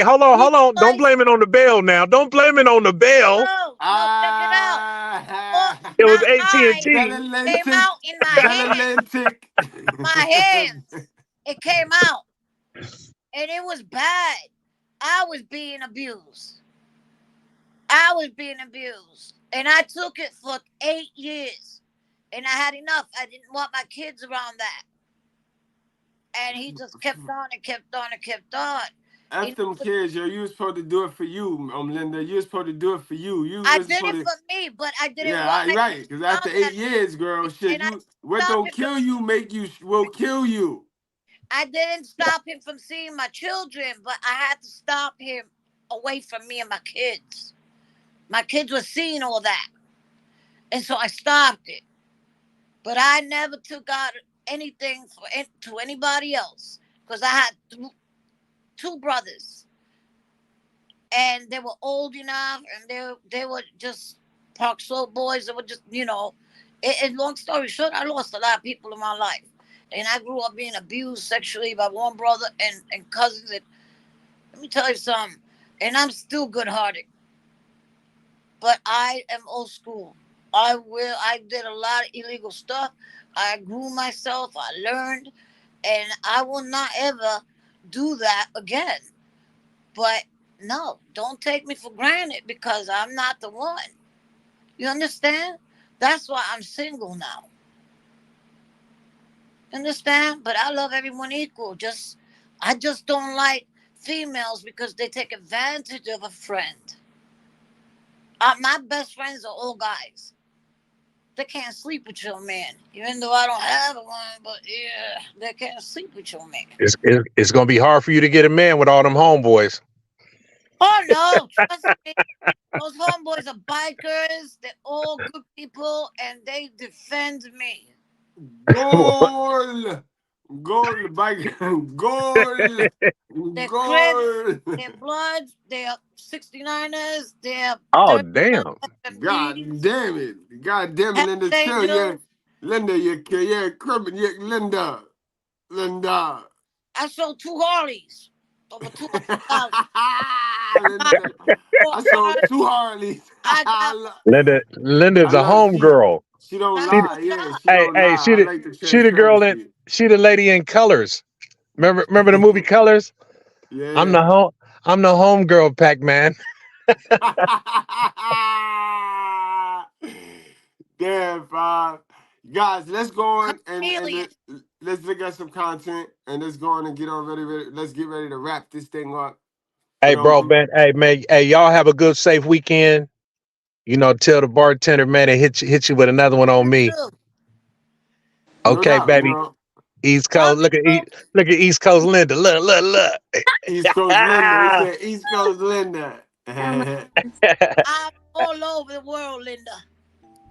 hold on, He hold on. Don't sliced, blame it on the bell now. Don't blame it on the bell. no, check it out. It was My eye AT&T. came Belalentic. out in my hand. My hands. It came out. And it was bad. I was being abused. And I took it for 8 years. And I had enough. I didn't want my kids around that. And he just kept on and kept on and kept on. F them kids, yo. You was supposed to do it for you, Linda. You was supposed to do it for you. You I was did supposed it to. for me, but I didn't Yeah, want my right. kids Because around after 8 that. years, girl, shit, And I you what stopped don't him from, kill you will kill you. I didn't stop him from seeing my children, but I had to stop him away from me and my kids. My kids were seeing all that. And so I stopped it. But I never took out anything to anybody else because I had 2 brothers. And they were old enough, and they were just Park Slope boys. They were just, long story short, I lost a lot of people in my life. And I grew up being abused sexually by one brother and cousins. And let me tell you something. And I'm still good-hearted. But I am old school. I did a lot of illegal stuff. I grew myself. I learned. And I will not ever do that again. But no, don't take me for granted because I'm not the one. You understand? That's why I'm single now. Understand? But I love everyone equal. I just don't like females because they take advantage of a friend. My best friends are all guys. They can't sleep with your man, even though I don't have one. But yeah, they can't sleep with your man. It's gonna be hard for you to get a man with all them homeboys. Oh no, trust me. Those homeboys are bikers. They're all good people, and they defend me. Goal, bike, goal, They're goal. Crips, they're Bloods, they're 69ers, they're Oh 30 damn! God damn it! God damn it, Hells Linda, chill, yeah, Angels. Linda, yeah, cribbing, yeah, Linda. I sold 2 Harleys. Over $200,000. Linda, I sold 2 Harleys. I got Linda's I a love homegirl. she don't that's lie. what's Yeah, up. she don't lie. I like the She the girl in transparency. she the lady in Colors. Remember the movie Colors? I'm Yeah. the homegirl, Pac-Man. Damn, Bob. Guys, let's go on and Chameleon. let's look at some content and let's go on and get on ready. Let's get ready to wrap this thing up. Hey, But bro, man. Hey, man. Hey, y'all have a good, safe weekend. Tell the bartender, man, to hit you with another one on me. no Okay, doubt, baby. East Coast. Look at East Coast Linda. Look. East Coast Linda. He said East Coast Linda. I'm all over the world, Linda.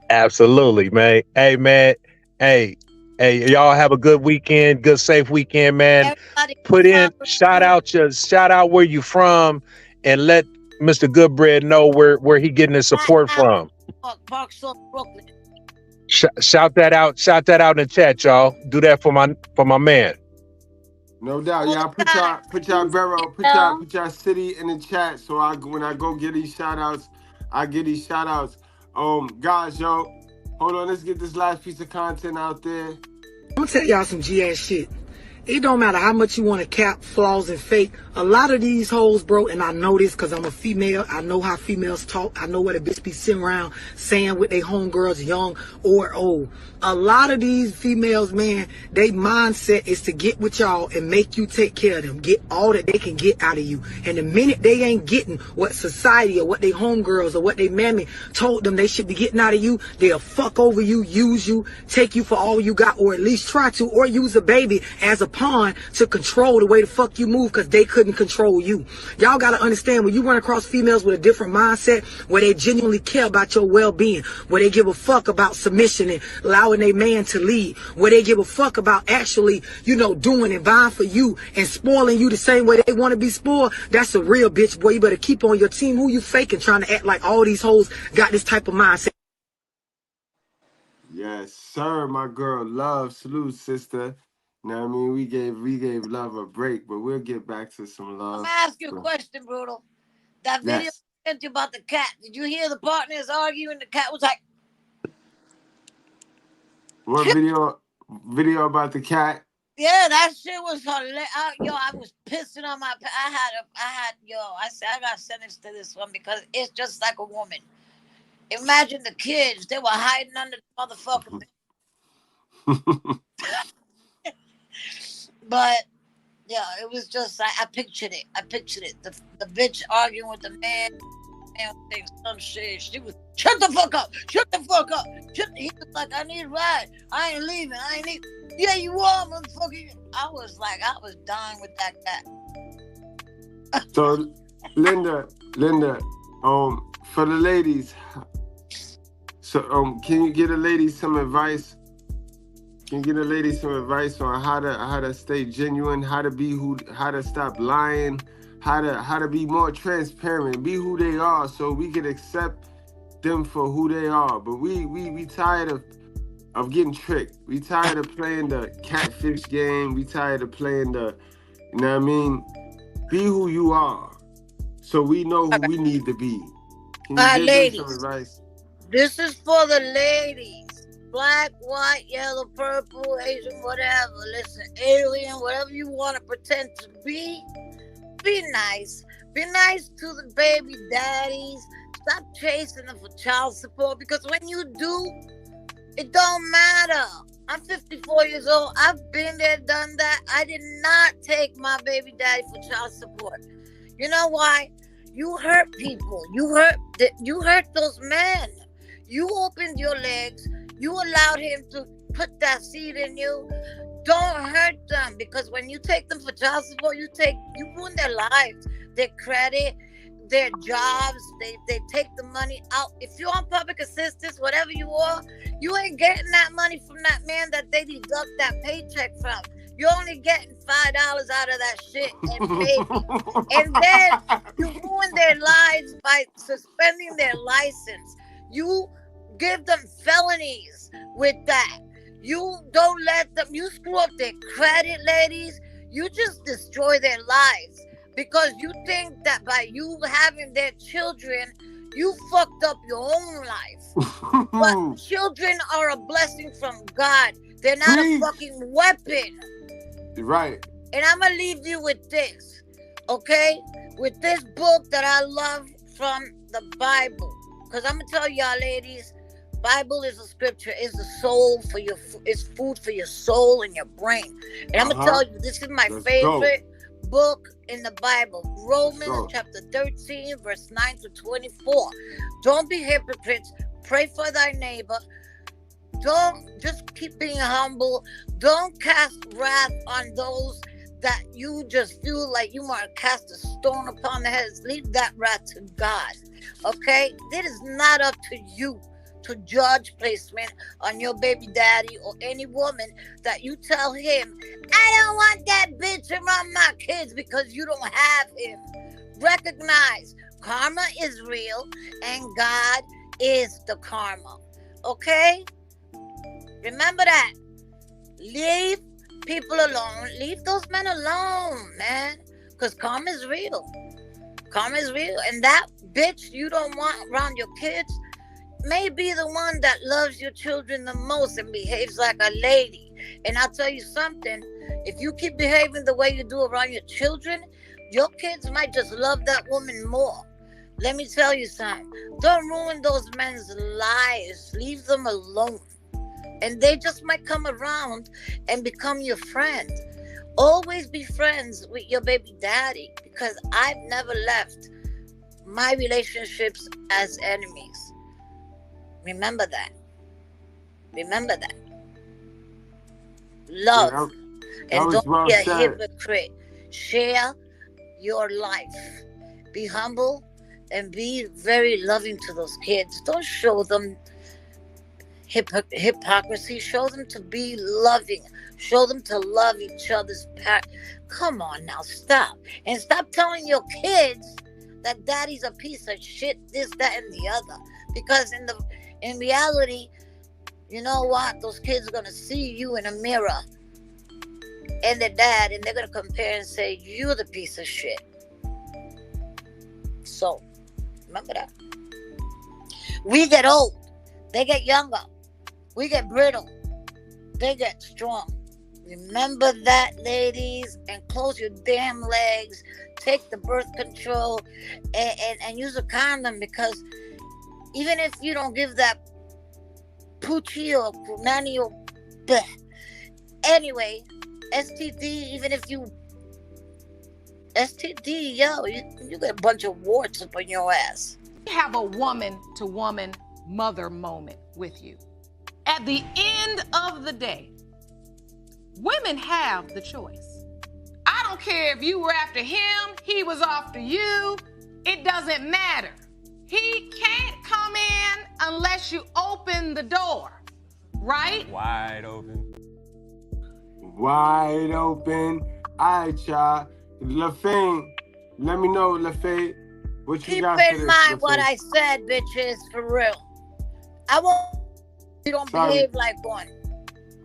Absolutely, man. Hey, man. Hey, y'all have a good weekend, good, safe weekend, man. Everybody Put in, follow shout out where you from, and let Mr. Goodbread know where he getting his support from. Park Slope, Brooklyn. Shout that out in the chat, y'all. Do that for my man. No doubt, y'all. Put y'all borough, put y'all city in the chat. So when I go get these shout outs, I get these shout outs. Guys, yo, hold on, let's get this last piece of content out there. I'm gonna tell y'all some GS shit. It don't matter how much you want to cap flaws and fake. A lot of these hoes, bro, and I know this because I'm a female. I know how females talk. I know what a bitch be sitting around saying with their homegirls, young or old. A lot of these females, man, their mindset is to get with y'all and make you take care of them. Get all that they can get out of you. And the minute they ain't getting what society or what they homegirls or what they mammy told them they should be getting out of you, they'll fuck over you, use you, take you for all you got, or at least try to, or use a baby as a pawn to control the way the fuck you move because they couldn't control you. Y'all got to understand, when you run across females with a different mindset, where they genuinely care about your well-being, where they give a fuck about submission and allowing their man to lead, where they give a fuck about actually, you know, doing and buying for you and spoiling you the same way they want to be spoiled, that's a real bitch, boy. You better keep on your team. Who you faking, trying to act like all these hoes got this type of mindset? Yes, sir, my girl. Love, salute, sister. You know what I mean? We gave love a break, but we'll get back to some love. I'm gonna ask you a question, Brutal. That video Yes. I sent you about the cat. Did you hear the partners arguing? The cat was like, What video about the cat? yeah, that shit was hilarious. Yo, I was pissing on my. I said I gotta send this to this one because it's just like a woman. Imagine the kids; they were hiding under the motherfucking. But yeah, it was just I pictured it. The bitch arguing with the man saying some shit. She was shut the fuck up. He was like, I need a ride. I ain't leaving. Yeah, you are, motherfucker. I was dying with that cat. So, Linda, for the ladies, so can you get a lady some advice? Can you get a lady some advice on how to stay genuine, how to stop lying, how to be more transparent, be who they are, so we can accept them for who they are. But we tired of getting tricked. We tired of playing the catfish game. We tired of playing the, you know what I mean? Be who you are, so we know who we need to be. Can you give ladies, them some advice? This is for the ladies. Black, white, yellow, purple, Asian, whatever. Listen, alien, whatever you want to pretend to be. Be nice. Be nice to the baby daddies. Stop chasing them for child support, because when you do, it don't matter. I'm 54 years old. I've been there, done that. I did not take my baby daddy for child support. You know why? You hurt people. You hurt those men. You opened your legs. You allowed him to put that seed in you. Don't hurt them, because when you take them for child support, you ruin their lives, their credit, their jobs. They take the money out. If you're on public assistance, whatever you are, you ain't getting that money from that man that they deduct that paycheck from. You're only getting $5 out of that shit and maybe. And then you ruin their lives by suspending their license. You give them felonies with that. You don't let them, you screw up their credit, ladies. You just destroy their lives, because you think that by you having their children, you fucked up your own life. But children are a blessing from God. They're not a fucking weapon. Right. And I'm going to leave you with this, okay? With this book that I love from the Bible. Because I'm going to tell y'all, ladies, Bible is a scripture. It's the soul for it's food for your soul and your brain. And I'm going to tell you, this is my favorite book in the Bible. Romans chapter 13, verse 9 to 24. Don't be hypocrites. Pray for thy neighbor. Don't just keep being humble. Don't cast wrath on those that you just feel like you want to cast a stone upon their heads. Leave that wrath to God. Okay? It is not up to you to judge placement on your baby daddy or any woman that you tell him, I don't want that bitch around my kids because you don't have him. Recognize karma is real and God is the karma. Okay? Remember that. Leave people alone. Leave those men alone, man. Because karma is real. Karma is real. And that bitch you don't want around your kids may be the one that loves your children the most and behaves like a lady. And I'll tell you something, if you keep behaving the way you do around your children, your kids might just love that woman more. Let me tell you something. Don't ruin those men's lives. Leave them alone. And they just might come around and become your friend. Always be friends with your baby daddy, because I've never left my relationships as enemies. Remember that. Remember that. Love. Yeah, and don't well be a said. hypocrite. Share your life. Be humble and be very loving to those kids. Don't show them hypocrisy. Show them to be loving. Show them to love each other's parents. Come on now, stop. And stop telling your kids that daddy's a piece of shit, this, that, and the other. Because in reality, you know what? Those kids are going to see you in a mirror and their dad, and they're going to compare and say, you're the piece of shit. So, remember that. We get old. They get younger. We get brittle. They get strong. Remember that, ladies, and close your damn legs. Take the birth control and use a condom, because even if you don't give that poochie or punani or bleh. Anyway, STD, even if you STD, yo, you got a bunch of warts up on your ass. Have a woman-to-woman mother moment with you. At the end of the day, women have the choice. I don't care if you were after him, he was after you. It doesn't matter. He can't come in unless you open the door, right? Wide open. Wide open. All right, y'all. LaFay, let me know, LaFay, what you got for this. Keep in mind what I said, bitches, for real. I won't. You don't behave like one.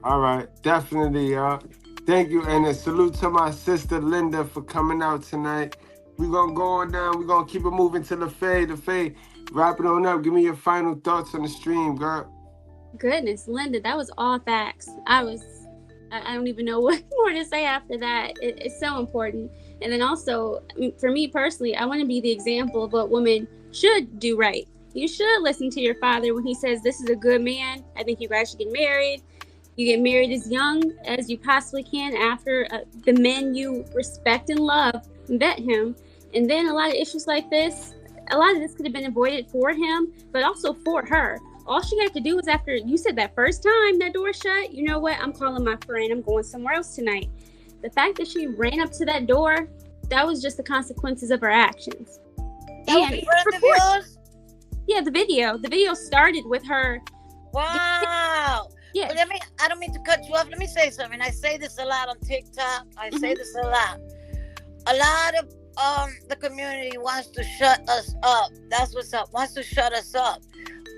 All right, definitely, y'all. Thank you, and a salute to my sister Linda for coming out tonight. We're gonna go on down. We're gonna keep it moving to LaFay. LaFay, wrap it on up. Give me your final thoughts on the stream, girl. Goodness, Linda, that was all facts. I don't even know what more to say after that. It's so important. And then also, for me personally, I want to be the example of what women should do right. You should listen to your father when he says this is a good man. I think you guys should get married. You get married as young as you possibly can after the men you respect and love vet him. And then a lot of issues like this, a lot of this could have been avoided for him, but also for her. All she had to do was, after you said that first time that door shut, you know what? I'm calling my friend. I'm going somewhere else tonight. The fact that she ran up to that door, that was just the consequences of her actions. And yeah, the video started with her. Wow. Yeah. But I don't mean to cut you off. Let me say something. I say this a lot on TikTok. I say this a lot. A lot of the community wants to shut us up. That's what's up. Wants to shut us up.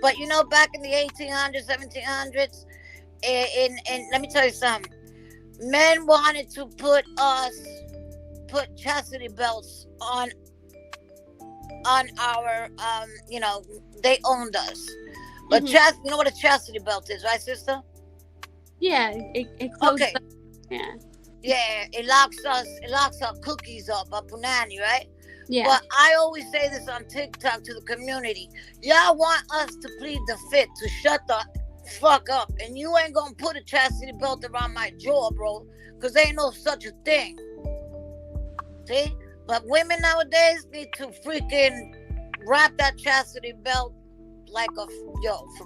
But you know, back in the 1800s, 1700s, and let me tell you something. Men wanted to put chastity belts on our, they owned us. But you know what a chastity belt is, right, sister? Yeah, it closes okay. up. Yeah. Yeah, it locks our cookies up, our punani, right? Yeah. But I always say this on TikTok to the community. Y'all want us to plead the fifth, to shut the fuck up. And you ain't gonna put a chastity belt around my jaw, bro. Because there ain't no such a thing. See? But women nowadays need to freaking wrap that chastity belt like for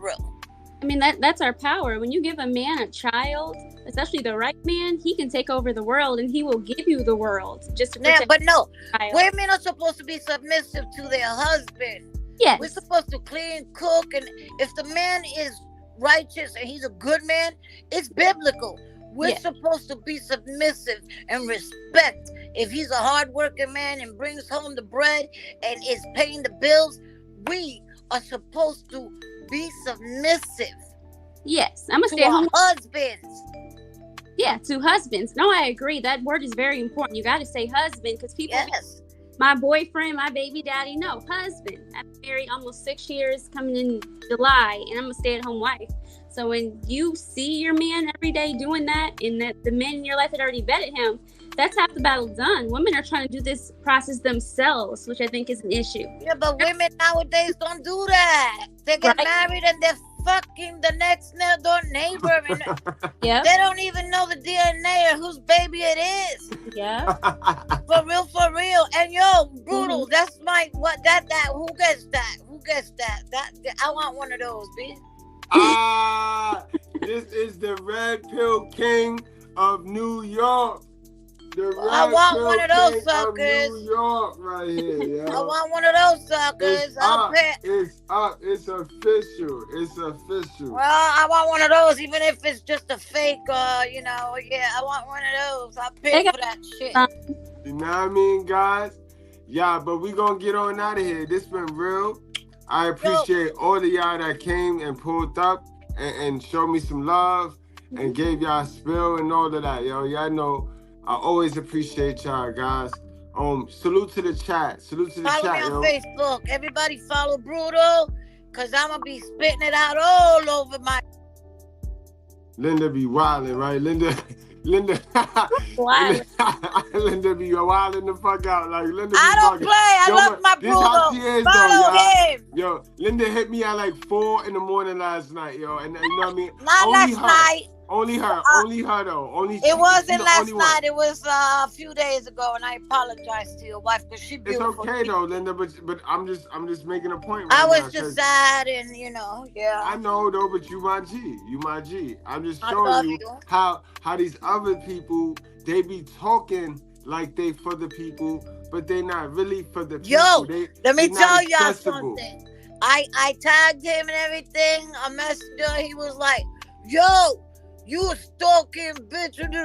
real. I mean, that's our power. When you give a man a child, especially the right man, he can take over the world, and he will give you the world just to protect. Yeah, but no, the child. women are supposed to be submissive to their husband. Yes. We're supposed to clean, cook, and if the man is righteous and he's a good man, it's biblical. We're supposed to be submissive and respect. If he's a hard-working man and brings home the bread and is paying the bills, we are supposed to be submissive. Yes, I'm gonna stay to home. Husbands. Yeah, to husbands. No, I agree. That word is very important. You got to say husband, because people. Yes. My boyfriend, my baby daddy. No, husband. I've been married almost 6 years, coming in July, and I'm a stay-at-home wife. So when you see your man every day doing that, and that the men in your life had already vetted him, that's half the battle done. Women are trying to do this process themselves, which I think is an issue. Yeah, but women nowadays don't do that. They get married and they're fucking the next door neighbor. And Yeah. they don't even know the DNA or whose baby it is. Yeah. For real. And yo, brutal. That's my who gets that? Who gets that? I want one of those, bitch. This is the Red Pill King of New York. I want one of those suckers. New York right here, yo. I want one of those suckers. I'll pay. It's up. It's official. It's official. Well, I want one of those, even if it's just a fake, yeah, I want one of those. I'll pay for that shit. You know what I mean, guys? Yeah, but we gonna get on out of here. This been real. I appreciate all of y'all that came and pulled up and showed me some love and gave y'all a spill and all of that, yo. Y'all know I always appreciate y'all, guys. Salute to the chat. Salute to the Follow chat, me on yo. Facebook. Everybody follow Brutal, because I'm going to be spitting it out all over my... Linda be wildin', right? Linda Wildin'. Linda be wildin' the fuck out. Like, Linda be I don't bugging. play. I love my This how she Brutal. is, Follow though, y'all. him. Yo, Linda hit me at like 4 in the morning last night, yo. And you know what I mean? Not Only last her. night. Only her though. It wasn't last night. It was a few days ago, and I apologize to your wife because she It's beautiful. okay though, Linda, but I'm just making a point. I Right was now, just 'cause sad, and yeah. I know though, but you my G. You my G. I'm just I showing love you you. how these other people, they be talking like they for the people, but they not really for the people. Yo, let me they not tell y'all accessible. something. I tagged him and everything. I messaged her. He was like, "Yo, you a stalking bitch," and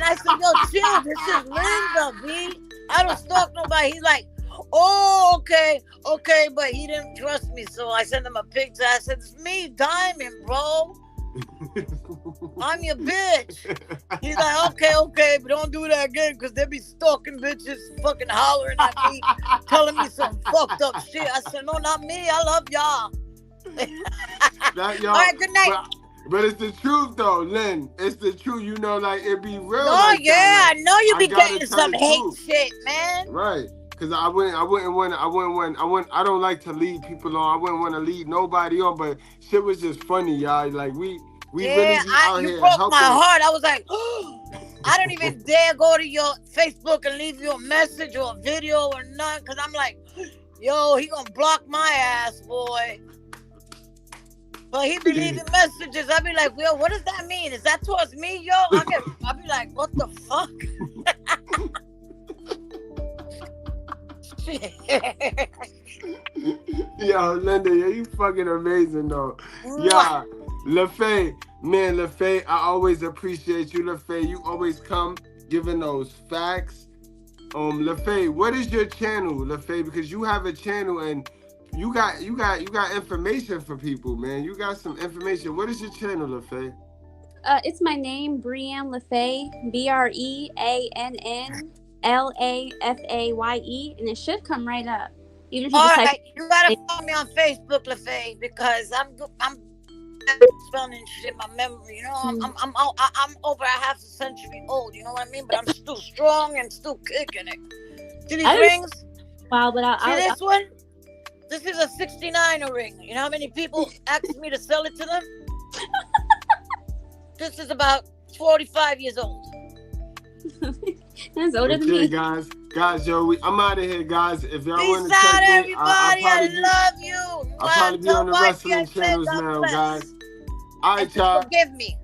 I said, "Yo, chill. This is Linda, B. I don't stalk nobody." He's like, "Oh, okay," but he didn't trust me, so I sent him a picture. I said, "It's me, Diamond, bro. I'm your bitch." He's like, okay, but don't do that again, because they be stalking bitches, fucking hollering at me, telling me some fucked up shit. I said, "No, not me. I love y'all." All right, good night. But it's the truth though, Lynn. It's the truth. You know, like it be real. Oh like yeah, that. I know you be gotta getting tell some the hate truth. shit, man. Right. Cause I don't like to lead people on. I wouldn't want to lead nobody on, but shit was just funny, y'all. Like we really be out you here broke helping. my heart. I was like, I don't even dare go to your Facebook and leave you a message or a video or nothing, because I'm like, yo, he gonna block my ass, boy. But he be leaving messages. I be like, yo, what does that mean? Is that towards me, yo? I be like, what the fuck? Yo, Linda, you fucking amazing though. Yeah, LaFay, man, LaFay, I always appreciate you, LaFay. You always come giving those facts. LaFay, what is your channel, LaFay? Because you have a channel and you got information for people, man. You got some information. What is your channel, LaFay? It's my name, Breann LaFaye, BreannLafaye, and it should come right up. Even if you All just right, type you gotta follow me on Facebook, LaFaye, because I'm spelling shit. My memory, I'm over a half a century old. You know what I mean? But I'm still strong and still kicking it. See these rings? Wow, but See this one? This is a 69er ring. You know how many people asked me to sell it to them? This is about 45 years old. That's older than me. Guys, yo, I'm out of here, guys. If y'all want to Peace out, check me, everybody. I love you. I'll probably be on the wrestling channels now, guys. All right, y'all. Forgive me.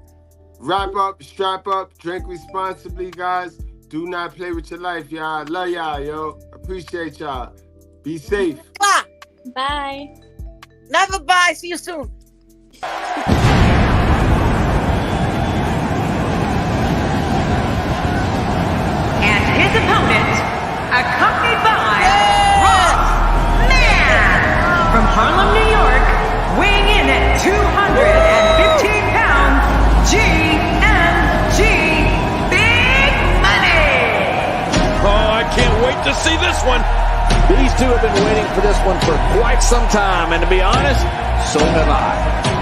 Wrap up, strap up, drink responsibly, guys. Do not play with your life, y'all. Love y'all, yo. Appreciate y'all. Be safe. Bye. Never bye. See you soon. And his opponent, accompanied by Ross Man from Harlem, New York, weighing in at 215 pounds, GMG Big Money. Oh, I can't wait to see this one. These two have been waiting for this one for quite some time, and to be honest, so have I.